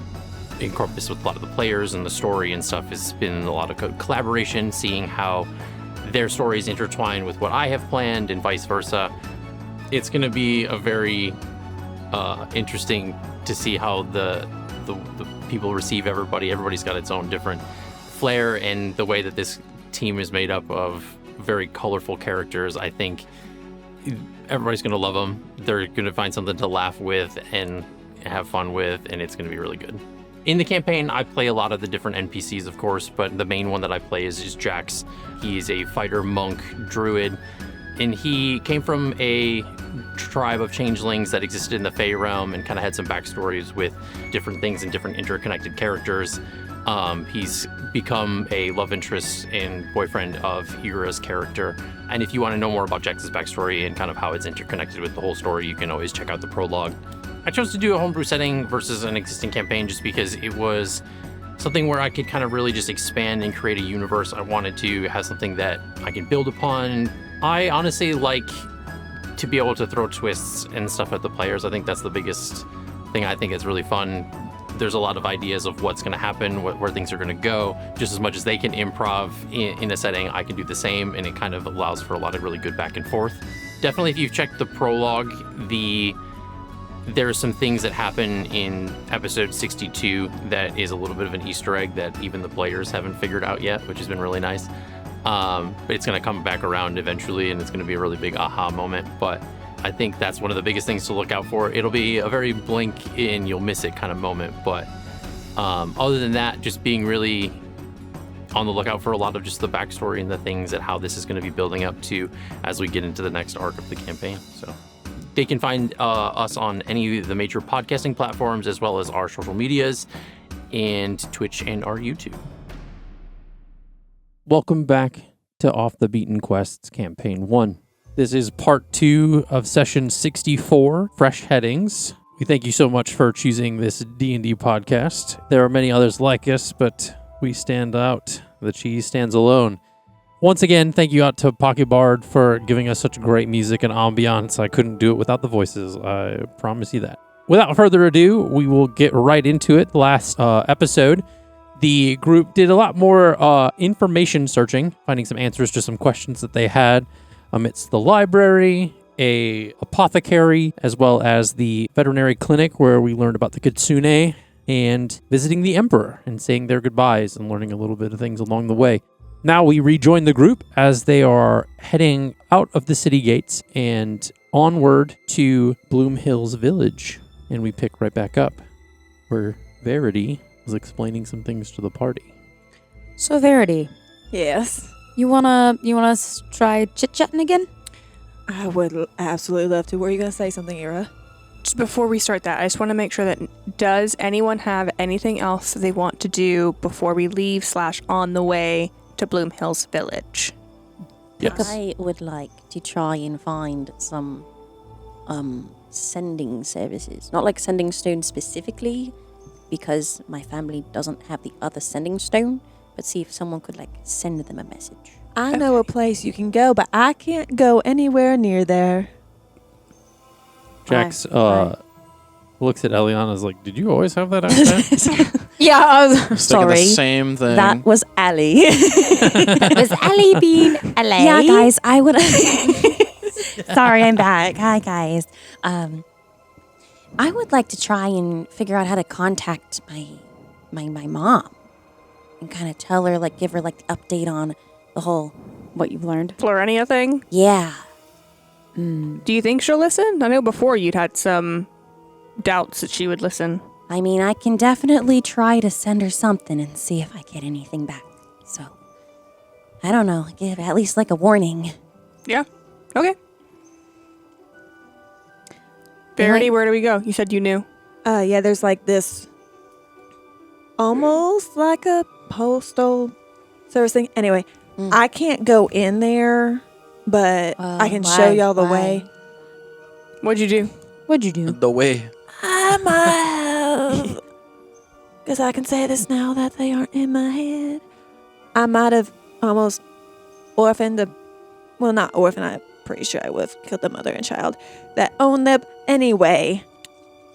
incorporate this with a lot of the players and the story and stuff has been a lot of collaboration, seeing how their stories intertwine with what I have planned and vice versa. It's going to be a very interesting to see how the people receive everybody. Everybody's got its own different flair, and the way that this team is made up of very colorful characters, I think everybody's going to love them. They're going to find something to laugh with and have fun with, and it's going to be really good. In the campaign, I play a lot of the different NPCs, of course, but the main one that I play is Jax. He's a fighter monk druid, and he came from a tribe of changelings that existed in the Fey realm and kind of had some backstories with different things and different interconnected characters. He's become a love interest and boyfriend of Hira's character. And if you want to know more about Jax's backstory and kind of how it's interconnected with the whole story, you can always check out the prologue. I chose to do a homebrew setting versus an existing campaign just because it was something where I could kind of really just expand and create a universe. I wanted to have something that I can build upon. I honestly like to be able to throw twists and stuff at the players. I think that's the biggest thing. I think it's really fun. There's a lot of ideas of what's going to happen, where things are going to go. Just as much as they can improv in a setting, I can do the same, and it kind of allows for a lot of really good back and forth. Definitely, if you've checked the prologue, there are some things that happen in episode 62 that is a little bit of an Easter egg that even the players haven't figured out yet, which has been really nice. But it's going to come back around eventually, and it's going to be a really big aha moment. But I think that's one of the biggest things to look out for. It'll be a very blink and you'll miss it kind of moment. But other than that, just being really on the lookout for a lot of just the backstory and the things that how this is going to be building up to as we get into the next arc of the campaign. So they can find us on any of the major podcasting platforms, as well as our social medias and Twitch and our YouTube. Welcome back to Off the Beaten Quests Campaign 1. This is part 2 of session 64, Fresh Headings. We thank you so much for choosing this D&D podcast. There are many others like us, but we stand out. The cheese stands alone. Once again, thank you out to Pocket Bard for giving us such great music and ambiance. I couldn't do it without the voices. I promise you that. Without further ado, we will get right into it. Last episode, the group did a lot more information searching, finding some answers to some questions that they had amidst the library, a apothecary, as well as the veterinary clinic where we learned about the kitsune, and visiting the emperor and saying their goodbyes and learning a little bit of things along the way. Now we rejoin the group as they are heading out of the city gates and onward to Bloom Hills Village. And we pick right back up where Verity was explaining some things to the party. So Verity, Yes. you wanna try chit-chatting again? I would absolutely love to. Were you going to say something, Ira? Just before we start that, I just want to make sure that does anyone have anything else that they want to do before we leave / on the way to Bloom Hills Village? Yes. I would like to try and find some sending services. Not like sending stone specifically, because my family doesn't have the other sending stone, but see if someone could like send them a message. I know a place you can go, but I can't go anywhere near there. Jax looks at Eliana's like, did you always have that accent? Yeah, I was I was thinking Sorry. the same thing. That was Allie. Was Ellie being LA? Yeah, guys, I would. Sorry, I'm back. Hi, guys. I would like to try and figure out how to contact my mom and kind of tell her, like, give her like the update on the whole. what you've learned. Florenia thing. Yeah. Do you think she'll listen? I know before you'd had some doubts that she would listen. I mean, I can definitely try to send her something and see if I get anything back. So, I don't know. Give at least like a warning. Yeah. Okay. Verity, where do we go? You said you knew. Yeah, there's like this almost like a postal service thing. Anyway, I can't go in there, but I can show y'all the way. What'd you do? What'd you do? The way. I might have, because I can say this now that they aren't in my head. I might have almost orphaned well, not orphaned, I'm pretty sure I would have killed the mother and child that owned them anyway.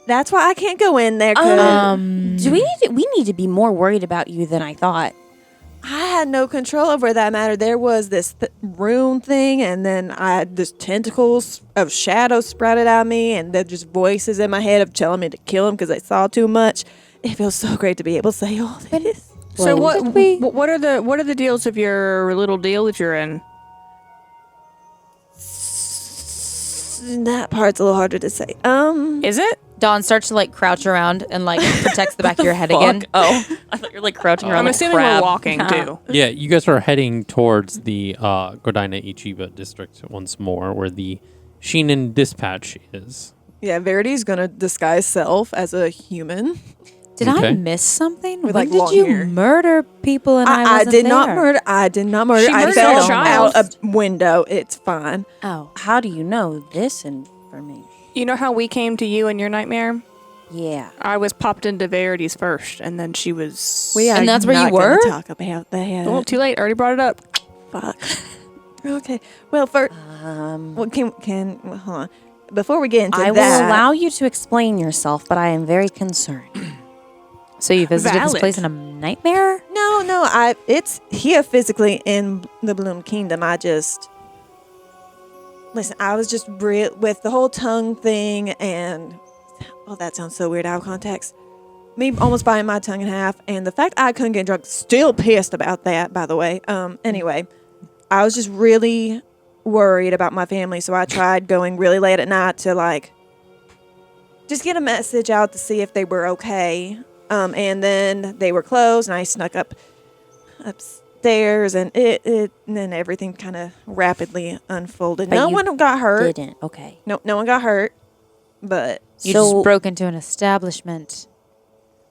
That's why I can't go in there. Do we need to be more worried about you than I thought. I had no control over that matter. There was this rune thing, and then I had this tentacles of shadows sprouted out of me, and there's just voices in my head of telling me to kill him because I saw too much. It feels so great to be able to say all this. So what are the deals of your little deal that you're in? That part's a little harder to say. Is it? Dawn starts to like crouch around and like protects the back of your head again. Oh, I thought you were like crouching around. I'm like assuming crab. we're walking too. Yeah, you guys are heading towards the Godina Ichiba district once more, where the Shinin dispatch is. Yeah, Verity's gonna disguise self as a human. Did Okay. I miss something? With, When like, did long you hair. murder people and I I wasn't did not there? murder. I did not murder. She I murdered fell a child. out a window. It's fine. Oh. How do you know this information? You know how we came to you in your nightmare? Yeah. I was popped into Verity's first, and then she was. We are And that's where you not gonna were? Talk about that. Well, too late. Already brought it up. Fuck. Okay. Well, first, well, well, hold on. Before we get into I that, will allow you to explain yourself, but I am very concerned. So you visited this Valid. place in a nightmare? No, it's here physically in the Bloom Kingdom. Listen, I was just with the whole tongue thing, and that sounds so weird out of context. Me almost biting my tongue in half, and the fact I couldn't get drunk, still pissed about that, by the way. Anyway, I was just really worried about my family, so I tried going really late at night to like just get a message out to see if they were okay. And then they were closed, and I snuck upstairs, and and then everything kind of rapidly unfolded. But No you one got hurt. Didn't. Okay. No one got hurt. But You So- just broke into an establishment.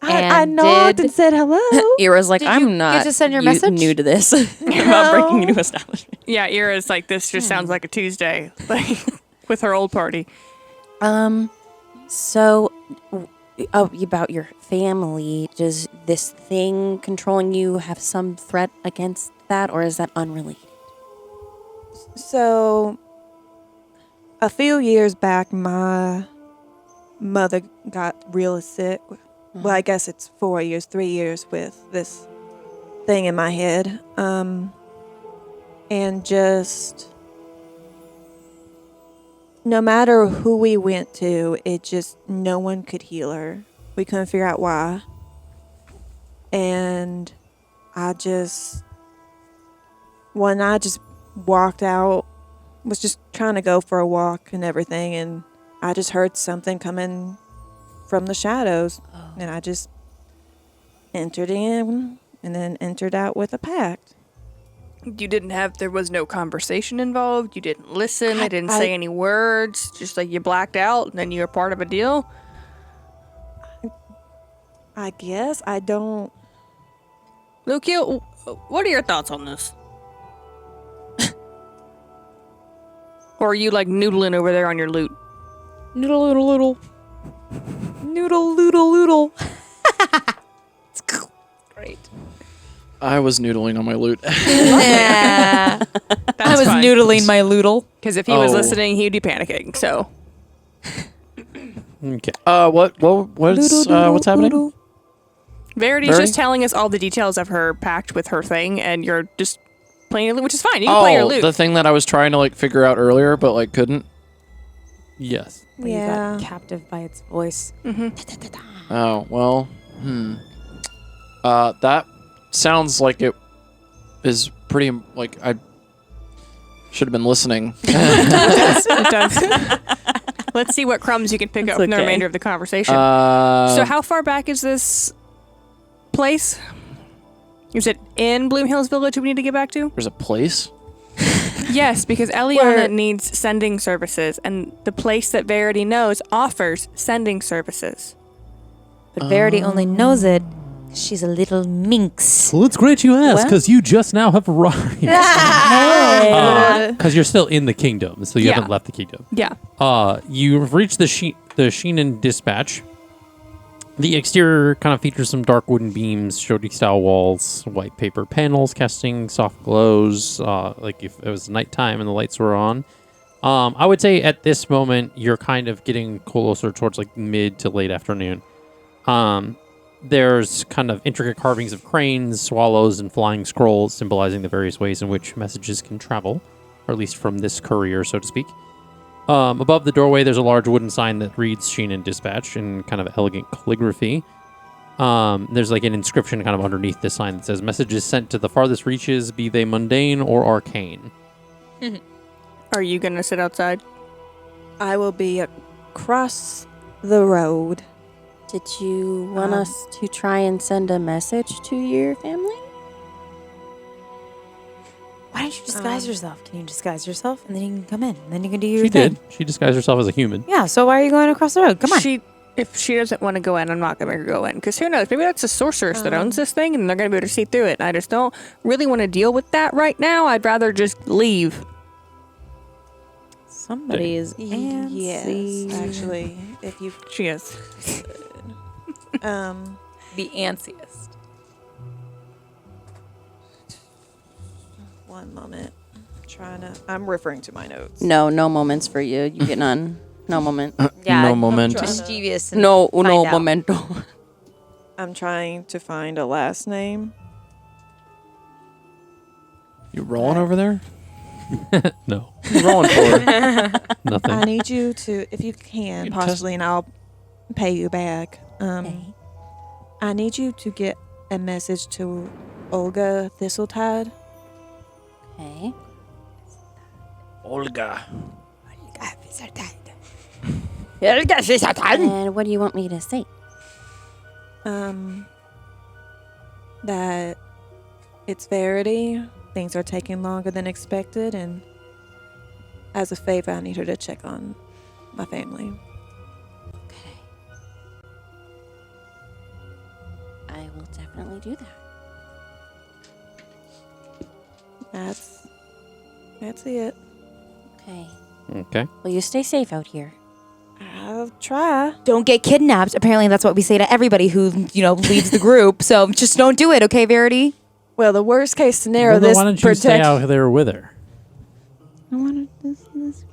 I And knocked did- and said hello. Ira's like, Did you I'm get not to send your u- message? new to this. About breaking into establishment. Yeah, Ira's like, this just sounds like a Tuesday, like with her old party. So, about your family, does this thing controlling you have some threat against that, or is that unrelated? So, a few years back, my mother got really sick. Well, I guess it's 3 years with this thing in my head. And just, no matter who we went to, no one could heal her. We couldn't figure out why. And when I just walked out, was just trying to go for a walk and everything, and I just heard something coming from the shadows, and I just entered in and then entered out with a pact. There was no conversation involved. You didn't listen. They didn't I- say any words. Just like you blacked out, and then you were part of a deal. I guess I don't. Lucio, what are your thoughts on this? Or are you like noodling over there on your loot? Noodle, noodle, noodle. Noodle, noodle, noodle. Great. I was noodling on my lute. I was fine. noodling my loodle. Because if he was Oh. listening, he'd be panicking. So Okay. What's happening? Verity's Verity? just telling us all the details of her pact with her thing, and you're just playing your lute, which is fine. You can play your lute. The thing that I was trying to like figure out earlier, but like couldn't. Yes. You got captive by its voice. Oh well. That sounds like it is pretty. Like I should have been listening. It does. Let's see what crumbs you can pick up from the okay. remainder of the conversation. So So how far back is this place? Is it in Bloom Hills Village we need to get back to? there's a place. Yes, because Eliana needs sending services, and the place that Verity knows offers sending services. But Verity only knows it 'cause she's a little minx. Well, it's great you asked What? because you just now have arrived. Because you're still in the kingdom, so you Yeah. haven't left the kingdom. Yeah. You've reached the Sheenan Dispatch. The exterior kind of features some dark wooden beams, shodi-style walls, white paper panels casting soft glows, like if it was nighttime and the lights were on. I would say at this moment, you're kind of getting closer towards like mid to late afternoon. There's kind of intricate carvings of cranes, swallows, and flying scrolls symbolizing the various ways in which messages can travel, or at least from this courier, so to speak. Above the doorway, there's a large wooden sign that reads Sheenan Dispatch in kind of elegant calligraphy. There's like an inscription kind of underneath the sign that says, "Messages sent to the farthest reaches, be they mundane or arcane." Are you going to sit outside? I will be across the road. Did you want us to try and send a message to your family? Why don't you disguise yourself? Can you disguise yourself? And then you can come in. And then you can do your She thing. did. She disguised herself as a human. Yeah, so why are you going across the road? Come on. If she doesn't want to go in, I'm not going to make her go in. Because who knows? Maybe that's a sorceress that owns this thing, and they're going to be able to see through it. And I just don't really want to deal with that right now. I'd rather just leave. Somebody is antsy. Yes, actually, if you She is. The antsiest. one moment, I'm referring to my notes. No moments for you. You get none. No moment. No moment. Mischievous. and No find out. momento. I'm trying to find a last name. You rolling over there? No, You rolling for? nothing. I need you to, if you can, You possibly, and I'll pay you back. Okay. I need you to get a message to Olga Thistletide. Okay. Olga. And what do you want me to say? That it's Verity. Things are taking longer than expected, and as a favor, I need her to check on my family. Okay. I will definitely do that. That's it. Okay. Okay. Well, you stay safe out here. I'll try. Don't get kidnapped. Apparently, that's what we say to everybody who, leaves the group. So just don't do it, okay, Verity? Well, the worst case scenario, Well, then this why don't you stay protects. out there with her? I wanted to see this.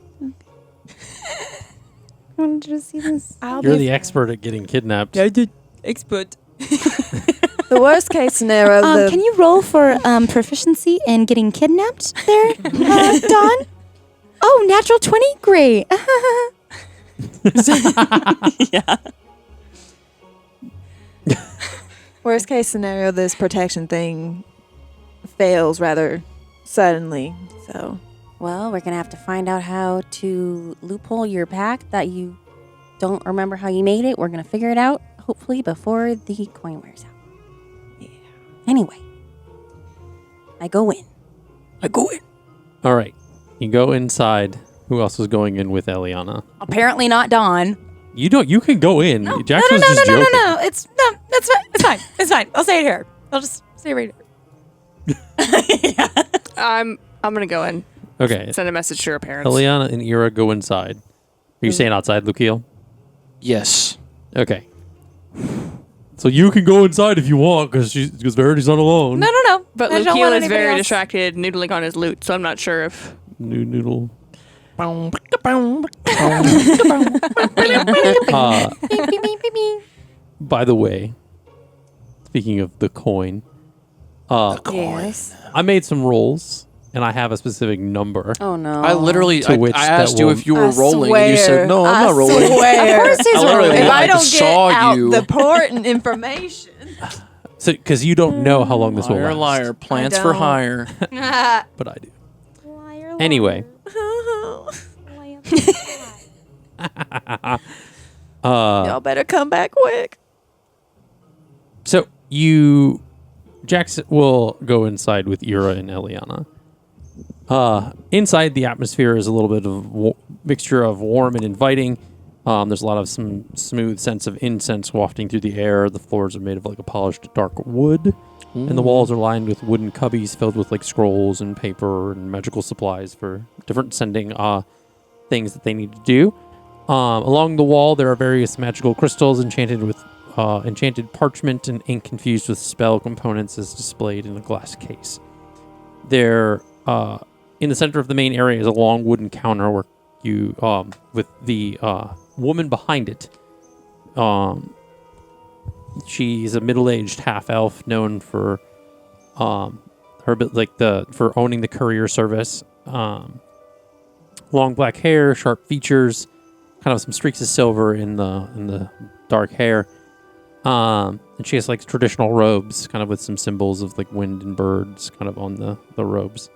I wanted to see this. You're the expert at getting kidnapped. Expert. The worst case scenario. Can you roll for proficiency in getting kidnapped there, Dawn? Oh, natural 20? Great. Yeah. Worst case scenario, this protection thing fails rather suddenly. So Well, we're going to have to find out how to loophole your pact that you don't remember how you made it. We're going to figure it out, hopefully, before the coin wears out. Yeah. Anyway, I go in. All right. You go inside. Who else is going in with Eliana? Apparently not Dawn. You don't. You can go in. No, Jackson was just joking. no. That's fine. It's fine. It's fine. I'll say it here. I'll just say it right here. I'm going to go in. Okay. Send a message to her parents. Eliana and Ira go inside. you staying outside, Lukiel? Yes. Okay. So you can go inside if you want, because Verity's not alone. No. But I don't want Lukiel is anybody very else. distracted, noodling on his lute, so I'm not sure if... Noodle. By the way, speaking of the coin, Yes. I made some rolls, and I have a specific number. Oh no. I literally, To which I that asked you will- if you were I rolling, and you said, no, I'm not rolling. Swear. Of course he's I literally rolling. If I I don't just get saw out you. the important information. So, because you don't know how long this will Liar, last. liar. Plants for don't. hire. But I do. Anyway. Y'all better come back quick. So Jax will go inside with Ira and Eliana. Inside, the atmosphere is a little bit of mixture of warm and inviting. There's a lot of some smooth sense of incense wafting through the air. The floors are made of like a polished dark wood, and the walls are lined with wooden cubbies filled with like scrolls and paper and magical supplies for different sending things that they need to do. Along the wall, there are various magical crystals enchanted with enchanted parchment and ink infused with spell components as displayed in a glass case. There, in the center of the main area is a long wooden counter where you, with the woman behind it. She's a middle-aged half-elf known for for owning the courier service. Long black hair, sharp features, kind of some streaks of silver in the dark hair. And she has like traditional robes, kind of with some symbols of like wind and birds kind of on the robes.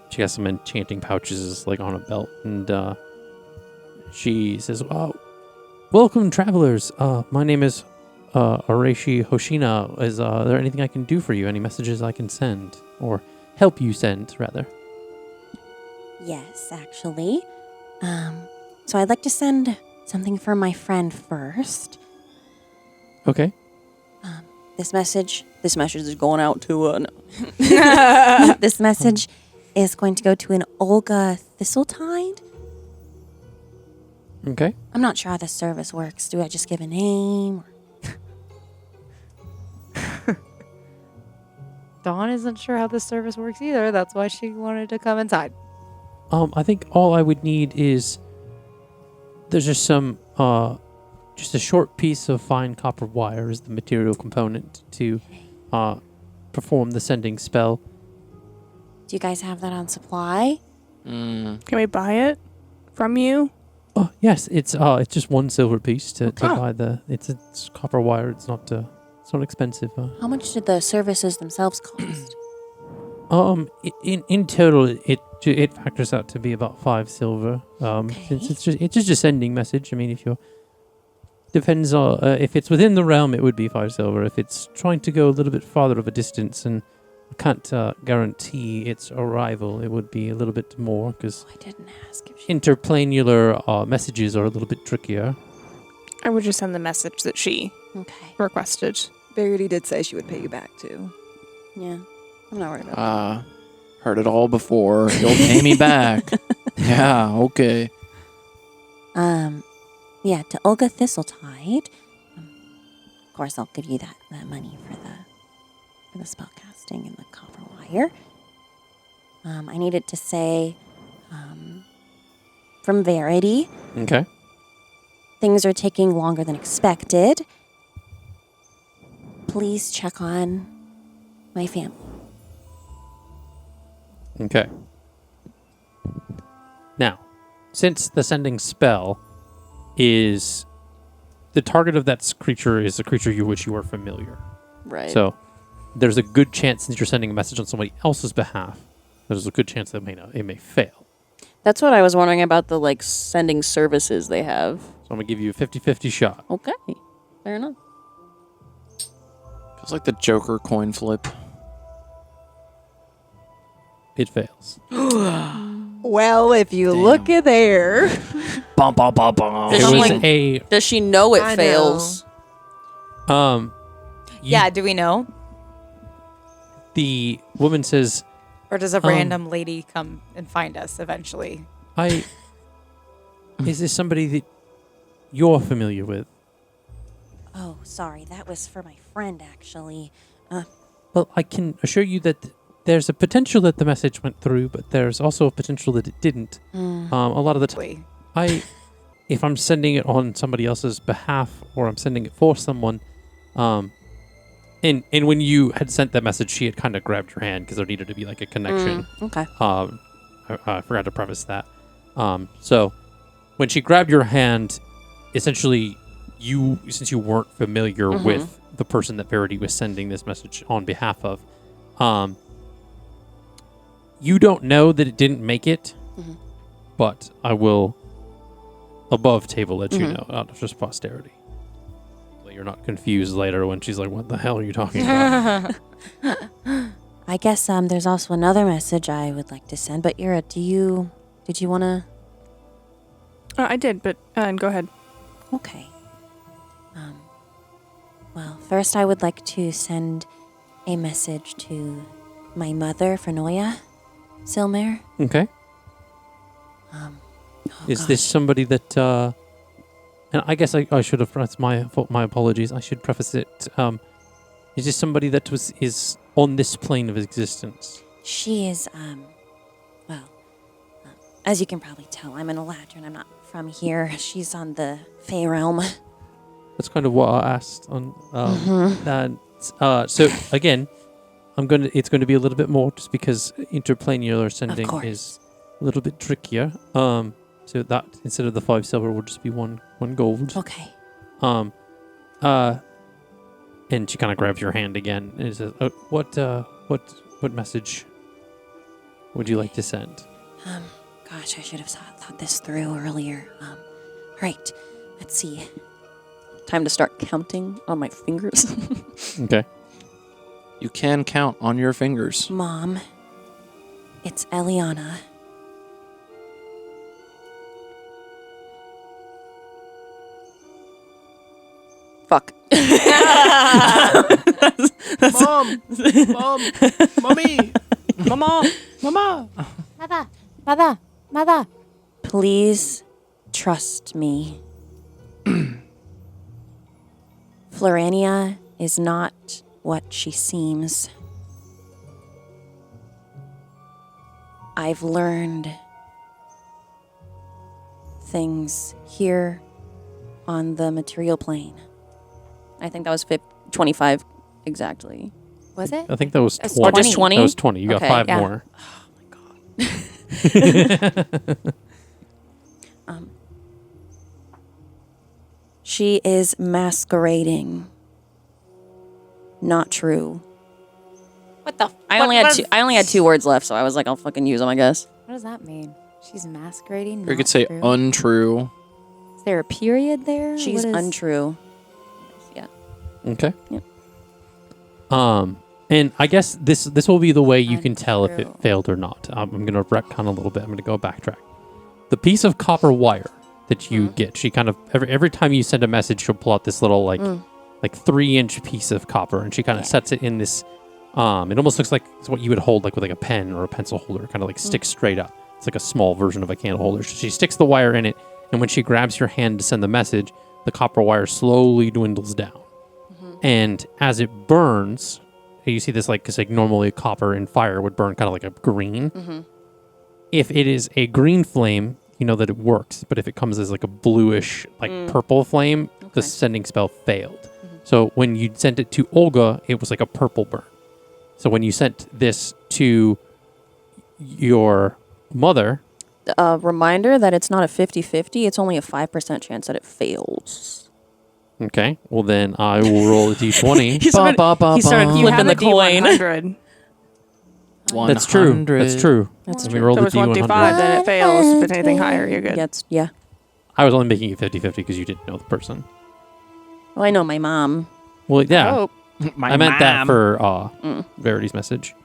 She has some enchanting pouches like on a belt, and she says, welcome travelers. My name is Aarencia Hoshina. Is there anything I can do for you? Any messages I can send? Or help you send, rather? Yes, actually. So I'd like to send something for my friend first. Okay. This message is going out to this message is going to go to an Olga Thistletide. Okay. I'm not sure how the service works. Do I just give a name? Dawn isn't sure how this service works either. That's why she wanted to come inside. I think all I would need is there's just some just a short piece of fine copper wire is the material component to perform the sending spell. Do you guys have that on supply? Can we buy it from you? Oh yes, it's just one silver piece to buy the. It's copper wire. It's not expensive. How much did the services themselves cost? In total, it factors out to be about 5 silver. Since it's just a sending message. I mean, depends on if it's within the realm, it would be 5 silver. If it's trying to go a little bit farther of a distance and can't guarantee its arrival, it would be a little bit more because I didn't ask if interplanular messages are a little bit trickier. I would just send the message that she requested. Verity did say she would pay you back too. Yeah, I'm not worried about Heard it all before. You'll pay me back. Yeah, okay. Yeah, to Olga Thistletide. Of course, I'll give you that money for the spellcasting and the copper wire. I needed to say, from Verity. Okay. Things are taking longer than expected. Please check on my family. Okay. Now, since the sending spell is the target of that creature is a creature which you are familiar. Right. So there's a good chance, since you're sending a message on somebody else's behalf, there's a good chance that it may fail. That's what I was wondering about the sending services they have. So I'm gonna give you a 50-50 shot. Okay. Fair enough. Feels like the Joker coin flip. It fails. Well, if you look at there. Bum, bum, bum, bum. It was Does she know it I fails? Yeah, do we know? The woman says, Or does a random lady come and find us eventually? Is this somebody that you're familiar with? Oh, sorry. That was for my friend, actually. Well, I can assure you that there's a potential that the message went through, but there's also a potential that it didn't. A lot of the time, if I'm sending it on somebody else's behalf or I'm sending it for someone, and when you had sent that message, she had kind of grabbed your hand because there needed to be like a connection. Okay. I forgot to preface that. So when she grabbed your hand, essentially, since you weren't familiar with the person that Verity was sending this message on behalf of, you don't know that it didn't make it, but I will above table let you know out of just posterity. So you're not confused later when she's like, what the hell are you talking about? I guess there's also another message I would like to send. But Ira, did you want to? I did, but go ahead. Okay. Well, first I would like to send a message to my mother, Frenoya Silmare. Okay. Is this somebody that? And I guess I should have. That's my fault. My apologies. I should preface it. Is this somebody that is on this plane of existence? She is. Well, as you can probably tell, I'm an Eladrin. I'm not from here. She's on the Fey realm. That's kind of what I asked on that. So again, it's going to be a little bit more just because interplanar sending is a little bit trickier. So that instead of the 5 silver will just be one gold. Okay. And she kind of grabs your hand again and says, "What message would you like to send?" Gosh, I should have thought this through earlier. Right. Let's see. Time to start counting on my fingers. Okay. You can count on your fingers. Mom, it's Eliana. Fuck. Mom! Mommy! Mama! Mother. Please trust me. Florania is not what she seems. I've learned things here on the material plane. I think that was 25 exactly. Was it? I think that was 20. Or just 20? That was 20. You got Okay, 5 yeah. more. She is masquerading. Not true. What the? I only had 2 words left, so I was like, I'll fucking use them, I guess. What does that mean? She's masquerading. Or you could not say true? untrue. Is there a period there? She's What is- untrue. Okay. Yep. And I guess this will be the way you can tell if it Untrue. failed or not. I'm going to retcon a little bit. I'm going to go backtrack. The piece of copper wire that you get, she kind of every time you send a message, she'll pull out this little like 3-inch piece of copper, and she kind of sets it in this. It almost looks like it's what you would hold like with like a pen or a pencil holder, kind of like sticks straight up. It's like a small version of a candle holder. So she sticks the wire in it, and when she grabs your hand to send the message, the copper wire slowly dwindles down. And as it burns, you see this because normally copper in fire would burn kind of like a green. If it is a green flame, you know that it works. But if it comes as like a bluish, purple flame, the sending spell failed. So when you sent it to Olga, it was like a purple burn. So when you sent this to your mother, A reminder that it's not a 50-50. It's only a 5% chance that it fails. okay, well then I will roll a d20. He started You flipping have the a coin. D100. That's true. That's true. That's Let me true. roll So the it's 1 d100. 5, then it fails. If it's anything higher, you're good. Yeah. I was only making it 50-50 because you didn't know the person. Well, I know my mom. Well, yeah. Oh, I meant that for Verity's message.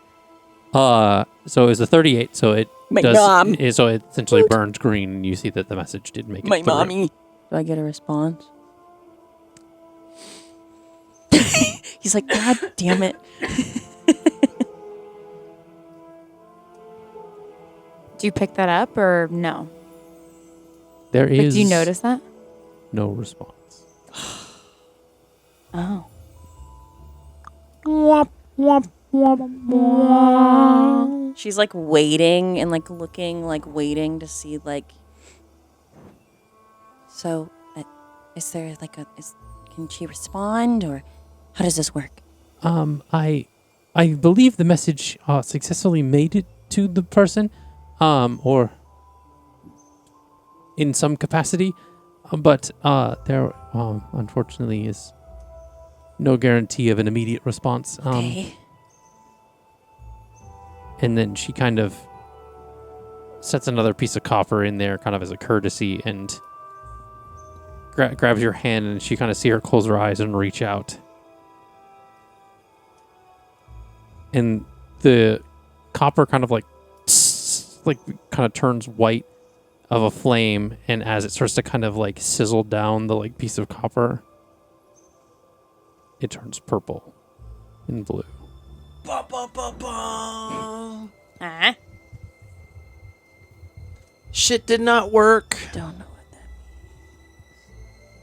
So it was a 38, so it My does. mom. So it essentially burns green, and you see that the message did make it My through. mommy. Do I get a response? He's like, God damn it. Do you pick that up or no? There is Do you notice that? no response. Oh. She's like waiting and like looking, like waiting to see like. So, is there like can she respond or how does this work? I believe the message successfully made it to the person, or in some capacity, but there unfortunately is no guarantee of an immediate response. Okay. And then she kind of sets another piece of copper in there, kind of as a courtesy, and grabs your hand, and she kind of see her close her eyes and reach out. And the copper kind of like kind of turns white of a flame, and as it starts to kind of like sizzle down the like piece of copper, it turns purple and blue. Shit did not work. Don't know what that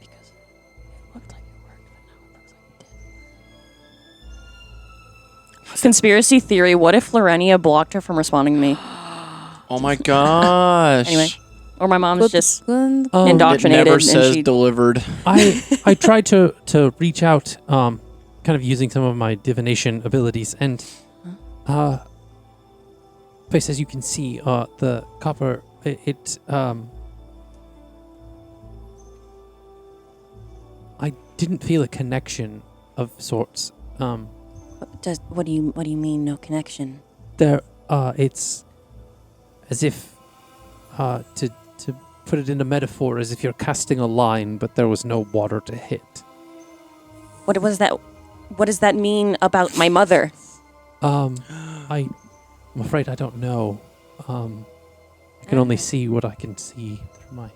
means because it looked like it worked, but now it looks like it didn't. Conspiracy theory: what if Lorenia blocked her from responding to me? Oh my gosh. Anyway, or my mom's just It indoctrinated never and says she delivered. I tried to reach out, kind of using some of my divination abilities, and place as you can see, the copper it I didn't feel a connection of sorts. What do you mean no connection? There it's as if to put it in a metaphor, as if you're casting a line but there was no water to hit. What does that mean about my mother? I'm afraid I don't know. I can only see what I can see through my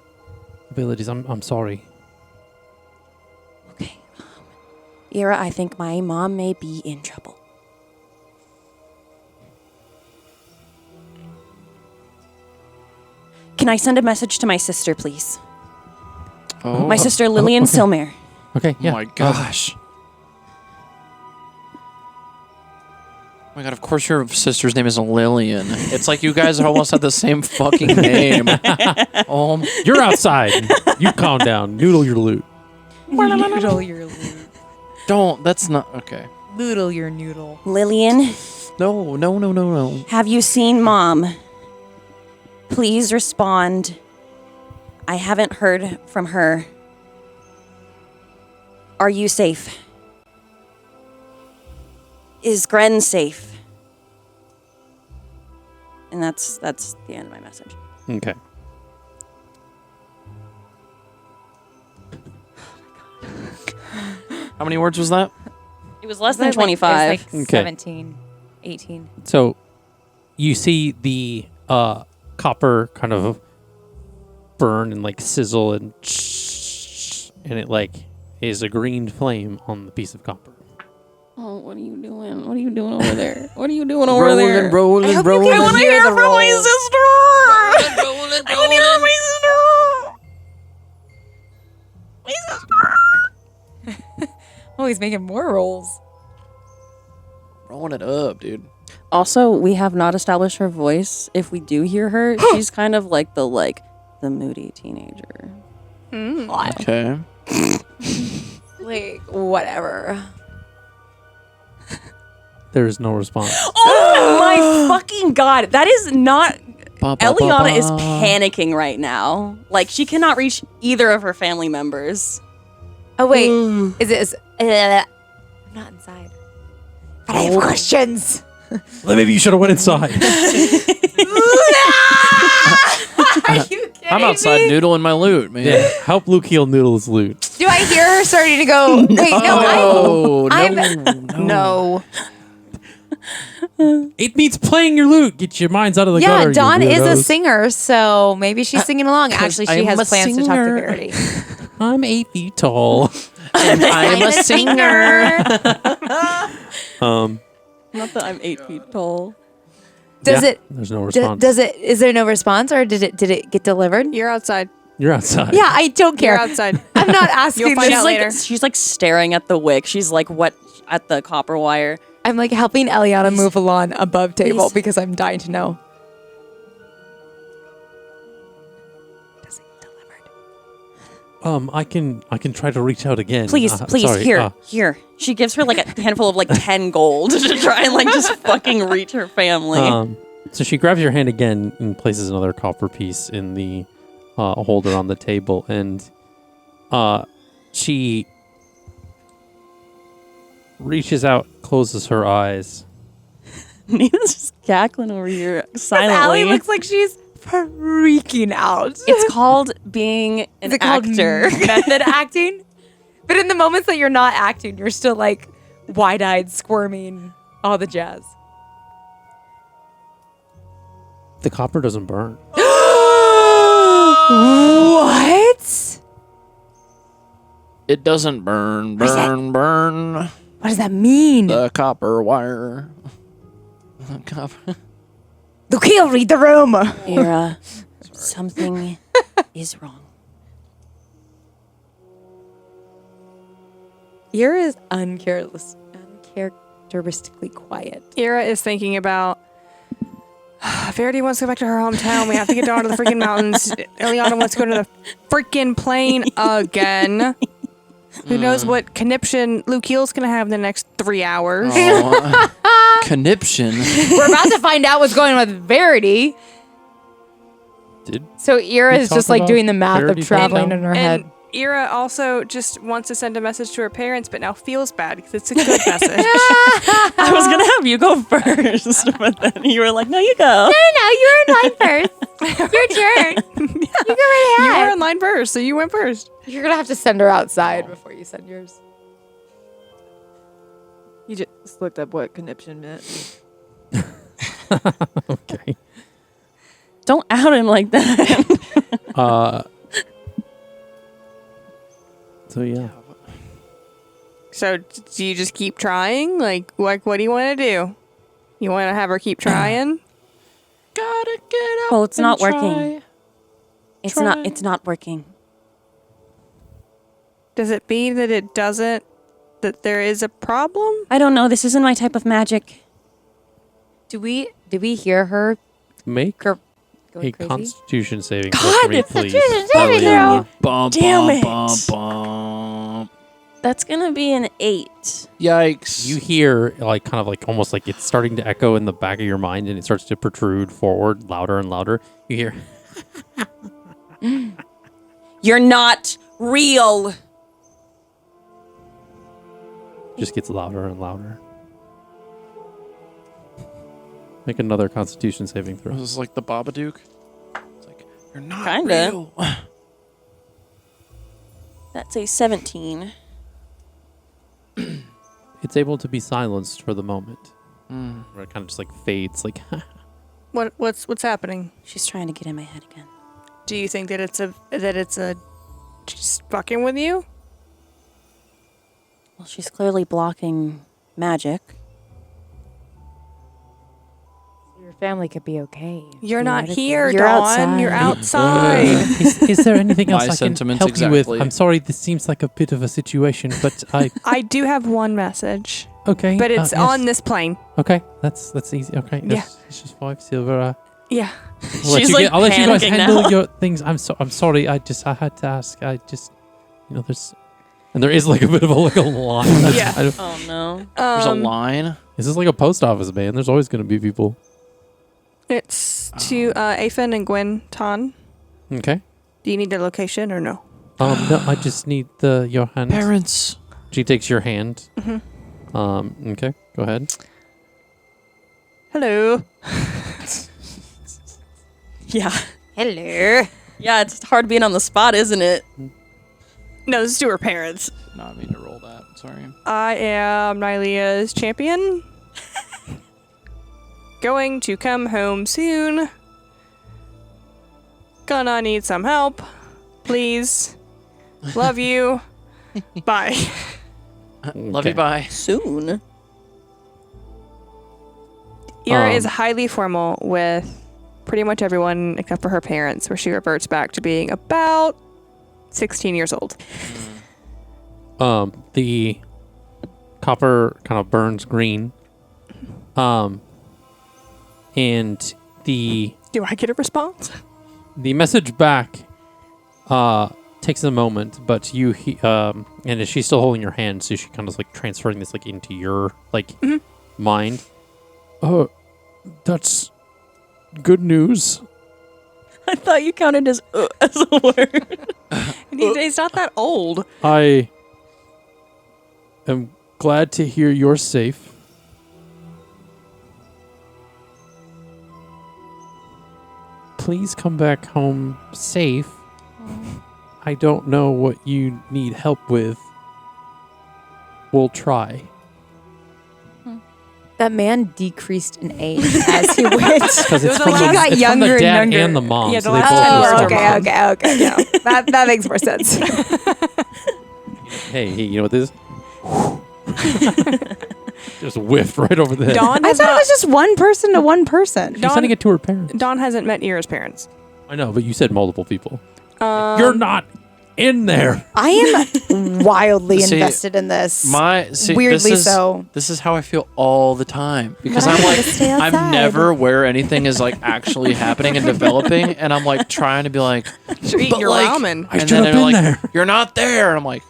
abilities. I'm sorry. Okay. Ira, I think my mom may be in trouble. Can I send a message to my sister, please? Oh My sister, Lillian okay. Silmare. Okay, yeah. Oh my gosh. Oh my god, of course your sister's name is Lillian. It's like you guys almost had the same fucking name. You're outside. You calm down. Noodle your loot. Noodle your loot. Don't. That's not. Okay. Noodle your noodle. Lillian, No. have you seen Mom? Please respond. I haven't heard from her. Are you safe? Is Gren safe? And that's the end of my message. Okay. How many words was that? It was less than 25. It was like Okay. 17, 18. So you see the copper kind of burn and like sizzle and it like is a green flame on the piece of copper. Oh, what are you doing? What are you doing over there? What are you doing over there? Rolling. I want to hear from my sister. I want to hear from my sister. Oh, he's making more rolls. Rolling it up, dude. Also, we have not established her voice. If we do hear her, she's kind of like the moody teenager. Okay. Like, whatever. There is no response. Oh my fucking god! That is not. Eliana is panicking right now. Like she cannot reach either of her family members. Oh, wait. I'm not inside. But I have questions. Well, maybe you should have went inside. Are you kidding I'm outside me? noodling my loot, man. Yeah, help Luke heal noodle his loot. Do I hear her starting to go? Wait, no. No. It means playing your loot. Get your minds out of the gutter. Yeah, you Dawn is a weirdos. singer, so maybe she's singing along. Actually, she I'm has a plans to talk to singer. Verity. I'm 8 feet tall. And I'm a singer. Not that I'm 8 feet tall. Does Yeah, it? There's no response. Does it? Is there no response, or did it get delivered? You're outside. You're outside. Yeah, I don't care. You're outside. I'm not asking. You'll find this. out later. She's like staring at the wick. She's like, what at the copper wire. I'm like helping Eliana move along above table Please. because I'm dying to know. I can try to reach out again. Please, sorry, here. She gives her like a handful of like 10 gold to try and like just fucking reach her family. So she grabs your hand again and places another copper piece in the holder on the table, and she reaches out, closes her eyes. Nina's just cackling over here silently. Allie looks like she's freaking out. It's called being an Is it called actor. method acting? But in the moments that you're not acting, you're still like wide-eyed, squirming, all the jazz. The copper doesn't burn. What? It doesn't burn. Burn. What does that mean? The copper wire. The copper. Lucia, read the room. Era, something is wrong. Ira is uncharacteristically quiet. Ira is thinking about Verity wants to go back to her hometown. We have to get down to the freaking mountains. Eliana wants to go to the freaking plane again. Who knows what conniption Lukeel's going to have in the next 3 hours. Oh, conniption. We're about to find out what's going on with Verity. So Ira we is talk just like about doing the math Verity of traveling now? in her head. And Ira also just wants to send a message to her parents, but now feels bad because it's a good message. I was going to have you go first, but then you were like, no, you go. No, you're in line first. Your turn. You go right You ahead. were in line first, so you went first. You're going to have to send her outside before you send yours. You just looked up what conniption meant. Okay. Don't out him like that. So yeah. So do you just keep trying? Like what do you want to do? You want to have her keep trying? Gotta get up. Well, it's and not try. working. It's not working. Does it mean that it doesn't, that there is a problem? I don't know. This isn't my type of magic. Did we hear her Make going a crazy? Constitution saving throw for me, please. Bum, bum, Damn it. bum, bum. That's going to be an 8. Yikes. You hear like kind of like almost like it's starting to echo in the back of your mind, and it starts to protrude forward louder and louder. You hear You're not real. just gets louder and louder. Make another Constitution saving throw. This is like the Babadook. It's like, you're not Kinda. real. That's a 17. It's able to be silenced for the moment. Mm. Where it kind of just like fades, like What's happening? She's trying to get in my head again. Do you think that it's a she's fucking with you? Well, she's clearly blocking magic. Your family could be okay. You're not theoretically. here, You're Dawn. outside. You're outside. is there anything else My I can sentiments help you with? exactly. I'm sorry, this seems like a bit of a situation, but I do have one message, okay. but it's yes. on this plane. Okay, that's easy. Okay, Yeah. it's just 5 silver. Yeah. I'll let you guys panicking handle now. your things. I'm sorry. I had to ask. There is like a bit of a line. That's Yeah. kind of- Oh, no. There's a line. this is like a post office, man. There's always going to be people. It's to Afen and Gwen Ton. Okay. Do you need the location or no? No, I just need your hand. Parents. She takes your hand. Mm-hmm. Okay, go ahead. Hello. Yeah. Hello. Yeah, it's hard being on the spot, isn't it? No, this is to her parents. Not me to roll that. Sorry. I am Nylea's champion. Going to come home soon. Gonna need some help. Please. Love you. Bye. Love you. Bye. Soon. Ira is highly formal with pretty much everyone except for her parents, where she reverts back to being about 16 years old. The copper kind of burns green. And the Do I get a response? message back takes a moment, but and is she still holding your hand? So she kind of like transferring this like into your mind. Oh, that's good news. I thought you counted as a word. He's not that old. I am glad to hear you're safe. Please come back home safe. I don't know what you need help with. We'll try. That man decreased in age as he went. Because it's He from the, got it's from younger the and dad younger. and the mom. Yeah, so the they both last use two their are mom. okay. Yeah. That makes more sense. Hey, you know what this is? Just whiffed right over the head. Dawn I has thought it not, was just one person to one person. She's sending it to her parents. Dawn hasn't met Ira's parents. I know, but you said multiple people. You're not in there. I am wildly See, invested in this. Weirdly so. This is how I feel all the time because But I I'm gotta like stay I'm outside. never where anything is like actually happening and developing, and I'm like trying to be like, You're eating but your like, ramen. I and should then have they're been like, there. you're not there, and I'm like,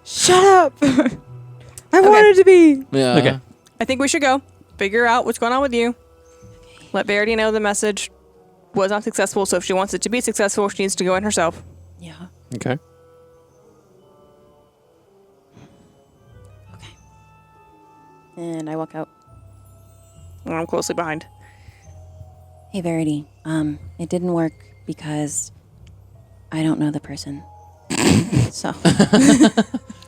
Shut up. I wanted to be. yeah, Okay. I think we should go figure out what's going on with you. Let Verity know the message was not successful, so if she wants it to be successful, she needs to go in herself. Yeah. Okay. And I walk out. And I'm closely behind. Hey, Verity. It didn't work because I don't know the person. So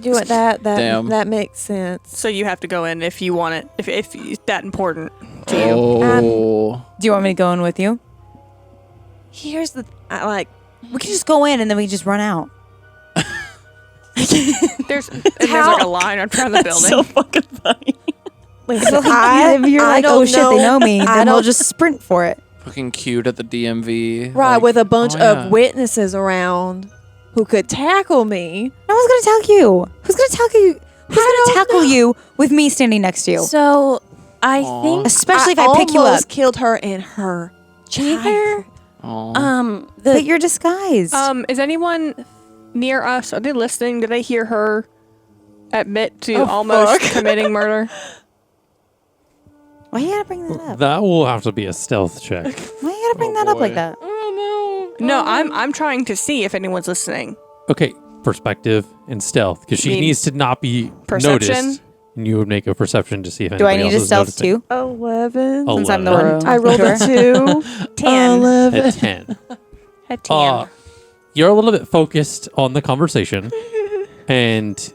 Do it. Damn. That makes sense. So you have to go in if you want it, if it's that important to you. oh, Do you want me to go in with you? Here's the We can just go in and then we just run out. There's like a line around the building. fucking funny. listen, If you're I like, don't oh shit, they know me, I then we'll don't- just sprint for it. fucking cute at the DMV, right like, with a bunch oh, yeah. of witnesses around who could tackle me. No one's gonna tackle you. Who's gonna tackle you? Who's gonna tackle you with me standing next to you? So I Aw. think Especially if I pick you up. almost killed her in her chair. Aw. But you're disguised. Is anyone near us? Are they listening? Did they hear her admit to Oh, almost fuck. committing murder? Why you gotta bring that up? That will have to be a stealth check. Why you gotta bring that up boy. like that? No, I'm trying to see if anyone's listening. Okay, perspective and stealth, because she Mean needs to not be perception? noticed. And you would make a perception to see if Do I anybody need else a is stealth noticing. too? 11. Since I'm the 11. one. I rolled a 2. 10. 11. At 10. At 10. You're a little bit focused on the conversation, and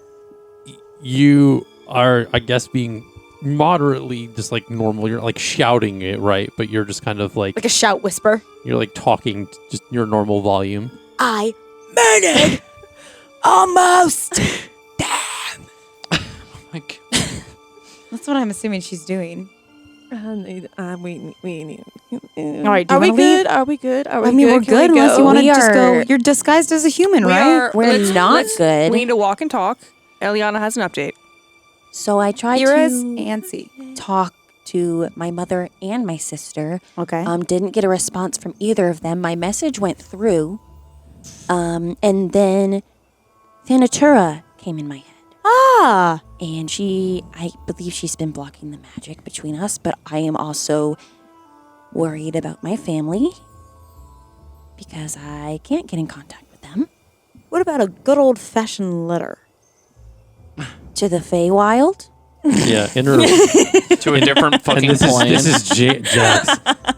you are, I guess, being moderately just like normal. You're like shouting it, right? But you're just kind of like Like a shout whisper. you're like talking just your normal volume. I murdered almost. Like, That's what I'm assuming she's doing. We need. All right, do Are you we wanna good? leave? Are we good? Are we I mean, good? we're Can good we unless you go? want to We just go. are- You're disguised as a human, We right? are- We're not good. We need to walk and talk. Eliana has an update. So I tried You're as to antsy. talk to my mother and my sister. Okay. Didn't get a response from either of them. My message went through. And then Thanatura came in my head. Ah. And I believe she's been blocking the magic between us, but I am also worried about my family because I can't get in contact with them. What about a good old fashioned letter? To the Feywild? Yeah, in her. to a different fucking and plane. this is Jax.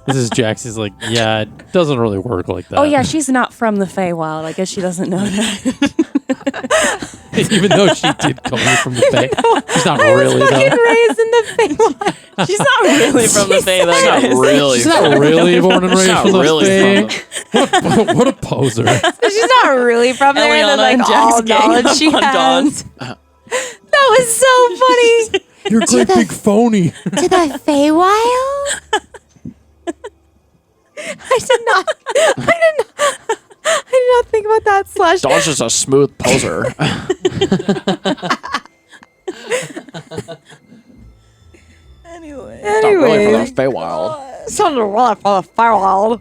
This is Jax. He's like, yeah, it doesn't really work like that. Oh yeah, she's not from the Feywild. I guess she doesn't know that. Even though she did come here from the Fae, she's not really though. Raised in the Feywild. She's not really from the Fey, though. She's not really. She's not really born and She's raised not from the really Fae. from the- What a poser. She's not really from there. And then, Eliana like and Jack's all gang knowledge up she on Dawn. has. That was so funny. You're a great big phony. To the Feywild? I did not think about that. Slash. Dawn's just a smooth poser. Anyway. Not really for the Feywild. Something really for the firewall.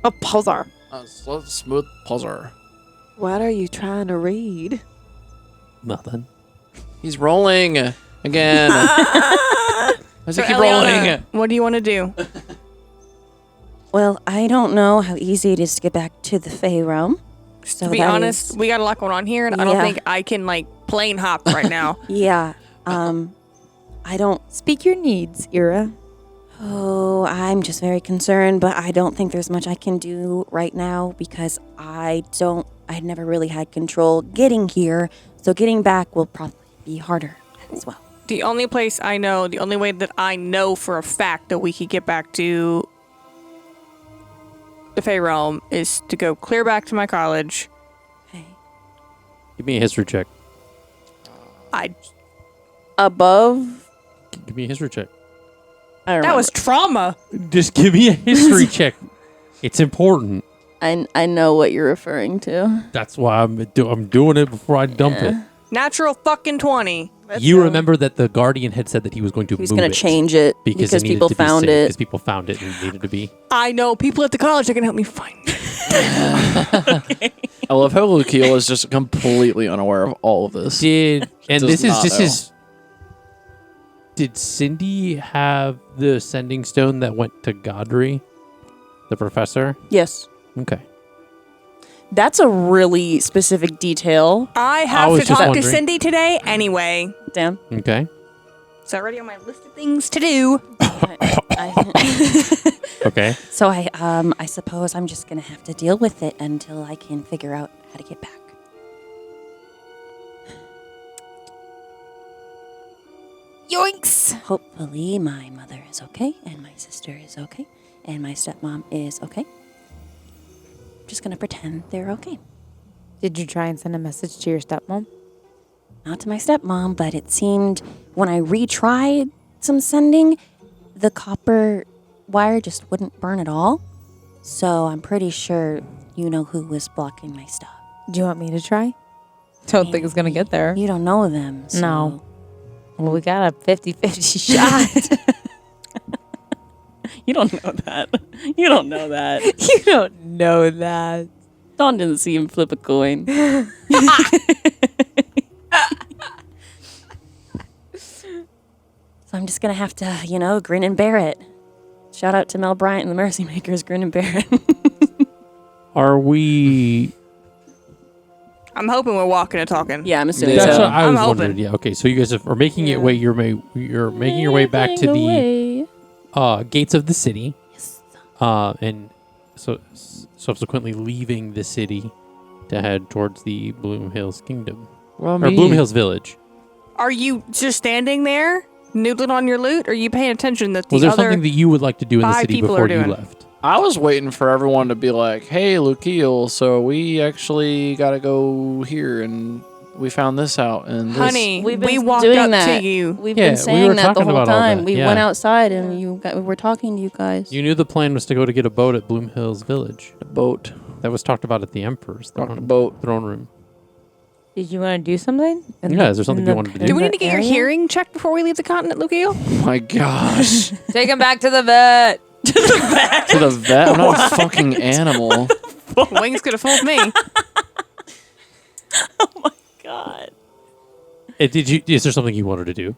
A poser. A smooth poser. What are you trying to read? Nothing. He's rolling again. Does he keep Eliana, rolling? what do you want to do? Well, I don't know how easy it is to get back to the Fey realm. So To be that honest, is- we got a lot going on here, and I don't Yeah. think I can like plane hop right now. yeah. I don't. Speak your needs, Ira. Oh, I'm just very concerned, but I don't think there's much I can do right now because I never really had control getting here, so getting back will probably be harder as well. The only place I know, the only way that I know for a fact that we could get back to the Fey realm is to go clear back to my college. Okay. Give me a history check. Above. Give me a history check. I don't That was trauma. Just give me a history check. It's important. I know what you're referring to. That's why I'm doing it before I dump it. Natural fucking 20. You remember that the Guardian had said that he was going to He was move going it to change it because it needed people to be found safe, it. Because people found it and it needed to be. I know people at the college that can help me find it. I love how Lukiel is just completely unaware of all of this. Did Does Did Cindy have the sending stone that went to Godry, the professor? Yes. Okay. That's a really specific detail. I have was to just talk to wondering. Cindy today anyway. Damn. Okay. It's already on my list of things to do. Okay. So I suppose I'm just gonna have to deal with it until I can figure out how to get back. Yoinks! Hopefully my mother is okay and my sister is okay and my stepmom is okay. Just gonna pretend they're okay. Did you try and send a message to your stepmom? Not to my stepmom, but it seemed when I retried some sending, the copper wire just wouldn't burn at all. So I'm pretty sure you know who was blocking my stuff. Do you want me to try? Don't think it's going to get there. You don't know them. So. No. Well, we got a 50-50 shot. You don't know that. You don't know that. You don't know that. Dawn didn't see him flip a coin. So I'm just gonna have to, grin and bear it. Shout out to Mel Bryant and the Mercy Makers, grin and bear it. Are we? I'm hoping we're walking and talking. Yeah, I'm assuming That's so. what I I'm was hoping. wondering. Yeah. Okay. So you guys are making it way. You're making your way back to the gates of the city. Yes. And so subsequently leaving the city to head towards the Bloom Hills Kingdom Well, or Bloom Hills Village. Are you just standing there, noodling on your loot, or are you paying attention that the Was there other... something that you would like to do in the 5 city people before are you doing? left? I was waiting for everyone to be like, "Hey, Lukiel, so we actually got to go here, and we found this out." And this. Honey, We've we been walked doing up that. to you. We've Yeah, we been were saying that the talking whole about all time. that, We yeah. went outside and we were talking to you guys. You knew the plan was to go to get a boat at Bloom Hills Village. the boat, That was talked about at the Emperor's Talk the boat. throne room. Did you want to do something? Yeah, is there something you wanted to do? Do we need to get your hearing checked before we leave the continent, Lukiel? Oh my gosh, Take him back to the vet. to the vet. I'm not a fucking animal. Wings could have fooled me. God. Is there something you wanted to do?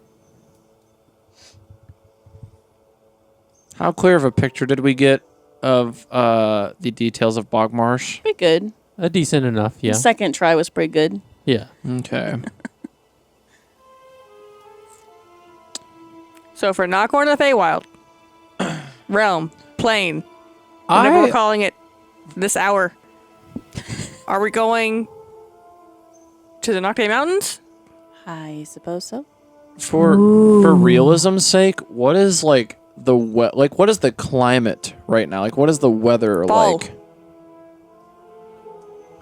How clear of a picture did we get of the details of Bogmarsh? Pretty good. Decent enough, yeah. The second try was pretty good. Yeah. Okay. So if we're not going to the Feywild, realm, plane, whatever we're calling it this hour, are we going to the Nocte Mountains? I suppose so. For realism's sake, what is like the what is the climate right now? Like, what is the weather Fall. like?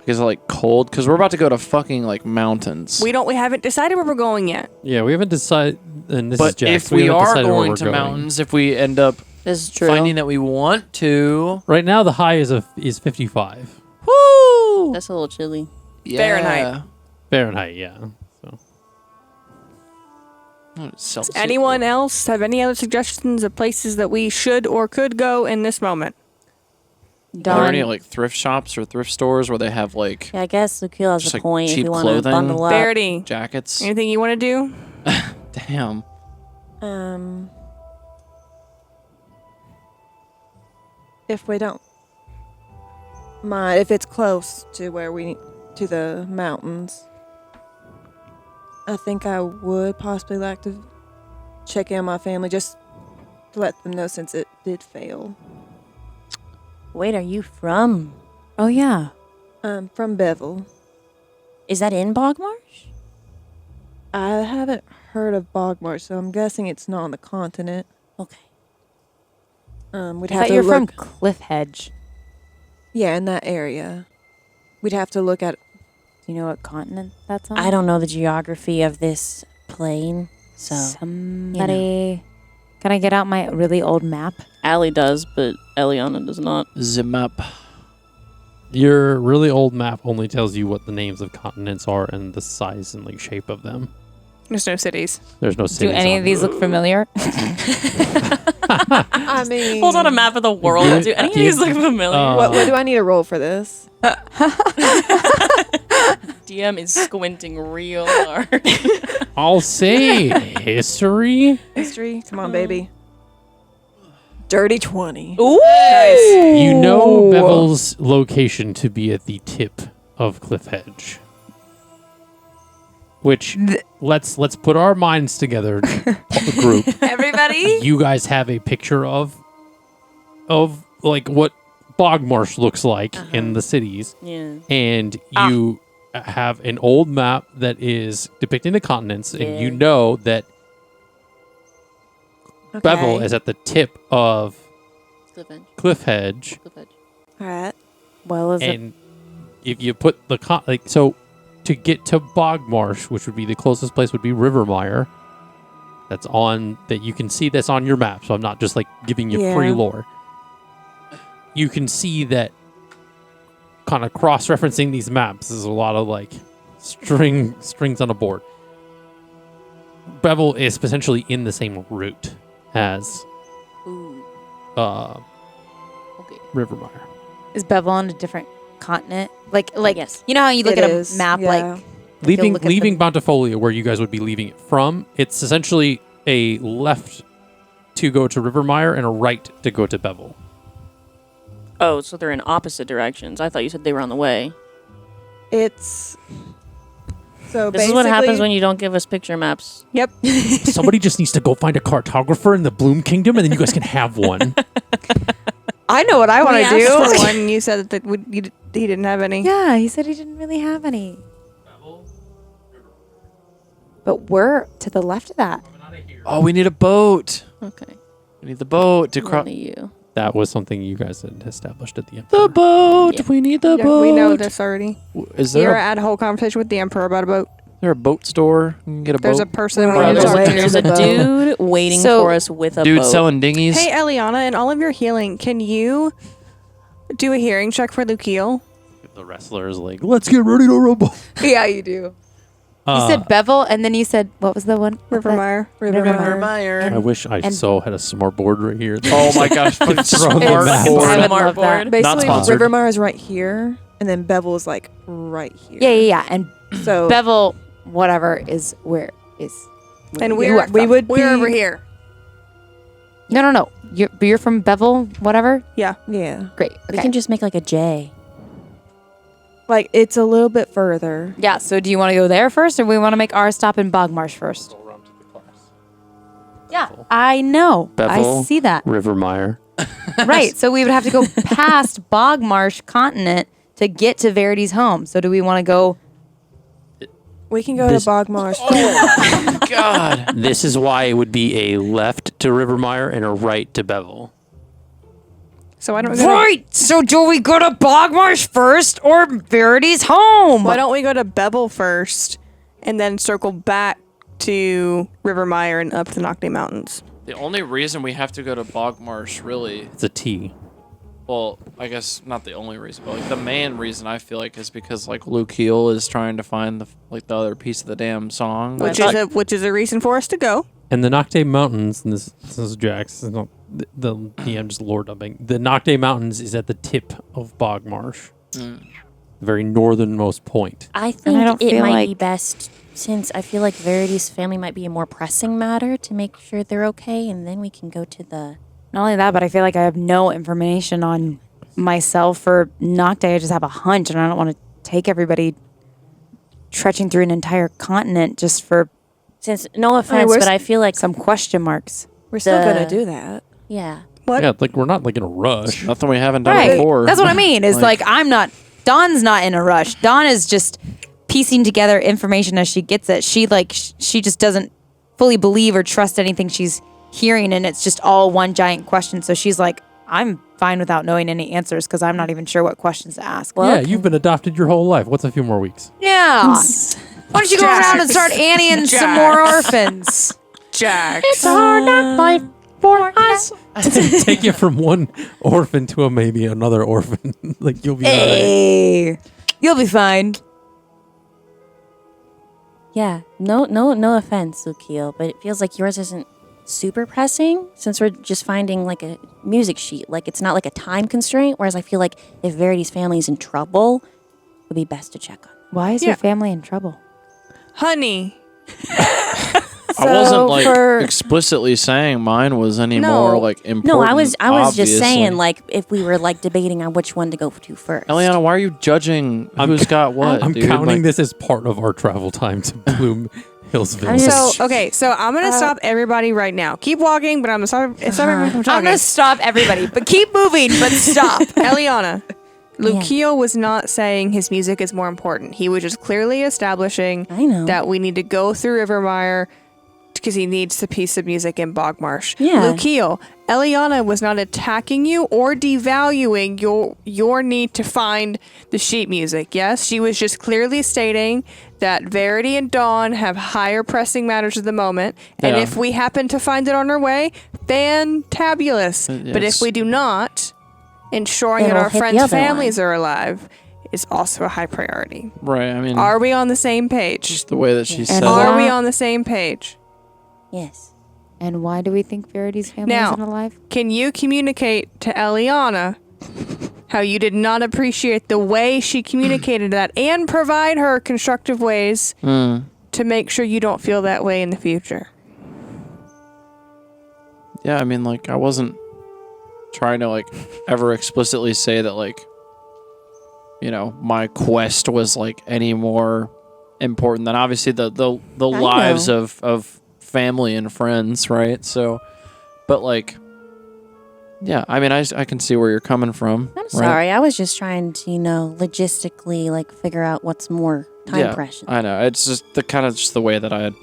Is it like cold? Because we're about to go to fucking like mountains. We haven't decided where we're going yet. Yeah, we haven't decided, and this is But Jax. if we haven't are decided where going we're to mountains, if we end up This is true. finding that we want to. Right now, the high is 55 Woo! That's a little chilly. Yeah. Fahrenheit. Fahrenheit. Yeah. So Celsius. Anyone else have any other suggestions of places that we should or could go in this moment? Are there any Dawn. like thrift shops or thrift stores where they have like Yeah, I guess Lucille has Just, a like, point if cheap you want to clothing. bundle up. Verity, jackets? anything you want to do? Damn. If we don't mind, if it's close to where to the mountains, I think I would possibly like to check in on my family just to let them know since it did fail. Wait, are you from? Oh yeah. From Bevel. Is that in Bogmarsh? I haven't heard of Bogmarsh, so I'm guessing it's not on the continent. Okay. We'd I have thought to you were look. from Cliffhedge. Yeah, in that area. We'd have to look at. Do you know what continent that's on? I don't know the geography of this plane, so Somebody. Can I get out my really old map? Allie does, but Eliana does not. Zim up. your really old map only tells you what the names of continents are and the size and like shape of them. There's no cities. There's no Do cities. any on of these look familiar? I mean, Pulls out a map of the world. Do any of these look familiar? what do I need to roll for this? DM is squinting real hard. I'll say history. History? Come on, baby. Dirty 20. You know Bevel's location to be at the tip of Cliffhedge. Which let's put our minds together, group. Everybody? You guys have a picture of like what Bogmarsh looks like in the cities, Yeah. and you have an old map that is depicting the continents, and you know that Bevel is at the tip of Cliffhedge. All right. Well, is it? And if you put the so to get to Bogmarsh, which would be the closest place, would be Rivermire. That's on that you can see this on your map. So I'm not just like giving you free lore. You can see that kind of cross-referencing these maps is a lot of like strings on a board. Bevel is potentially in the same route as Rivermire. Is Bevel on a different continent? Like Yes. you know how you look It at is, a map yeah. like Leaving look at the- leaving Bountifolia, where you guys would be leaving it from, it's essentially a left to go to Rivermire and a right to go to Bevel. Oh, so they're in opposite directions. I thought you said they were on the way. It's so This is what happens when you don't give us picture maps. Yep. Somebody just needs to go find a cartographer in the Bloom Kingdom, and then you guys can have one. I know what I want We to asked do. for one. You said that he didn't have any. Yeah, he said he didn't really have any. But we're to the left of that. Oh, we need a boat. Okay. We need the boat to cross. Only you. That was something you guys had established at the end. The boat. Yeah. We need the Yeah, boat. we know this already. Is You're there at a whole conversation with the Emperor about a boat. a boat store? You can get a There's a boat. person We're waiting on to our way talk to to. There's a dude waiting So- for us with a Dude boat. selling dinghies. Hey, Eliana, in all of your healing, can you do a hearing check for Lukiel? The wrestler is like, let's get ready to rumble. Yeah, you do. You said Bevel, and then you said what was the one? Rivermire. I wish I And- so had a smart board right here. Oh my gosh. Throw the Smart map. board. I would Smart love that. board. Basically, sponsored. Rivermire is right here, and then Bevel is like right here. Yeah. And So Bevel, whatever, is where is. And you are we from. would We're be over here. No. You're from Bevel, whatever. Yeah, Great. We Okay. can just make like a J. like it's a little bit further. Yeah. So do you want to go there first, or we want to make our stop in Bogmarsh first? Yeah, I know. Bevel. I see that. Rivermire. Right. So we would have to go past Bogmarsh continent to get to Verity's home. So do we want to go? We can go This- to Bogmarsh. God. This is why it would be a left to Rivermire and a right to Bevel. So why don't we Right. So do we go to Bogmarsh first or Verity's home? Why don't we go to Bevel first and then circle back to Rivermire and up the Nocte Mountains? The only reason we have to go to Bogmarsh, really, It's a T. well, I guess not the only reason, but like the main reason I feel like is because like Luke Heel is trying to find the other piece of the damn song. Which is a reason for us to go. And the Nocte Mountains, and this is Jax, this is not the DM just lore dumping. The Nocte Mountains is at the tip of Bogmarsh, the very northernmost point. I think don't it feel might like- be best, since I feel like Verity's family might be a more pressing matter, to make sure they're okay, and then we can go to the... Not only that, but I feel like I have no information on myself or Nocte. I just have a hunch, and I don't want to take everybody trekking through an entire continent just for Since, no offense, but I feel like... some question marks. We're still The- gonna do that. Yeah. Yeah, like we're not like in a rush. Nothing we haven't done Right. before. That's what I mean. Is like Dawn's not in a rush. Dawn is just piecing together information as she gets it. She just doesn't fully believe or trust anything she's hearing, and it's just all one giant question. So she's like, I'm fine without knowing any answers because I'm not even sure what questions to ask. Yeah, you've been adopted your whole life. What's a few more weeks? Yeah. Why don't you go around and start Annieing some more orphans? Jax. It's a hard knock life for us. Take you from one orphan to maybe another orphan. Like you'll be all right. Hey, you'll be fine. Yeah. No offense, Lukiel, but it feels like yours isn't super pressing, since we're just finding like a music sheet. Like it's not like a time constraint, whereas I feel like if Verity's family's in trouble, it would be best to check on. Why is your family in trouble? Honey. I wasn't like for- explicitly saying mine was any No. more like important. No, I was just obviously. saying, like, if we were like debating on which one to go to first. Eliana, why are you judging who's got what? I'm dude? counting Like, this as part of our travel time to Bloom Hills I'm Village. just- So I'm gonna stop everybody right now. Keep walking, but I'm gonna stop everybody from I'm talking. gonna stop everybody, but keep moving, but stop. Eliana, Lukiel was not saying his music is more important. He was just clearly establishing I know. that we need to go through Rivermire because he needs a piece of music in Bogmarsh. Yeah. Lukiel, Eliana was not attacking you or devaluing your need to find the sheet music. Yes, she was just clearly stating that Verity and Dawn have higher pressing matters at the moment, and Yeah. if we happen to find it on our way, fantabulous. But if Yes. we do not, ensuring that It'll our hit the friends' other families one. are alive is also a high priority. right. I mean, Are we on the same page? just the way that she said Are it. we on the same page? Yes. And why do we think Verity's family Now- isn't alive? Can you communicate to Eliana how you did not appreciate the way she communicated that and provide her constructive ways to make sure you don't feel that way in the future? Yeah, I mean, like, I wasn't trying to, like, ever explicitly say that, like, you know, my quest was, like, any more important than obviously the lives of family and friends, right? So, but, like, yeah, I mean, I can see where you're coming from. I'm right? sorry. I was just trying to, logistically, like, figure out what's more time pressing. I know. It's just the way that I had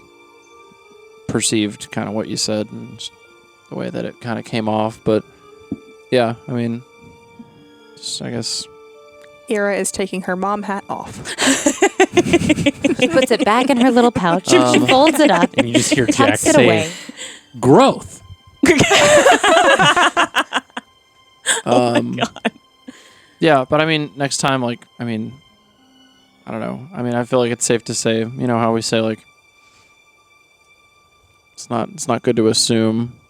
perceived kind of what you said and just the way that it kind of came off. But yeah, I mean, just, I guess. Ira is taking her mom hat off. She puts it back in her little pouch. She folds it up. And you just hear Jack tucks it say, away. growth. Yeah, but I mean, next time, like, I mean, I don't know. I mean, I feel like it's safe to say, you know, how we say, like, it's not good to assume,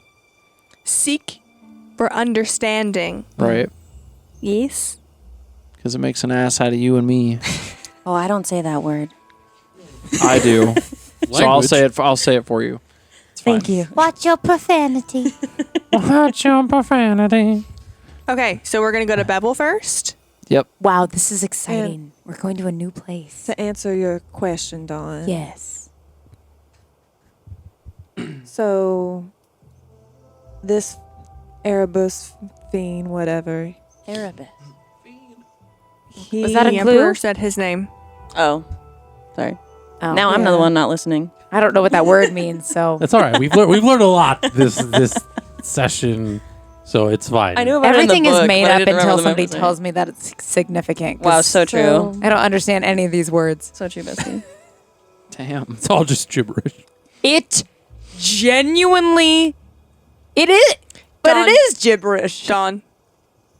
Seek for understanding. right? Yes. Because it makes an ass out of you and me. Oh, I don't say that word. I do. So I'll Language. say it. I'll say it for you. It's fine. Thank you. Watch your profanity. Watch your profanity. Okay, so we're going to go to Bevel first. Yep. Wow, this is exciting. We're going to a new place. To answer your question, Dawn. Yes. So, this Erebus fiend, whatever, Erebus. he Was that a The clue? Emperor said his name. Oh, sorry. Oh. Now I'm the one not listening. I don't know what that word means, so That's all right. We've learned a lot this session, so it's fine. I knew about everything it in the is book, made but I up didn't until remember the somebody memory. tells me that it's significant. 'cause Wow, so true. I don't understand any of these words. So true, Bessie. Damn. It's all just gibberish. It genuinely It is, but Dawn. it is gibberish. Dawn,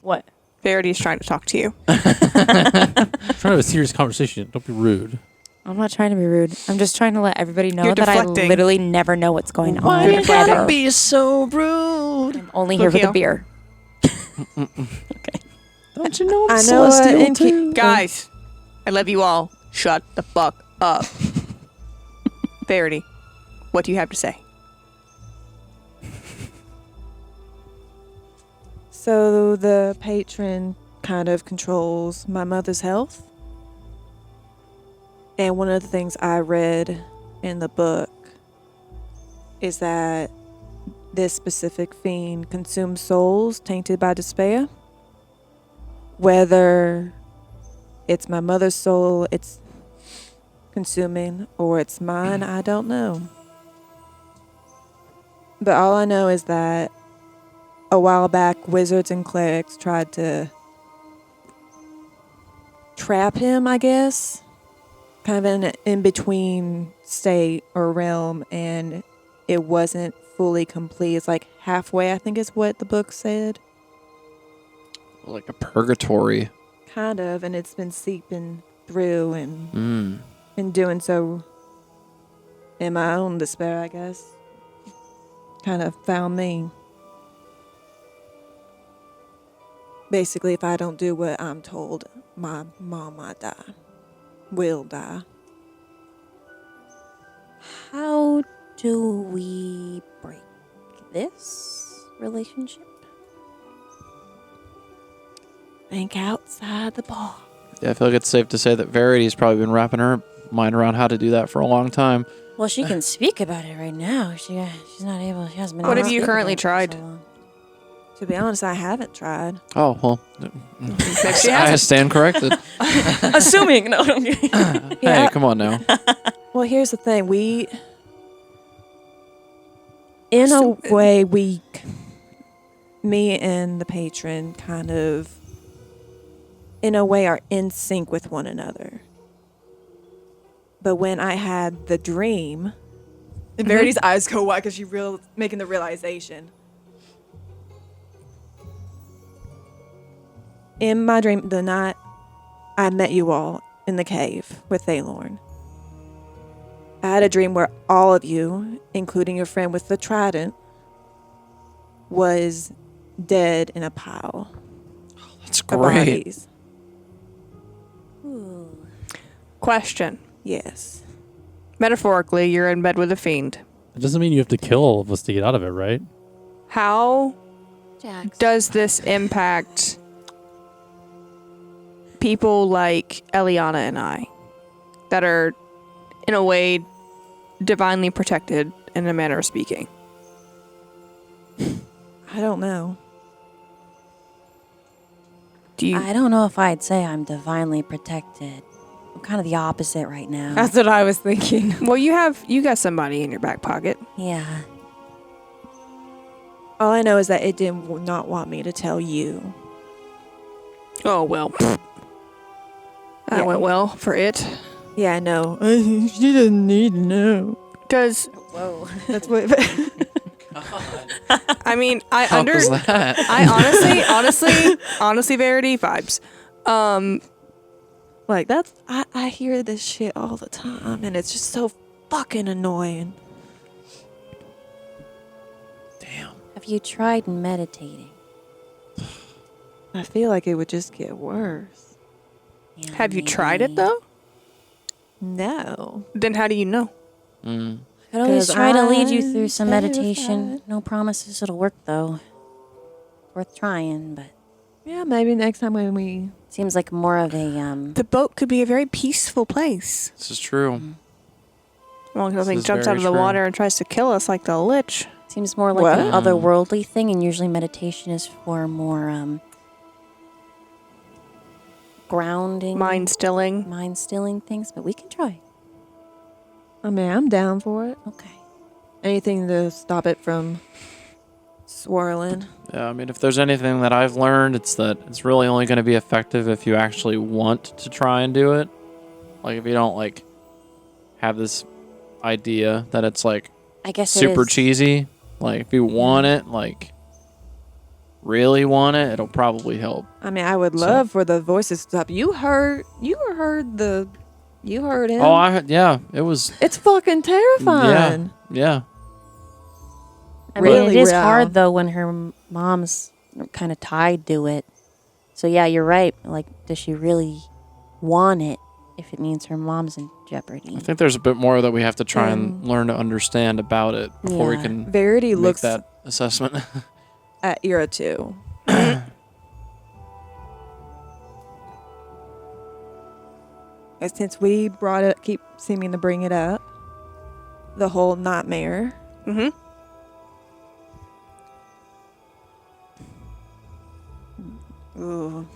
What? Verity's trying to talk to you. Trying to have a serious conversation. Don't be rude. I'm not trying to be rude. I'm just trying to let everybody know You're that deflecting. I literally never know what's going Why on. you gotta ever. be so rude? I'm only here for the Lukio. beer. Don't you know I'm I know celestial and too? Guys, I love you all. Shut the fuck up. Verity, what do you have to say? So the patron kind of controls my mother's health. And one of the things I read in the book is that this specific fiend consumes souls tainted by despair. Whether it's my mother's soul it's consuming or it's mine, I don't know. But all I know is that a while back, wizards and clerics tried to trap him, I guess. Kind of an in-between state or realm, and it wasn't fully complete. It's like halfway, I think is what the book said. Like a purgatory. Kind of, and it's been seeping through and in doing so in my own despair, I guess. Kind of found me. Basically, if I don't do what I'm told, my mom might die. Will die. How do we break this relationship? Think outside the box. Yeah, I feel like it's safe to say that Verity's probably been wrapping her mind around how to do that for a long time. Well, she can speak about it right now. She's not able. She hasn't been. What able have to you speak about currently it for tried? so long. To be honest, I haven't tried. Oh, well. she I hasn't. stand corrected. Assuming no. Hey, come on now. Well, here's the thing. In a way, me and the patron kind of, in a way, are in sync with one another. But when I had the dream, and Verity's eyes go wide because she's making the realization. In my dream, the night I met you all in the cave with Thalorn, I had a dream where all of you, including your friend with the trident, was dead in a pile That's of great. bodies. Question. Yes. Metaphorically, you're in bed with a fiend. It doesn't mean you have to kill all of us to get out of it, right? How Jax. does this impact people like Eliana and I that are, in a way, divinely protected in a manner of speaking? I don't know. Do you? I don't know if I'd say I'm divinely protected. I'm kind of the opposite right now. That's what I was thinking. Well, you got somebody in your back pocket. Yeah. All I know is that it did not want me to tell you. Oh well. That Yeah. went well for it. Yeah, I know. She doesn't need to know. Because Whoa. That's what. I mean, I How was that? honestly, Verity vibes. Like, I hear this shit all the time, and it's just so fucking annoying. Damn. Have you tried meditating? I feel like it would just get worse. Yeah, Have you tried it maybe. though? No. Then how do you know? Mm. I could always 'Cause try to lead you I'm through some meditation. terrified. No promises it'll work, though. Worth trying, but Yeah, maybe next time when we. seems like more of a, The boat could be a very peaceful place. This is true. As long as nothing is jumps out very of the true. water and tries to kill us like the lich. seems more like an What? otherworldly thing, and usually meditation is for more, grounding, Mind stilling. mind-stilling things, but we can try. I mean, I'm down for it. Okay. Anything to stop it from swirling. Yeah, I mean, if there's anything that I've learned, it's that it's really only going to be effective if you actually want to try and do it. Like, if you don't, like, have this idea that it's, like, I guess it super is- cheesy, Like, if you want it, like, really want it, it'll probably help. I mean, I would love for the voices to stop. You heard him. Oh, yeah, it was. It's fucking terrifying. Yeah. I mean, Really it is real. hard though when her mom's kind of tied to it. So yeah, you're right. Like, does she really want it if it means her mom's in jeopardy? I think there's a bit more that we have to try and learn to understand about it before we Yeah. can Verity make looks that assessment. at Ira too. And since we brought it, keep seeming to bring it up, the whole nightmare. Mm-hmm. Ooh.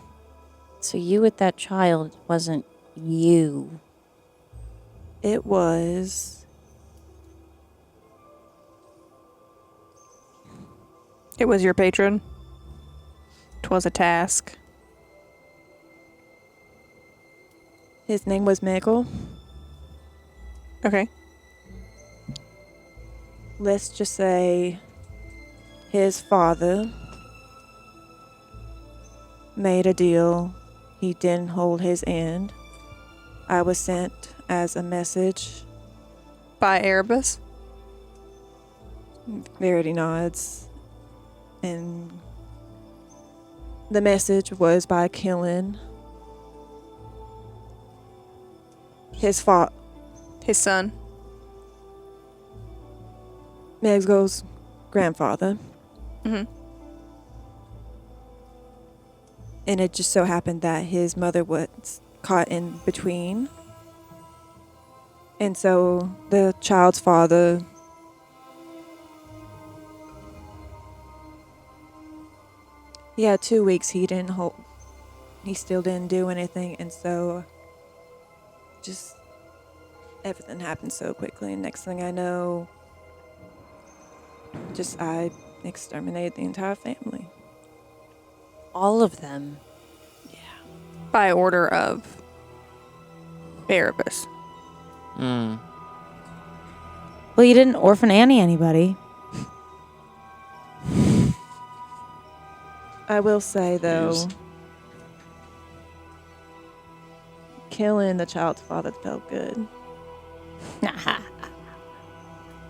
So you with that child wasn't you. It was. It was your patron. 'Twas a task. His name was Michael. Okay. Let's just say his father made a deal. He didn't hold his end. I was sent as a message. By Erebus. Verity nods. And the message was by killing his His son. Meg's grandfather. Mm-hmm. And it just so happened that his mother was caught in between. And so the child's father he had 2 weeks he still didn't do anything, and so just everything happened so quickly, and next thing I know, I exterminated the entire family. All of them. By order of Erebus. Mm. Well, you didn't orphan Annie anybody. I will say, though, Jeez. killing the child's father felt good.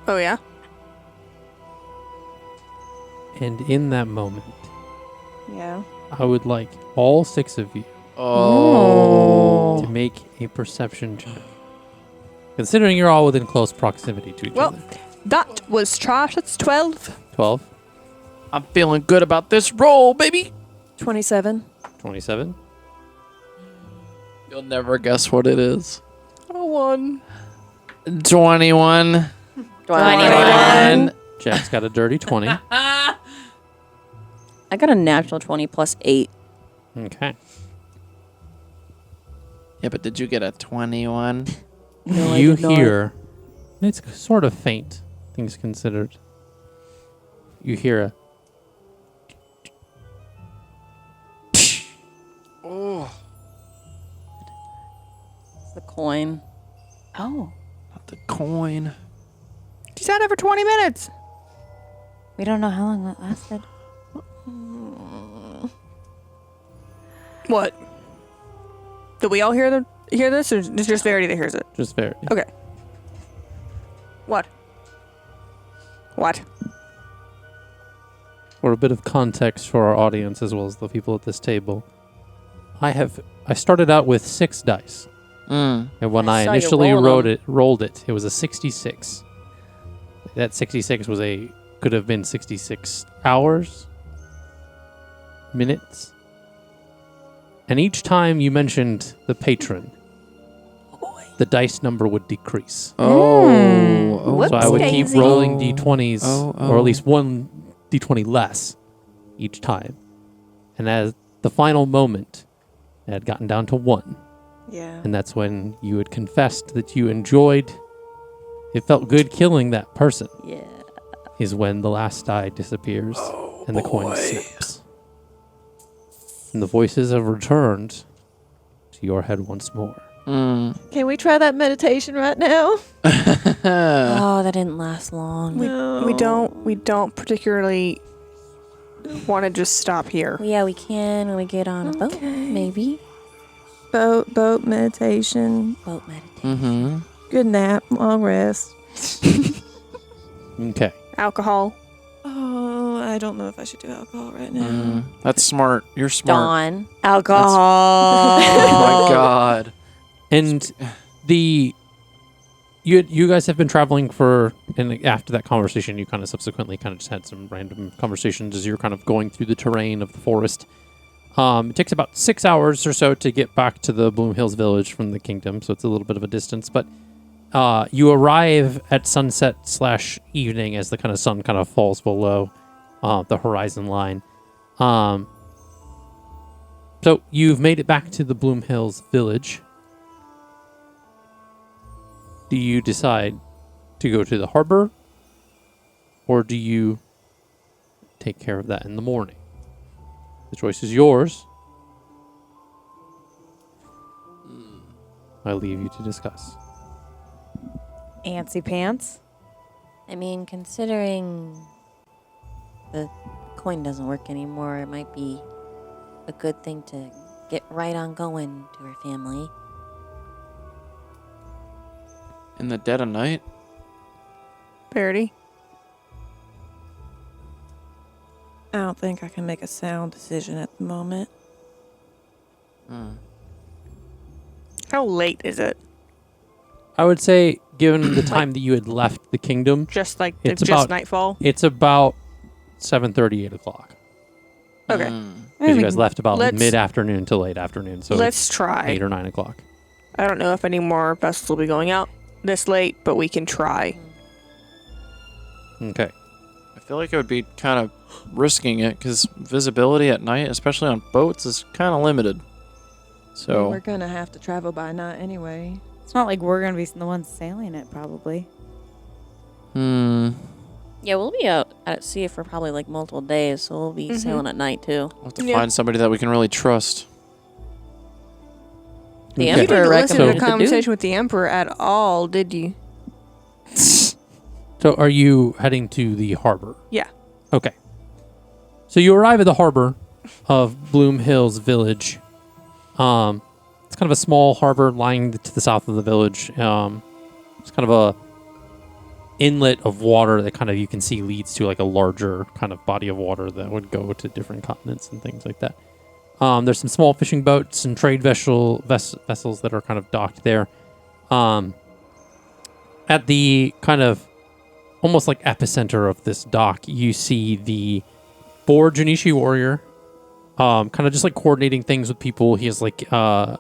Oh, yeah? And in that moment, Yeah. I would like all 6 of you Oh. to make a perception check. Considering you're all within close proximity to each Well, other. that was trash. It's 12. 12, I'm feeling good about this roll, baby. 27. 27. You'll never guess what it is. Oh, 1. 21. 21. Jack's got a dirty 20. I got a natural 20 plus 8. Okay. Yeah, but did you get a 21? No, I You did not. hear, and it's sort of faint, things considered. You hear a The coin. Oh. Not the coin. She's had it for 20 minutes. We don't know how long that lasted. What? Did we all hear this, or is it just Verity that hears it? just very. Okay. What? What? For a bit of context for our audience as well as the people at this table, I started out with 6 dice. Mm. And when I I saw you initially rolling rolled it was a 66. That 66 could have been 66 hours, minutes. And each time you mentioned the patron, the dice number would decrease. Oh. So I would keep Whoopsie-daisy. rolling d20s, or Oh. at least one d20 less each time. And at the final moment, it had gotten down to 1. Yeah. And that's when you had confessed that you enjoyed, it felt good killing that person, Yeah. is when the last die disappears and the coin snaps. And the voices have returned to your head once more. Can we try that meditation right now? Oh, that didn't last long. We don't particularly want to just stop here. Well, yeah, we can when we get on a boat, maybe. Boat meditation. Boat meditation. Mm-hmm. Good nap. Long rest. Okay. Alcohol. Oh, I don't know if I should do alcohol right now. That's smart. You're smart. Dawn. Alcohol. Oh my god. And you guys have been traveling and after that conversation, you kind of subsequently kind of just had some random conversations as you're kind of going through the terrain of the forest. It takes about 6 hours or so to get back to the Bloom Hills village from the kingdom, so it's a little bit of a distance. But you arrive at sunset/evening as the kind of sun kind of falls below the horizon line. So you've made it back to the Bloom Hills village. Do you decide to go to the harbor, or do you take care of that in the morning? The choice is yours. I leave you to discuss. Antsy pants. I mean, considering the coin doesn't work anymore, it might be a good thing to get right on going to her family. In the dead of night? Parody. I don't think I can make a sound decision at the moment. How late is it? I would say, given the time that you had left the kingdom, Just like It's just about- nightfall? it's about 7:30, 8 o'clock. Okay. Because you guys left about let's- mid-afternoon to late afternoon, so Let's it's try. 8 or 9 o'clock. I don't know if any more vessels will be going out this late, but we can try. Okay. I feel like it would be kind of risking it because visibility at night, especially on boats, is kind of limited. So We're gonna have to travel by night anyway. It's not like we're going to be the ones sailing it, probably. Yeah, we'll be out at sea for probably like multiple days, so we'll be sailing at night too. we'll have to Yeah. find somebody that we can really trust. The Okay. You Emperor didn't listen to recommended the to do. conversation with the Emperor at all, did you? So are you heading to the harbor? Yeah. Okay. So you arrive at the harbor of Bloom Hills Village. It's kind of a small harbor lying to the south of the village. It's kind of a inlet of water that kind of you can see leads to like a larger kind of body of water that would go to different continents and things like that. There's some small fishing boats and trade vessels that are kind of docked there. At the kind of almost like epicenter of this dock, you see the 4 Junichi warrior, kind of just like coordinating things with people. He has like kind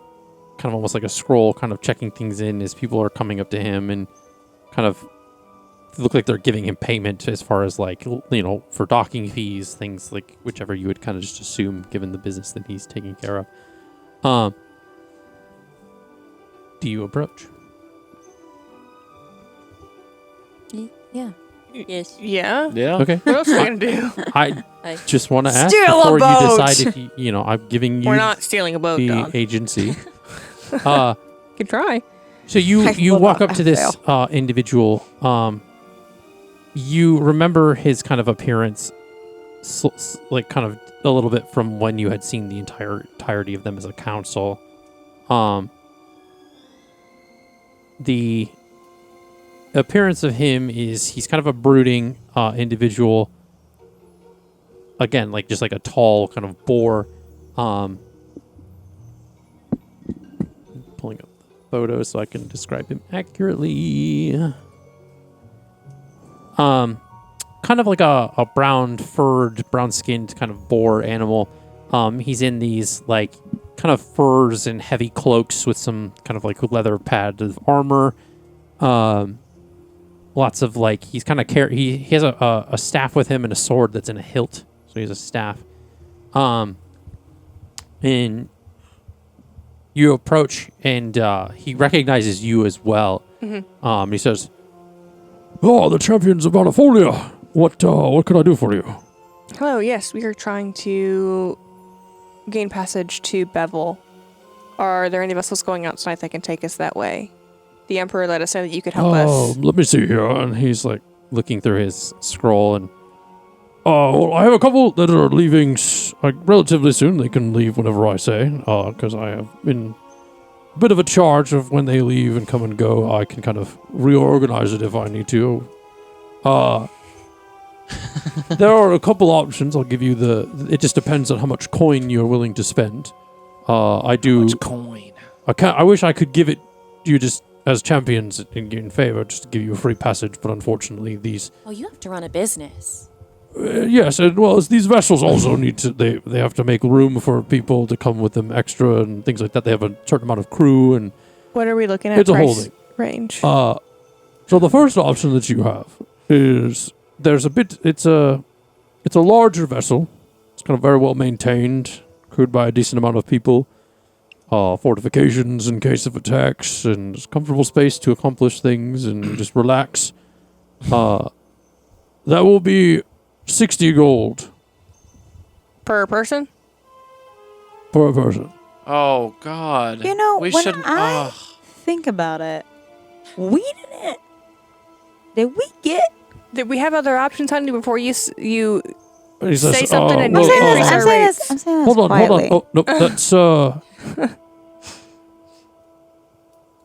of almost like a scroll, kind of checking things in as people are coming up to him and kind of look like they're giving him payment as far as like, you know, for docking fees, things like whichever you would kind of just assume given the business that he's taking care of. Do you approach? Yeah. Yes. Yeah? Yeah. Okay. What else are we going to do? I just want to ask Steal a before you boat! decide if you know, I'm giving you We're not stealing a boat, the Don. agency. Can try. So you will walk not up to this individual. You remember his kind of appearance, like kind of a little bit from when you had seen the entirety of them as a council. The appearance of him is he's kind of a brooding individual. Again, like just like a tall kind of boar. Pulling up the photo so I can describe him accurately. Kind of like a brown-skinned kind of boar animal. He's in these like kind of furs and heavy cloaks with some kind of like leather pads of armor. Lots of like he's kind of he has a staff with him and a sword that's in a hilt. So he has a staff. And you approach and he recognizes you as well. He says, "Oh, the champions of Bountifolia. What can I do for you?" Hello, yes, we are trying to gain passage to Bevel. Are there any vessels going out tonight that can take us that way? The Emperor let us know that you could help us. Let me see here. And he's like looking through his scroll and well, I have a couple that are leaving relatively soon. They can leave whenever I say, because I have been a bit of a charge of when they leave and come and go. I can kind of reorganize it if I need to. There are a couple options. I'll give you it just depends on how much coin you're willing to spend. I do. How much coin? I wish I could give it you just as champions in favor, just to give you a free passage, but unfortunately these... Oh, you have to run a business. Yes, and well, as these vessels also need to, they have to make room for people to come with them extra and things like that. They have a certain amount of crew and... What are we looking at? It's a whole price thing. Range. So the first option that you have is it's a larger vessel. It's kind of very well maintained, crewed by a decent amount of people. Fortifications in case of attacks, and just comfortable space to accomplish things and just relax. That will be 60 gold. Per person? Per person. Oh, God. You know, we when shouldn't. I think about it, did we get... Did we have other options, honey, before you He says, say something and well, increase our rates? I'm saying this hold on. quietly. Oh, no, that's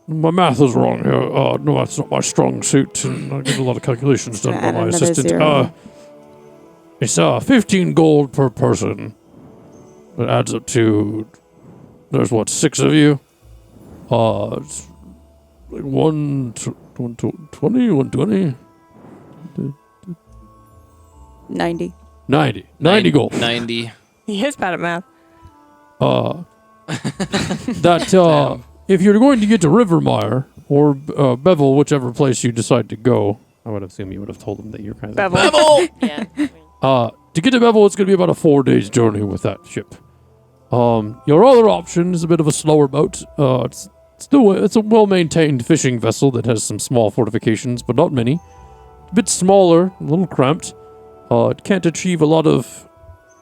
my math is wrong here. No, that's not my strong suit, and I get a lot of calculations done by Add my another assistant. zero. It's 15 gold per person. It adds up to there's 6 of you. It's like 120. 90. 90 gold. 90. He is bad at math. That if you're going to get to Rivermire or Bevel, whichever place you decide to go, I would assume you would have told them that you're kind of Bevel. Yeah. to get to Bevel, it's going to be about a 4 days journey with that ship. Your other option is a bit of a slower boat. It's a well-maintained fishing vessel that has some small fortifications, but not many. A bit smaller, a little cramped. It can't achieve a lot of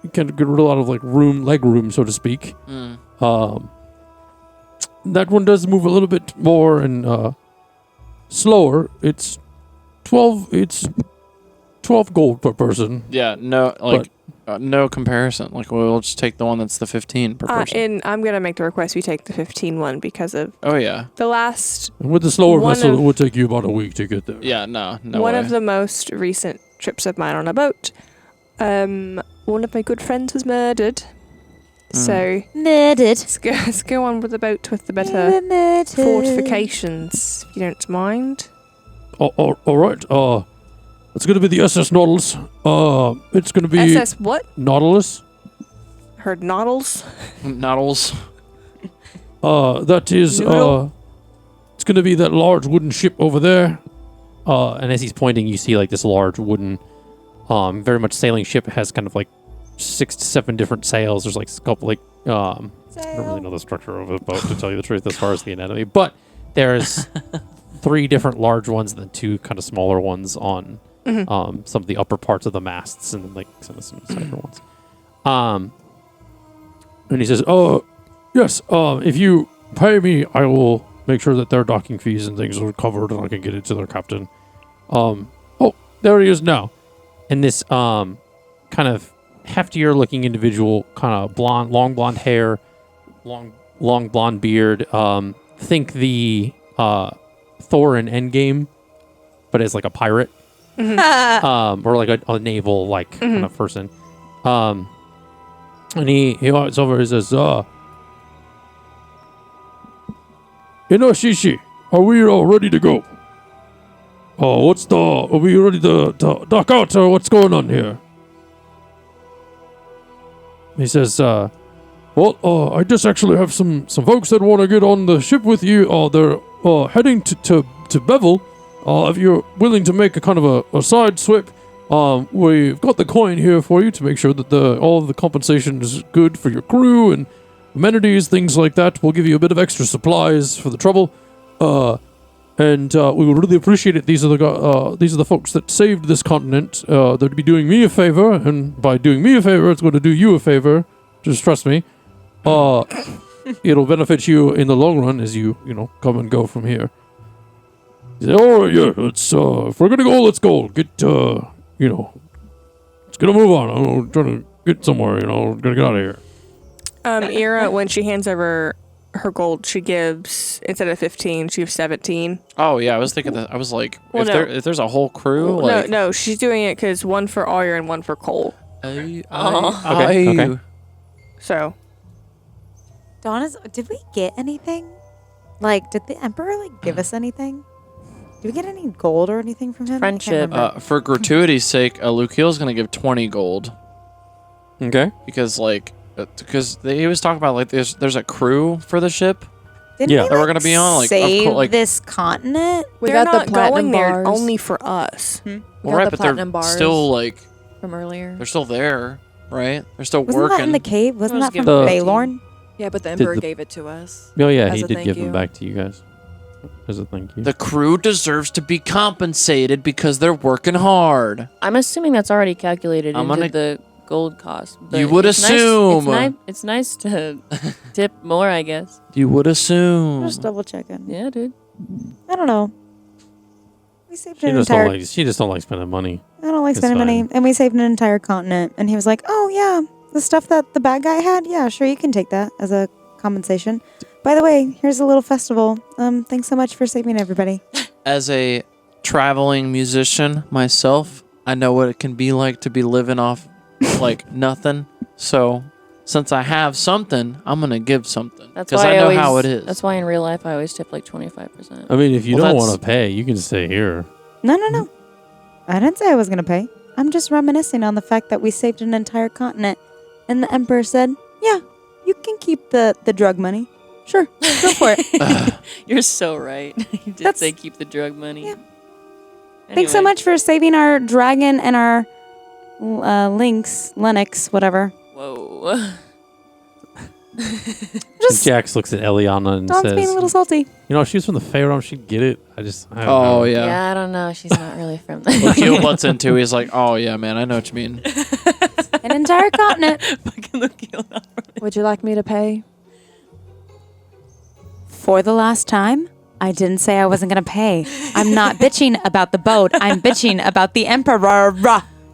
like leg room, so to speak. That one does move a little bit more and slower. It's 12 gold per person. Yeah, no, no comparison. Like, we'll just take the one that's the 15 per person. And I'm going to make the request we take the 15 one because of Oh, yeah. the last... And with the slower One vessel, of- it would take you about a week to get there. Yeah, no one way. of the most recent trips of mine on a boat, one of my good friends was murdered. So Murdered. let's go on with the boat with the better fortifications, if you don't mind. All right. It's going to be the SS Nautilus. It's going to be SS what? Nautilus. Heard Noddles. Noddles. That is it's going to be that large wooden ship over there. And as he's pointing, you see like this large wooden, very much sailing ship. It has kind of like 6 to 7 different sails. There's like a couple like I don't really know the structure of a boat to tell you the truth as far as the anatomy, but there's 3 different large ones and then 2 kind of smaller ones on some of the upper parts of the masts and then like some cyber ones. And he says, yes, if you pay me, I will make sure that their docking fees and things are covered and I can get it to their captain. There he is now. And this kind of heftier looking individual, kind of blonde, long blonde hair, long blonde beard. Think the Thor in Endgame, but as like a pirate, or like a naval kind of person. And he walks over and says, Shishi, are we all ready to go? Are we ready to dock out or what's going on here? He says, I just actually have some folks that want to get on the ship with you. They're heading to Bevel. If you're willing to make a kind of a side swip, we've got the coin here for you to make sure that all of the compensation is good for your crew and amenities, things like that. We'll give you a bit of extra supplies for the trouble. And we would really appreciate it. These are the folks that saved this continent. They'd be doing me a favor, and by doing me a favor, it's going to do you a favor. Just trust me. it'll benefit you in the long run as you come and go from here. He said, oh, yeah, let's, if we're going to go, let's go. Get, let's get a move on. I'm trying to get somewhere, We're going to get out of here. Ira, when she hands over her gold, she gives, instead of 15, she gives 17. Oh, yeah, I was thinking that. I was like, Well, if there's a whole crew, like... No, she's doing it because one for Oyer and one for Cole. Okay. So... Did we get anything? Like, did the Emperor, give us anything? Did we get any gold or anything from him? Friendship. For gratuity's sake, Lukeel's going to give 20 gold. Okay. Because, he was talking about, there's a crew for the ship. Didn't Yeah. we, that we're going to be on, save this continent? We They're got not the platinum going there bars only for us. We Well, got right, the but they're platinum bars still, from earlier. they're still there, right? They're still Wasn't working. that in the cave? Wasn't was that from given- Baylorn? Yeah, but the Did Emperor the- gave it to us. Oh, yeah, As he a did thank give you. them back to you guys. As a thank you. The crew deserves to be compensated because they're working hard. I'm assuming that's already calculated I'm into gonna- the gold cost. but You would it's nice- assume. it's nice to tip more, I guess. You would assume. Just double checking. Yeah, dude. I don't know. We saved She an just entire. she just don't like spending money. I don't like It's spending money, fine. and we saved an entire continent. And he was like, "Oh yeah, the stuff that the bad guy had. Yeah, sure, you can take that as a compensation. By the way, here's a little festival. Thanks so much for saving everybody." As a traveling musician myself, I know what it can be like to be living off nothing. So, since I have something, I'm gonna give something That's because why I know how it is. That's why in real life I always tip 25%. I mean, if you Well, don't that's- want to pay, you can stay here. No. I didn't say I was gonna pay. I'm just reminiscing on the fact that we saved an entire continent, and the Emperor said, "Yeah, you can keep the drug money. Sure, go for it." You're so right. You did That's- say keep the drug money. Yeah. Thanks so much for saving our dragon and our Lennox, whatever. Whoa. Just Jax looks at Eliana and Dawn's says, being a little salty. if she was from the Fae realm, she'd get it. I don't Oh know. yeah. Yeah, I don't know. She's not really from there. Lukeel butts into. He's like, "Oh yeah, man, I know what you mean." An entire continent. Fucking Lukeal not from there. Would you like me to pay? For the last time, I didn't say I wasn't gonna pay. I'm not bitching about the boat. I'm bitching about the Emperor.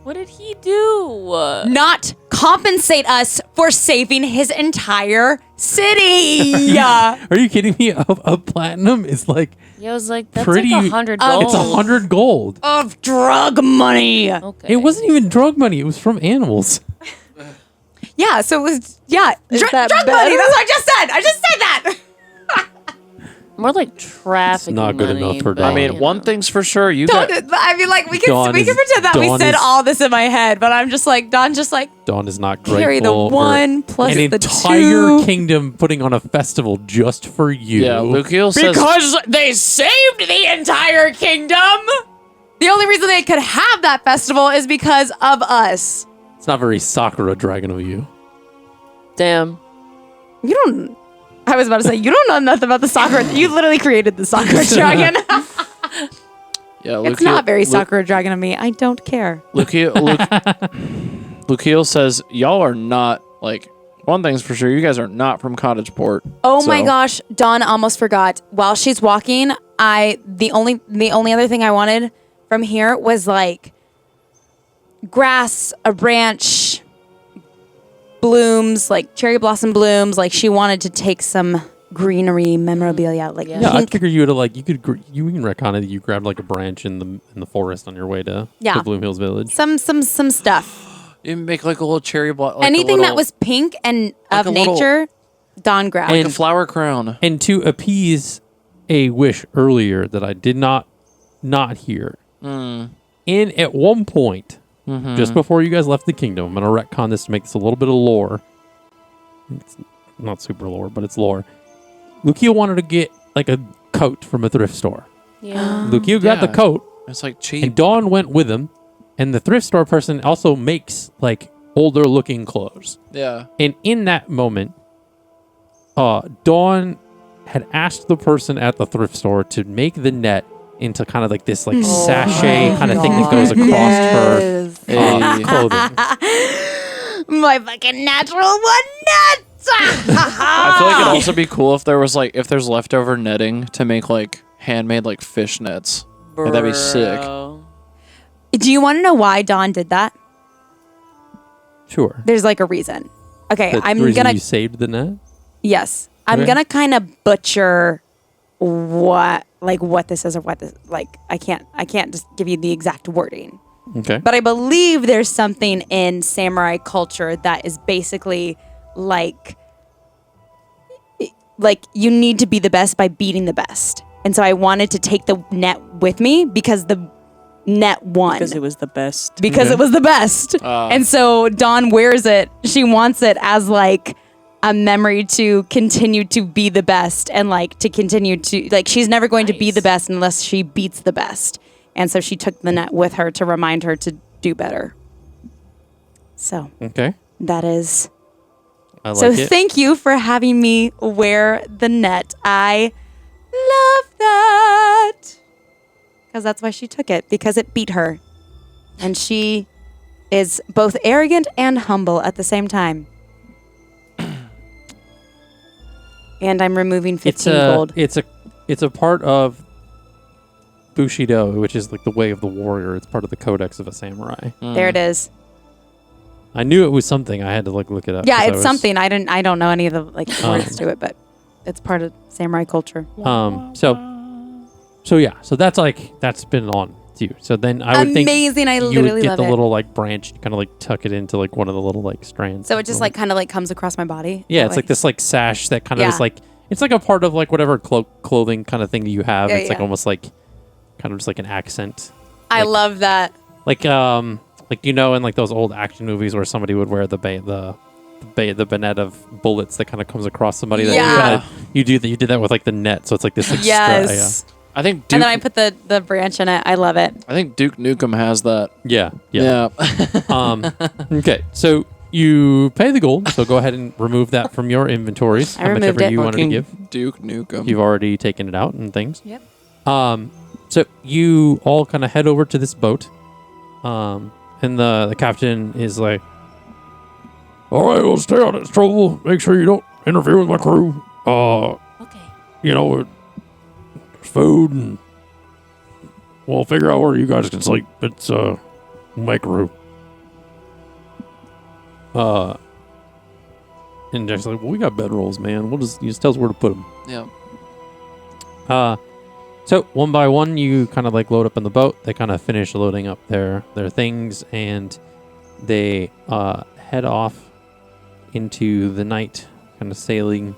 What did he do? Not compensate us for saving his entire city. Are you kidding me? A platinum is like Yeah, I was like, that's pretty. like 100 gold. It's 100 gold. Of drug money. Okay. It wasn't even drug money. It was from animals. Yeah, so it was Is that drug better? money. That's what I just said. I just said that. More like trafficking not good money, enough for but, Dawn. I mean, you one know. thing's for sure. You Don't, got I mean, like we can Dawn pretend that we Dawn said is- all this in my head, but I'm just like Dawn, just like Dawn is not grateful. carry the for one plus an the entire two. kingdom putting on a festival just for you. yeah. Lukeel says Because they saved the entire kingdom. The only reason they could have that festival is because of us. It's not very Sakura dragon of you. Damn. You don't. I was about to say you don't know nothing about the Sakura. You literally created the Sakura dragon. Yeah, It's not very Sakura dragon of me. I don't care. Lukeel says y'all are not one thing's for sure. You guys are not from Cottageport. Oh my So- gosh, Dawn almost forgot. While she's walking, the only other thing I wanted from here was grass, a branch, blooms, cherry blossom blooms. She wanted to take some greenery memorabilia, Yeah, I pink. figured you would you can retcon it. You grabbed a branch in the forest on your way to Bloom Hills Village. some stuff. You make a little cherry block. Anything that was pink and of a little- nature, Dawn grabbed. like a flower crown. And to appease a wish earlier that I did not hear. At one point, just before you guys left the kingdom, I'm gonna retcon this to make this a little bit of lore. It's not super lore, but it's lore. Lukeal wanted to get a coat from a thrift store. Yeah. Lukeal got the Yeah. coat, It's cheap. and Dawn went with him. And the thrift store person also makes older looking clothes. Yeah. And in that moment, Dawn had asked the person at the thrift store to make the net into kind of this sachet kind of thing that goes across her clothing. My fucking natural one net. I feel like it'd also be cool if there was like if there's leftover netting to make like handmade like fish nets. Like, that'd be sick. Do you want to know why Dawn did that? Sure. There's like a reason. Okay, The I'm reason gonna. you saved the net. Yes, I'm Okay. gonna kind of butcher what this is or what this like. I can't just give you the exact wording. Okay. But I believe there's something in samurai culture that is basically like you need to be the best by beating the best. And so I wanted to take the net with me because the net won. Because it was the best. Because it was the best. And so Dawn wears it. She wants it as like a memory to continue to be the best and like to continue to like she's never going to be the best unless she beats the best. And so she took the net with her to remind her to do better. So Okay. that is. I like So it. thank you for having me wear the net. I love that. Because that's why she took it, because it beat her. And she is both arrogant and humble at the same time. And I'm removing 15 gold. It's a part of Bushido, which is like the way of the warrior. It's part of the codex of a samurai. There it is. I knew it was something. I had to like look it up. Yeah, 'cause it's something. I don't know any of the like words to it, but it's part of samurai culture. So yeah. So that's been on to you. So then I would think Amazing. I you literally would get love the it. little like branch, kind of like tuck it into like one of the little like strands. So it just like kind of like comes across my body. yeah, that it's way? like this like sash that kind of Yeah. is like it's like a part of like whatever clothing kind of thing that you have. Yeah, it's like yeah. almost like kind of just like an accent. I love that. Like in like those old action movies where somebody would wear the bayonet of bullets that kind of comes across somebody. That Yeah. you did that with like the net, so it's like this. Like, Yes. I think Duke, And then I put the branch in it. I love it. I think Duke Nukem has that. Yeah. Yeah. Okay, so you pay the gold. So go ahead and remove that from your inventories. I removed Whichever it. you wanted to Fucking give. Duke Nukem. You've already taken it out and things. Yep. So you all kind of head over to this boat. And the captain is like, all right, well, stay out of trouble. Make sure you don't interfere with my crew. Okay. You know, there's food, and we'll figure out where you guys can sleep. It's make room. And Jack's like, well, we got bedrolls, man. You just tell us where to put them. Yeah. So one by one, you kind of like load up in the boat. They kind of finish loading up their things, and they head off into the night, kind of sailing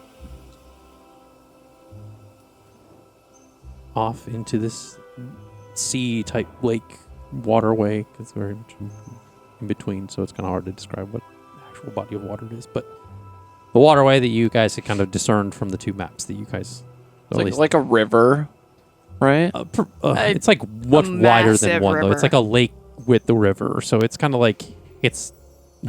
off into this sea-type lake waterway, because they're very much in between, so it's kind of hard to describe what the actual body of water it is. But the waterway that you guys had kind of discerned from the two maps that you guys... It's like a river, right? It's like much wider than massive one, though. It's river. like a lake with the river, so it's kind of like... It's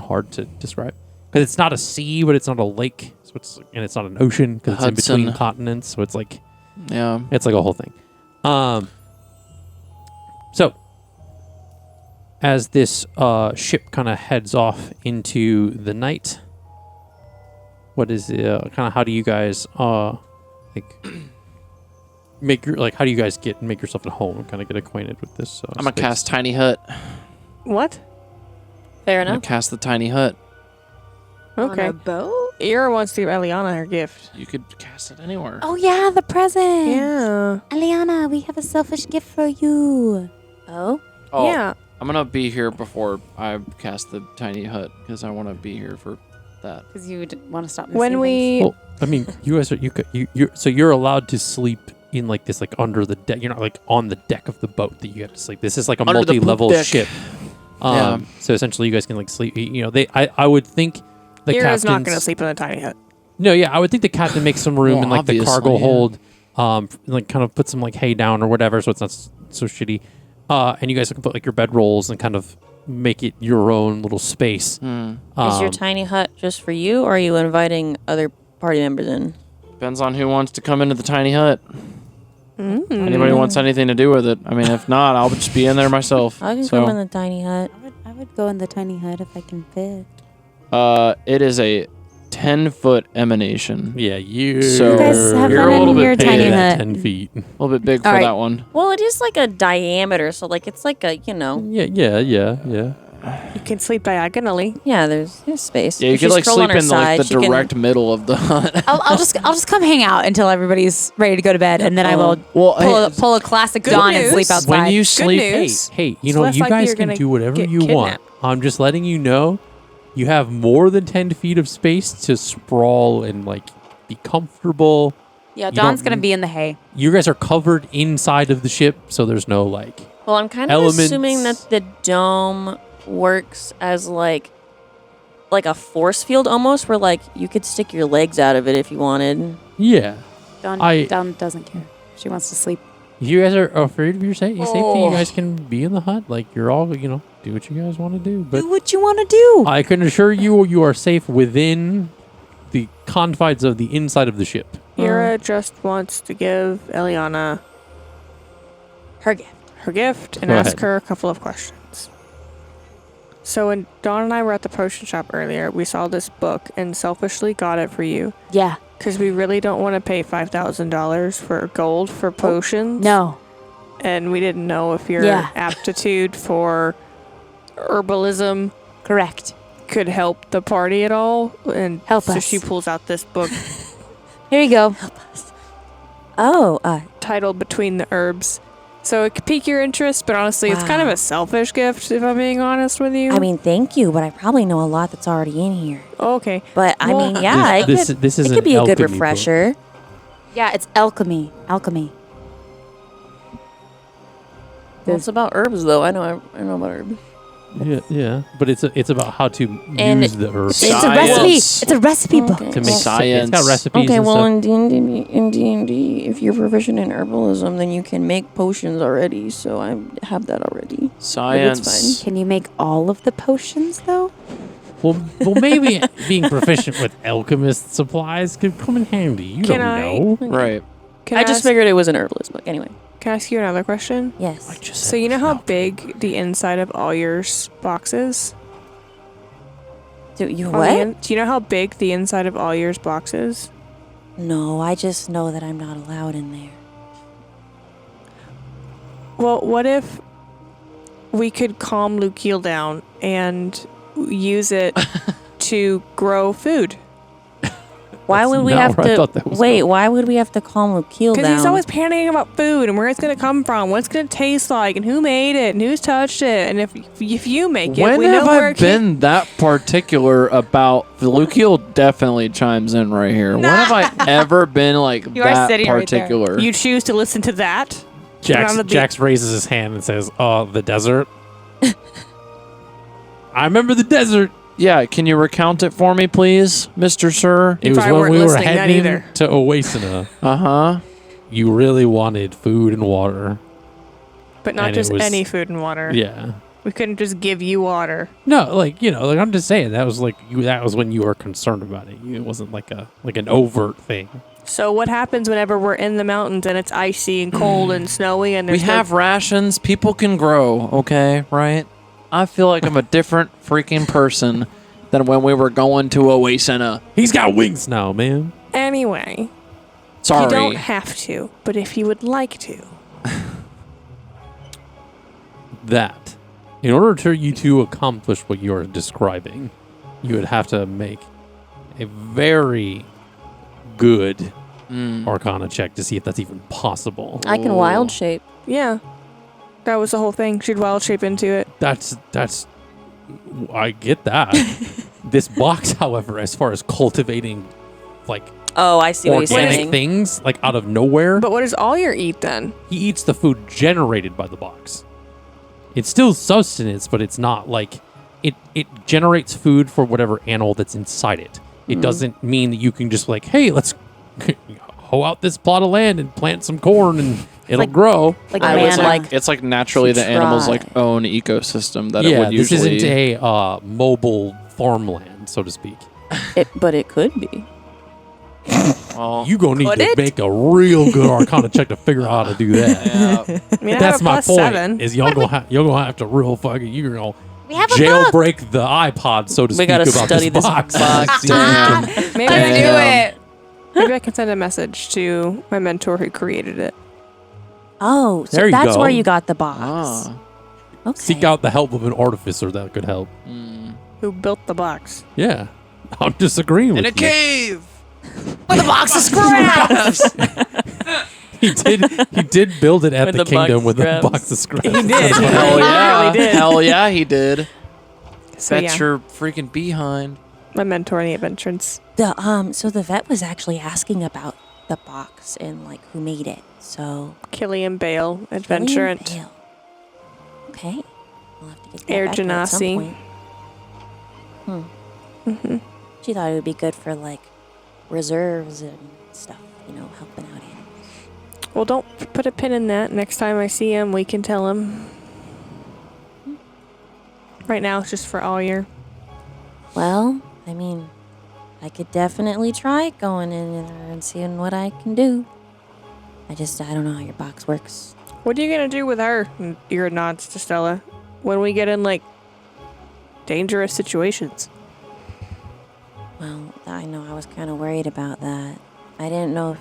hard to describe. Because it's not a sea, but it's not a lake, so it's not an ocean, because it's in between Hudson. continents, so it's like... Yeah. It's like a whole thing. So, as this ship kind of heads off into the night, what is kind of how do you guys like make your how do you guys make yourself at home and kind of get acquainted with this? I'm gonna space? cast Tiny Hut. What? Fair I'm gonna enough. cast the Tiny Hut. Okay. On a boat? Ira wants to give Eliana her gift. You could cast it anywhere. Oh yeah, the present. Yeah. Eliana, we have a selfish gift for you. Oh, Oh, Yeah. I'm gonna be here before I cast the Tiny Hut because I want to be here for that. Because you would want to stop. When we Well, I mean, you guys are you're allowed to sleep in like this like under the deck. You're not like on the deck of the boat that you have to sleep. This is like a Under the poop multi-level deck. ship. Yeah. So essentially, you guys can like sleep. You know, I would think the Ira's captain's not going to sleep in a tiny hut. No, yeah, I would think the captain makes some room Well, in like the obviously, cargo yeah. hold, like kind of put some like hay down or whatever, so it's not so shitty. And you guys can put like your bed rolls and kind of make it your own little space. is your tiny hut just for you, or are you inviting other party members in? Depends on who wants to come into the Tiny Hut. Anybody wants anything to do with it? I mean, if not, I'll just be in there myself. I can So, come in the tiny hut. I would go in the tiny hut if I can fit. it is a 10-foot emanation. Yeah, you. So You guys have you're fun a little in bit your big. tiny yeah, hut. 10 feet. A little bit big for All right. that one. Well, it is like a diameter, so like it's like a, Yeah. You can sleep diagonally. yeah. There's space. Yeah, you If could she's like curled sleep on her in like side, the she can- direct middle of the hut. I'll just come hang out until everybody's ready to go to bed, and then I will Well, pull a classic Good Dawn and news. sleep outside. when you Good sleep, news. Hey, you It's know, less you likely guys you're can gonna do whatever get you want. kidnapped. I'm just letting you know you have more than 10 feet of space to sprawl and like be comfortable. yeah, you Dawn's don't- gonna be in the hay. You guys are covered inside of the ship, so there's no like. Well, I'm kind of Elements. assuming that the dome works as like a force field almost, where like you could stick your legs out of it if you wanted. Yeah. Dawn doesn't care. She wants to sleep. If you guys are afraid of your safety, you guys can be in the hut. Like, you're all, do what you guys want to do. But Do what you want to do. I can assure you are safe within the confines of the inside of the ship. Ira just wants to give Eliana Her gift. her gift and Go ask ahead. her a couple of questions. So when Dawn and I were at the potion shop earlier, we saw this book and selfishly got it for you Yeah. because we really don't want to pay $5,000 for gold for potions. No. And we didn't know if your Yeah. aptitude for herbalism Correct. could help the party at all. And Help so us. she pulls out this book Here you go. Oh, titled Between the Herbs. So it could pique your interest, but honestly, it's kind of Wow. a selfish gift, if I'm being honest with you. I mean, thank you, but I probably know a lot that's already in here. Okay. But I Well, mean, yeah, This it is could an be a good alchemy book. refresher. Yeah, it's alchemy. Alchemy. Well, it's about herbs, though. I know about herbs. Yeah. But it's about how to And use the herbs. It's a recipe. Science. It's a recipe book. Okay. to make Science. It's got recipes. Okay, and well, stuff. in D&D, if you're proficient in herbalism, then you can make potions already. So I have that already. Science. Can you make all of the potions though? Well, maybe being proficient with alchemist supplies could come in handy. You Can don't I- know. Right. Can I just ask, figured it was an herbalist book. Anyway, Can I ask you another question? yes. I just So said you know it's how an big the inside of all your box is? Do you On the what? do you know how big the inside of all yours box is? No, I just know that I'm not allowed in there. Well, what if we could calm Lukeil down and use it to grow food? Why That's would we not have where I to thought that was wait? going. Why would we have to calm Lukeil Because down? he's always panicking about food and where it's going to come from, what it's going to taste like, and who made it, and who's touched it, and if you make it, When we have know where I it came. been that particular about? Lukeil definitely chimes in right here. When have I ever been like You are that sitting right there. particular? You choose to listen to that. Jax, Around the- Jax raises his hand and says, the desert. I remember the desert. Yeah, can you recount it for me, please, Mr. Sir? It was probably when weren't we were listening then heading either. to Oasina. Uh-huh. You really wanted food and water. But not And it just was- any food and water. Yeah. We couldn't just give you water. No, I'm just saying that was that was when you were concerned about it. It wasn't like an overt thing. So what happens whenever we're in the mountains and it's icy and cold and snowy and We there's no- have rations. People can grow, okay? Right? I feel like I'm a different freaking person than when we were going to Oasina. He's got wings now, man. Anyway, Sorry. you don't have to, but if you would like to. That, in order for you to accomplish what you are describing, you would have to make a very good Arcana check to see if that's even possible. I can wild shape. Yeah. That was the whole thing. She'd wild shape into it. That's I get that. This box, however, as far as cultivating like Oh, I see what you're organic saying. things like out of nowhere, But what does all your eat then? he eats the food generated by the box. It's still sustenance, but it's not like it generates food for whatever animal that's inside it. It doesn't mean that you can just like, hey, let's hoe out this plot of land and plant some corn and it'll like- grow. Like I a would man, like- It's like naturally to the animal's try. like own ecosystem that it Yeah, would this usually. isn't a mobile farmland, so to speak. But it could be. Well, You gonna need Could to it? make a real good Arcana check to figure out how to do that. yeah. I mean, I That's have a my plus point. 7. Is y'all gonna have to real fucking you're gonna We have a book. jailbreak the iPod, so to We speak, gotta about study this this box. box. See if we can- Maybe Let's do it. Maybe I can send a message to my mentor who created it. Oh, so There you that's go. where you got the box. Ah. Okay. Seek out the help of an artificer that could help. Who built the box? Yeah. I'm disagreeing In with a cave. With a box of scraps. you. He did build it at With the the kingdom box with a scraps. box of scraps. He did. Hell yeah. really did. Hell yeah, he did. So Bet yeah, your freaking behind. my mentor in the adventurance. So the vet was actually asking about the box and like who made it. So Killian Bale, Killian adventurant. Bale. Okay. We'll have to get that Air back to her at some Genasi. point. She thought it would be good for like reserves and stuff, helping out animals. Well, don't put a pin in that. Next time I see him, we can tell him. Right now, it's just for all year. Well, I mean, I could definitely try going in there and seeing what I can do. I don't know how your box works. What are you gonna do with her? And your nods to Stella. When we get in like dangerous situations. Well, I know I was kind of worried about that. I didn't know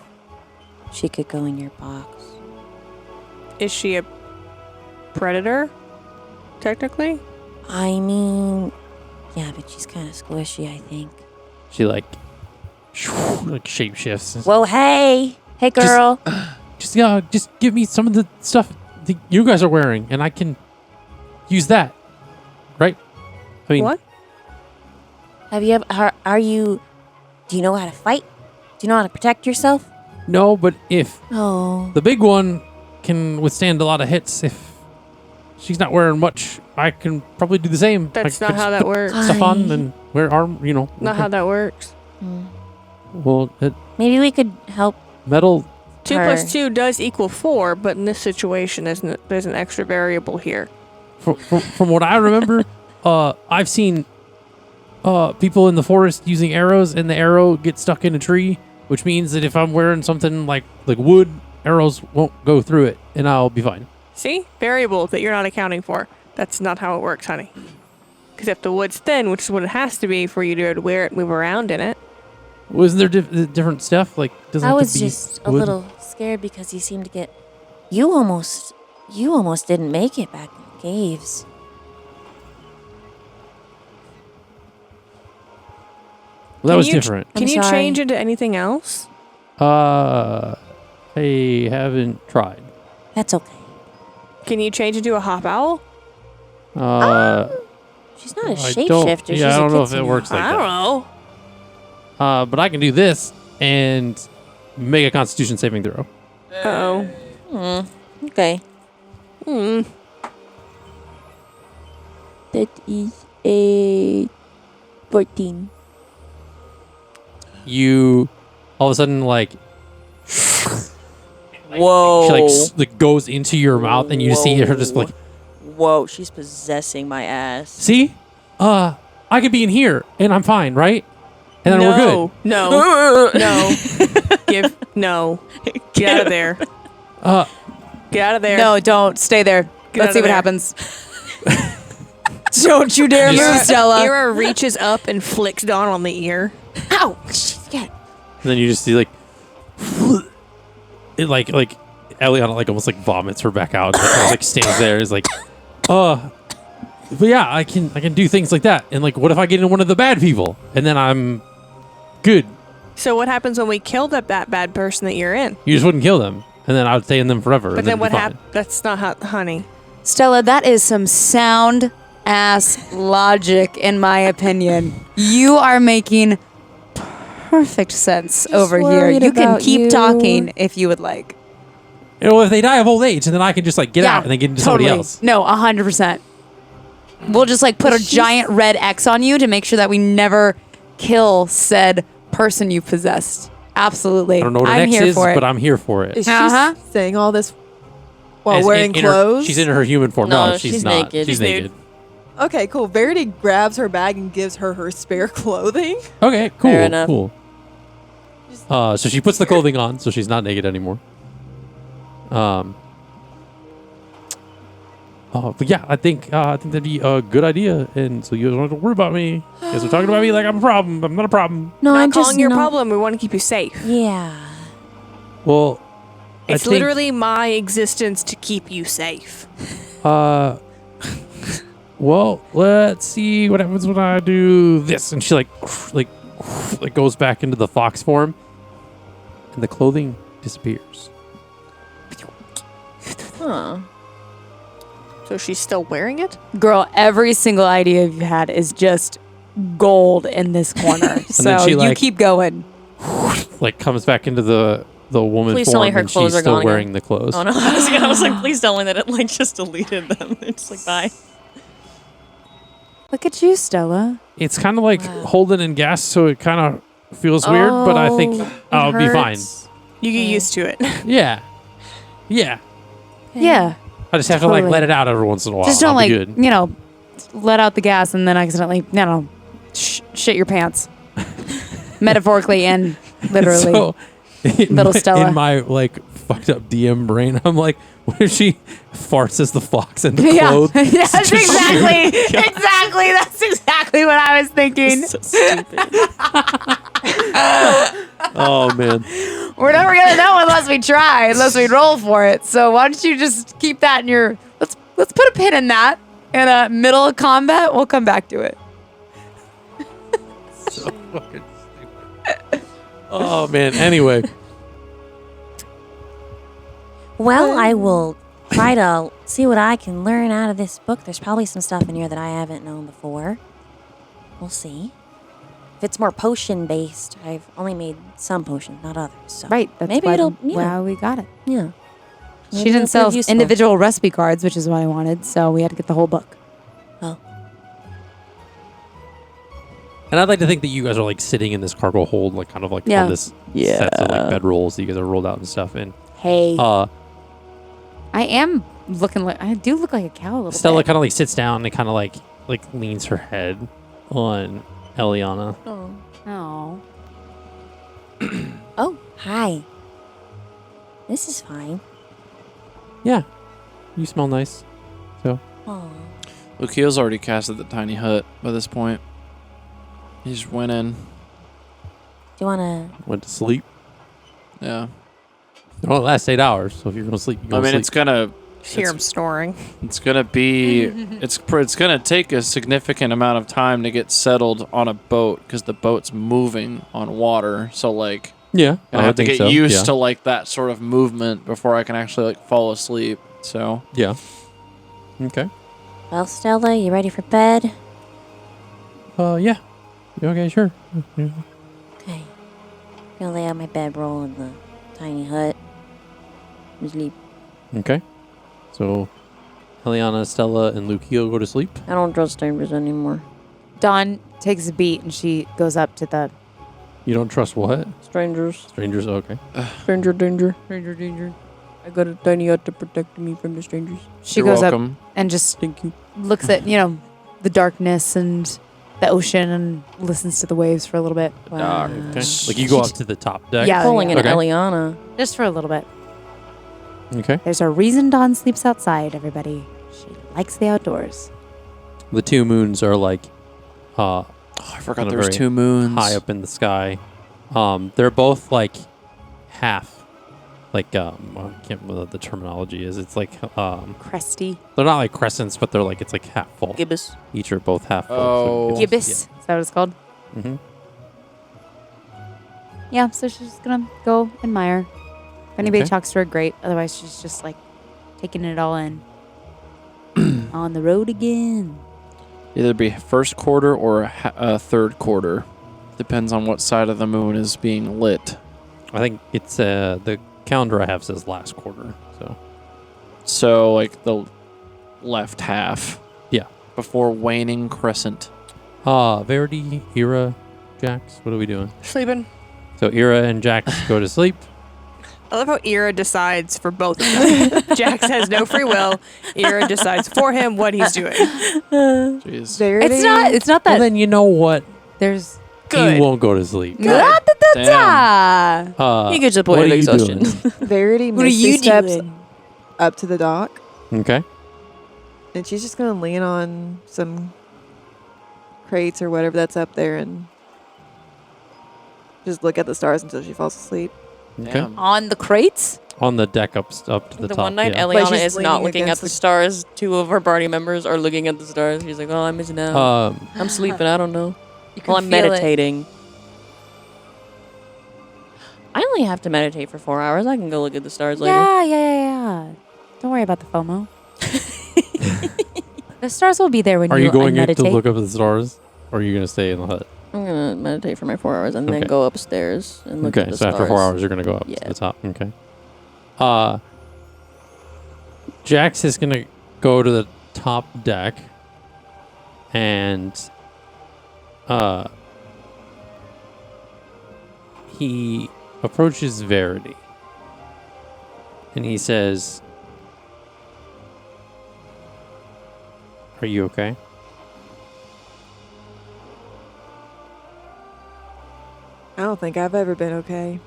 if she could go in your box. Is she a predator? Technically? I mean, yeah, but she's kind of squishy, I think. She like shape shifts. Whoa, hey girl. Just give me some of the stuff that you guys are wearing, and I can use that. Right? I mean, What? Have you ever, do you know how to fight? Do you know how to protect yourself? no, but if Oh. the big one can withstand a lot of hits, if she's not wearing much, I can probably do the same. That's I not could how just that put works. Stuff on and wear arm, Not how that works. Well, Maybe we could help. metal. 2 Her. plus 2 does equal 4, but in this situation, there's an extra variable here. From what I remember, I've seen people in the forest using arrows, and the arrow gets stuck in a tree, which means that if I'm wearing something like wood, arrows won't go through it, and I'll be fine. See? Variable that you're not accounting for. That's not how it works, honey. Because if the wood's thin, which is what it has to be for you to be able to wear it, move around in it. Wasn't there different stuff? Like, doesn't I it have was to be just a wood? little scared because you seemed to get. You almost didn't make it back in the caves. Well, that Can was you- different. Can I'm you sorry. change into anything else? I haven't tried. That's okay. Can you change into a hop owl? She's not a I shapeshifter. don't- She's yeah, I a don't know if it kitsune. works like I don't that. know. But I can do this and make a Constitution saving throw. Uh-oh. Okay. That is a 14. You all of a sudden Whoa. she like goes into your mouth, and you see her just like, Whoa, she's possessing my ass. see, I could be in here and I'm fine, right? And then we're good. No. No. No. Get out of there. Get out of there. No, don't. Stay there. Get Let's out see of what there. happens. Don't you dare move, Stella. Ira reaches up and flicks Dawn on the ear. Ow! Shit. And then you just see it like Eliana almost vomits her back out, and kind of stands there, is like, but yeah, I can do things like that. And what if I get in one of the bad people, and then I'm good? So what happens when we kill that bad person that you're in? You just wouldn't kill them, and then I would stay in them forever. But and then what happens? happens? That's not how, honey. Stella, that is some sound ass logic, in my opinion. You are making perfect sense over here. worried You can about keep you. talking if you would like. If they die of old age, and then I can just get out and then get into somebody else. No, 100%. We'll just put a giant red X on you to make sure that we never kill said person you possessed. Absolutely. I don't know what an I'm X here is, for it. but I'm here for it. Is Uh-huh. she saying all this while As wearing in her- clothes? she's in her human form. No, No, she's she's not. naked. She's She's naked. Okay, cool. Verity grabs her bag and gives her spare clothing. Okay, cool. Fair enough. Cool. So she puts the clothing on, so she's not naked anymore. But yeah, I think that'd be a good idea. And so you guys don't have to worry about me. You guys are talking about me like I'm a problem. I'm not a problem. No, Not I'm just calling your not- problem. We want to keep you safe. Yeah. Well, It's I think, literally my existence to keep you safe. Well, let's see what happens when I do this. And she like goes back into the fox form, and the clothing disappears. Huh. So she's still wearing it? Girl, every single idea you've had is just gold in this corner. So she, you like- keep going. Like comes back into the woman Please tell form, me her and clothes she's are still gone wearing the clothes. Oh no, I was like, please tell me that it like just deleted them. It's like bye. Look at you, Stella. It's kind of like holding in gas, so it kind of feels weird, but I think I'll be fine. You get used to it. Yeah. Yeah. I just have to like Totally. let it out every once in a while. Just don't I'll be like, good. let out the gas and then accidentally, shit your pants. Metaphorically and literally. So, Little Stella. In my like fucked up DM brain, I'm like, what if she farts as the fox into Yeah. clothes? Yes, exactly. Exactly. That's exactly what I was thinking. So stupid. Oh man. We're never gonna know unless we try, unless we roll for it. So why don't you just keep that in your? Let's put a pin in that. In a middle of combat, we'll come back to it. So fucking stupid. Oh man. Anyway. Well, I will try to see what I can learn out of this book. There's probably some stuff in here that I haven't known before. We'll see. If it's more potion based, I've only made some potions, not others. So Right. That's maybe why, it'll. why we got it. Yeah. She Maybe didn't it'll sell prove useful. individual recipe cards, which is what I wanted. So we had to get the whole book. Oh. And I'd like to think that you guys are like sitting in this cargo hold, like kind of like Yeah. on this sets of like bedrolls that you guys are rolled out and stuff. And Hey, I am looking like I do look like a cow a little Stella bit. kind of like sits down and kind of like leans her head on Eliana. Oh. Oh, hi. This is fine. Yeah, you smell nice. So Oh. Lukiel's already casted the tiny hut by this point. He just went in. Do you want to? went to sleep. Yeah. It only lasts 8 hours, so if you're gonna sleep, you I go mean, sleep. it's gonna Hear him snoring. It's gonna be it's gonna take a significant amount of time to get settled on a boat because the boat's moving on water. So like, yeah, I have to get used to like that sort of movement before I can actually like fall asleep. So Yeah. Okay. Well, Stella, you ready for bed? Yeah. Okay, sure. Yeah. Okay. I'm gonna lay out my bedroll in the tiny hut. And sleep. Okay. So, Eliana, Stella, and Lucio go to sleep. I don't trust strangers anymore. Dawn takes a beat and she goes up to the You don't trust what? Strangers. Strangers. Okay. Stranger danger. Stranger danger. I got a tiny hut to protect me from the strangers. She you're goes welcome. up and just Thank you. looks at, the darkness and the ocean and listens to the waves for a little bit. Wow. Okay. Like you go up to the top deck. Yeah. Pulling an Okay. Eliana. Just for a little bit. Okay. There's a reason Dawn sleeps outside, everybody. She likes the outdoors. The two moons are like Oh, I forgot Kinda there was very 2 moons. high up in the sky. They're both like half. Like I can't remember what the terminology is. It's like Cresty. they're not like crescents, but they're like it's like half full. Gibbous. Each are both half full. Oh. Gibbous. Is that what it's called? Yeah. Mm-hmm. Yeah, so she's just gonna go admire. If anybody Okay. talks to her, great. Otherwise, she's just like taking it all in. On the road again. Either be first quarter or third quarter. Depends on what side of the moon is being lit. I think it's the calendar I have says last quarter. So So like the left half. Yeah. Before waning crescent. Verity, Ira, Jax, what are we doing? Sleeping. So Ira and Jax go to sleep. I love how Ira decides for both of them. Jax has no free will. Ira decides for him what he's doing. Jeez. It's not Well, that then you know what? there's Good. He won't go to sleep. Damn. You get to the point what of are you exhaustion. doing? Verity What are you misty steps doing? up to the dock Okay. And she's just going to lean on some crates or whatever that's up there and just look at the stars until she falls asleep. Okay. Damn. On the crates? On the deck up to the top. one night yeah. Like Eliana she's is not leaning looking at against the the- stars. Two of her party members are looking at the stars. She's like, oh, I'm missing out. I'm sleeping. I don't know. You can Well, I'm feel it. meditating. I only have to meditate for 4 hours. I can go look at the stars later. Yeah. Don't worry about the FOMO. The stars will be there when Are you going in meditate. to look up at the stars, or are you going to stay in the hut? I'm going to meditate for my 4 hours and then Okay. go upstairs and look Okay, at the so stars. after 4 hours, you're going to go up Yeah. to the top. Okay. Jax is going to go to the top deck, and he approaches Verity, and he says, "Are you okay?" I don't think I've ever been okay.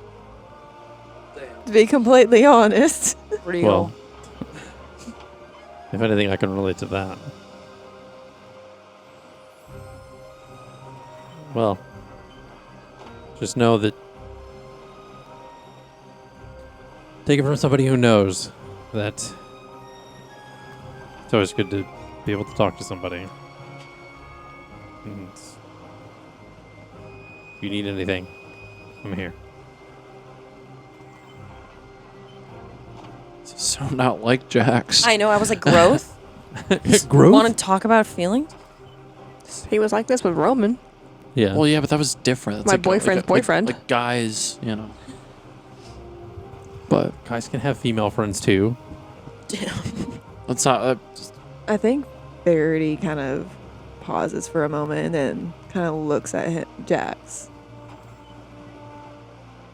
To be completely honest. Well, if anything, I can relate to that. Well, just know that. Take it from somebody who knows that it's always good to be able to talk to somebody. And if you need anything, I'm here. So not like Jax. I know. I was like, growth? Growth? Want to talk about feelings? He was like this with Roman. Yeah. Well, yeah, but that was different. That's My like boyfriend's boyfriend. Like guys, you know. But Guys can have female friends too. let's not. I think Verity kind of pauses for a moment and then kind of looks at him, Jax,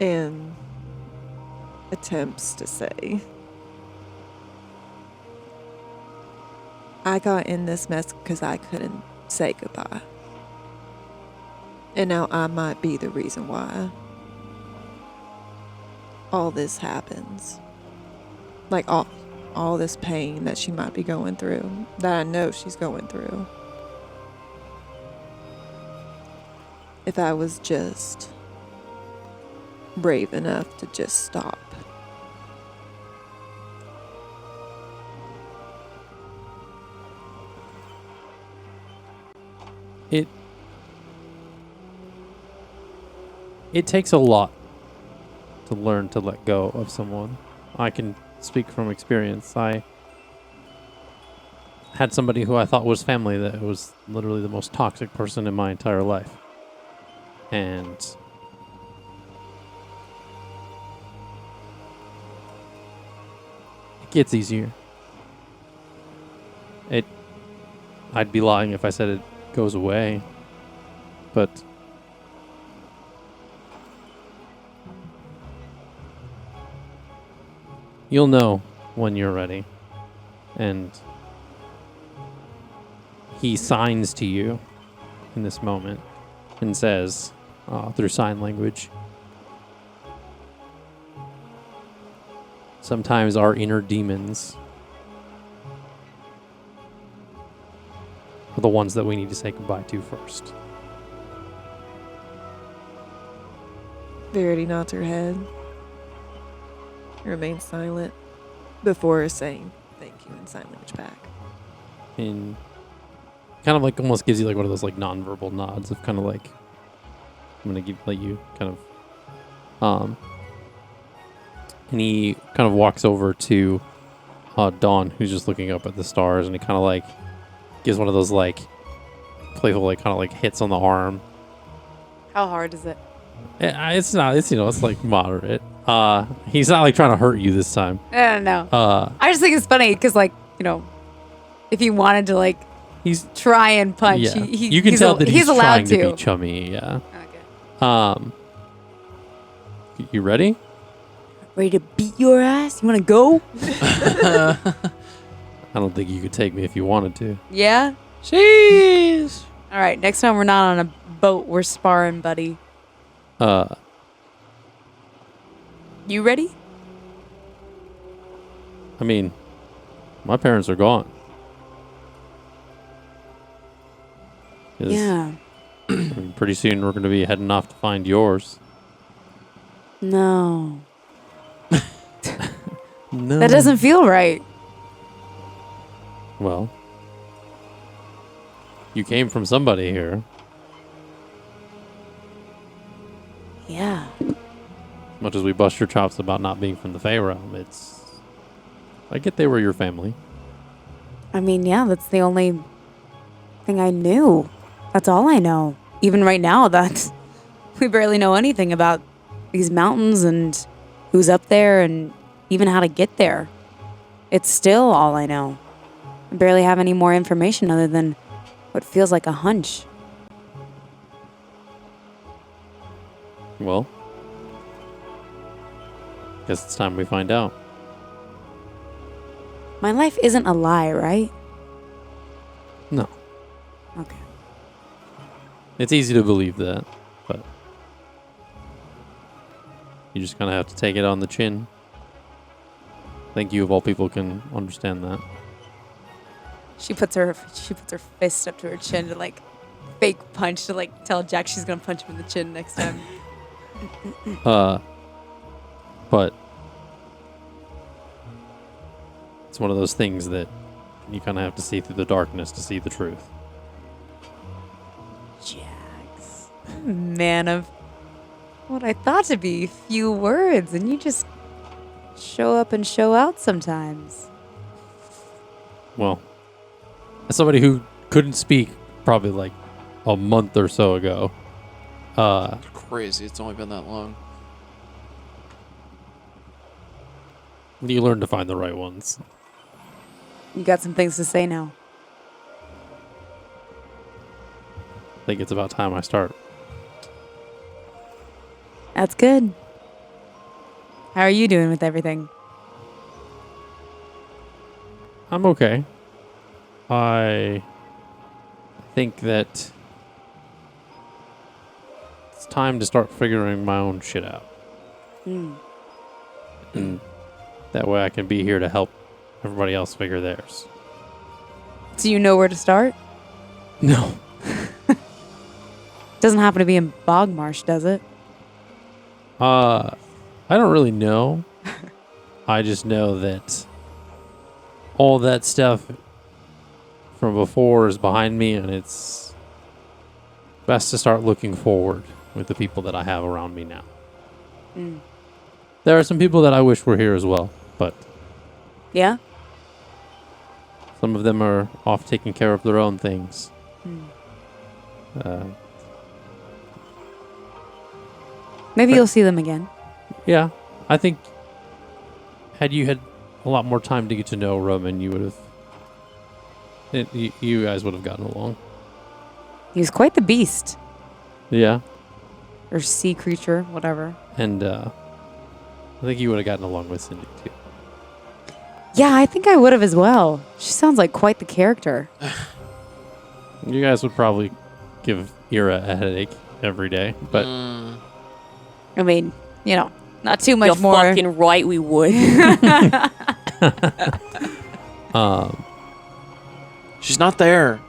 and attempts to say, I got in this mess because I couldn't say goodbye. And now I might be the reason why all this happens. Like all this pain that she might be going through, that I know she's going through. If I was just brave enough to just stop. It takes a lot to learn to let go of someone. I can speak from experience. I had somebody who I thought was family that was literally the most toxic person in my entire life. And it gets easier. I'd be lying if I said it goes away. But you'll know when you're ready. And he signs to you in this moment and says, through sign language, sometimes our inner demons are the ones that we need to say goodbye to first. Verity nods her head, remains silent before saying thank you in sign language back. And kind of like almost gives you like one of those like nonverbal nods of kind of like, I'm gonna let you kind of and he kind of walks over to Dawn, who's just looking up at the stars, and he kind of like gives one of those like playful like kind of like hits on the arm. How hard is it? It's not, it's it's like moderate. He's not like trying to hurt you this time. I don't know. I just think it's funny because, like, if he wanted to, like, He's try and punch, yeah. he, You can tell that he's allowed trying to be chummy. Yeah. Okay. You ready? Ready to beat your ass? You want to go? I don't think you could take me if you wanted to. Yeah? Jeez. All right. Next time we're not on a boat, we're sparring, buddy. You ready? I mean, my parents are gone. 'Cause, Yeah. I mean, pretty soon we're going to be heading off to find yours. No. No. That doesn't feel right. Well, you came from somebody here. Yeah. Much as we bust your chops about not being from the Fey realm, I get they were your family. I mean, yeah, that's the only thing I knew. That's all I know. Even right now, we barely know anything about these mountains and who's up there and even how to get there. It's still all I know. I barely have any more information other than what feels like a hunch. Well, guess it's time we find out. My life isn't a lie, right? No. Okay. It's easy to believe that, but you just kind of have to take it on the chin. I think you of all people can understand that. She puts her fist up to her chin to like fake punch to like tell Jack she's gonna punch him in the chin next time. But it's one of those things that you kind of have to see through the darkness to see the truth. Jax, man of what I thought to be few words, and you just show up and show out sometimes. Well, as somebody who couldn't speak probably like a month or so ago, Crazy. It's only been that long. you learn to find the right ones. You got some things to say now. I think it's about time I start. That's good. How are you doing with everything? I'm okay. I think that it's time to start figuring my own shit out. And that way I can be here to help everybody else figure theirs. Do you know where to start? No. Doesn't happen to be in Bogmarsh, does it? I don't really know. I just know that all that stuff from before is behind me, and it's best to start looking forward with the people that I have around me now. There are some people that I wish were here as well, but Yeah? some of them are off taking care of their own things. Maybe you'll see them again. Yeah, I think had you had a lot more time to get to know Roman, you would have. You guys would have gotten along. He's quite the beast. Yeah, Or sea creature, whatever. and I think you would have gotten along with Cindy too. Yeah, I think I would have as well. She sounds like quite the character. You guys would probably give Ira a headache every day, but I mean, you know, not too much You're more. fucking right, we would. She's not there.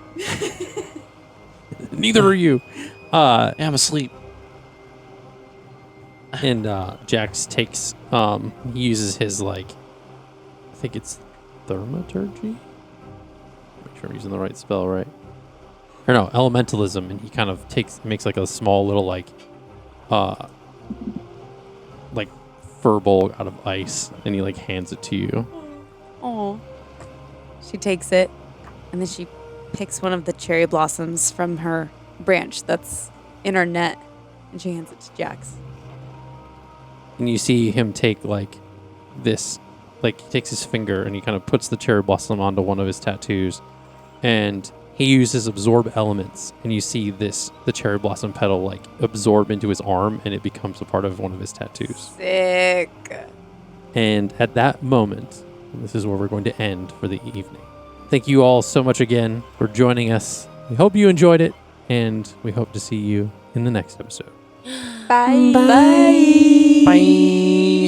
neither are you. Yeah, I'm asleep. And Jax takes he uses his I think it's thaumaturgy. Make sure I'm using the right spell, right? Or no, elementalism, and he kind of makes like a small little fur bowl out of ice, and he hands it to you. Oh. She takes it, and then she picks one of the cherry blossoms from her branch that's in her net, and she hands it to Jax. And you see him take this, he takes his finger and he kind of puts the cherry blossom onto one of his tattoos, and he uses absorb elements, and you see the cherry blossom petal absorb into his arm, and it becomes a part of one of his tattoos. Sick. And at that moment, this is where we're going to end for the evening. Thank you all so much again for joining us. We hope you enjoyed it, and we hope to see you in the next episode. Bye. Bye. Bye.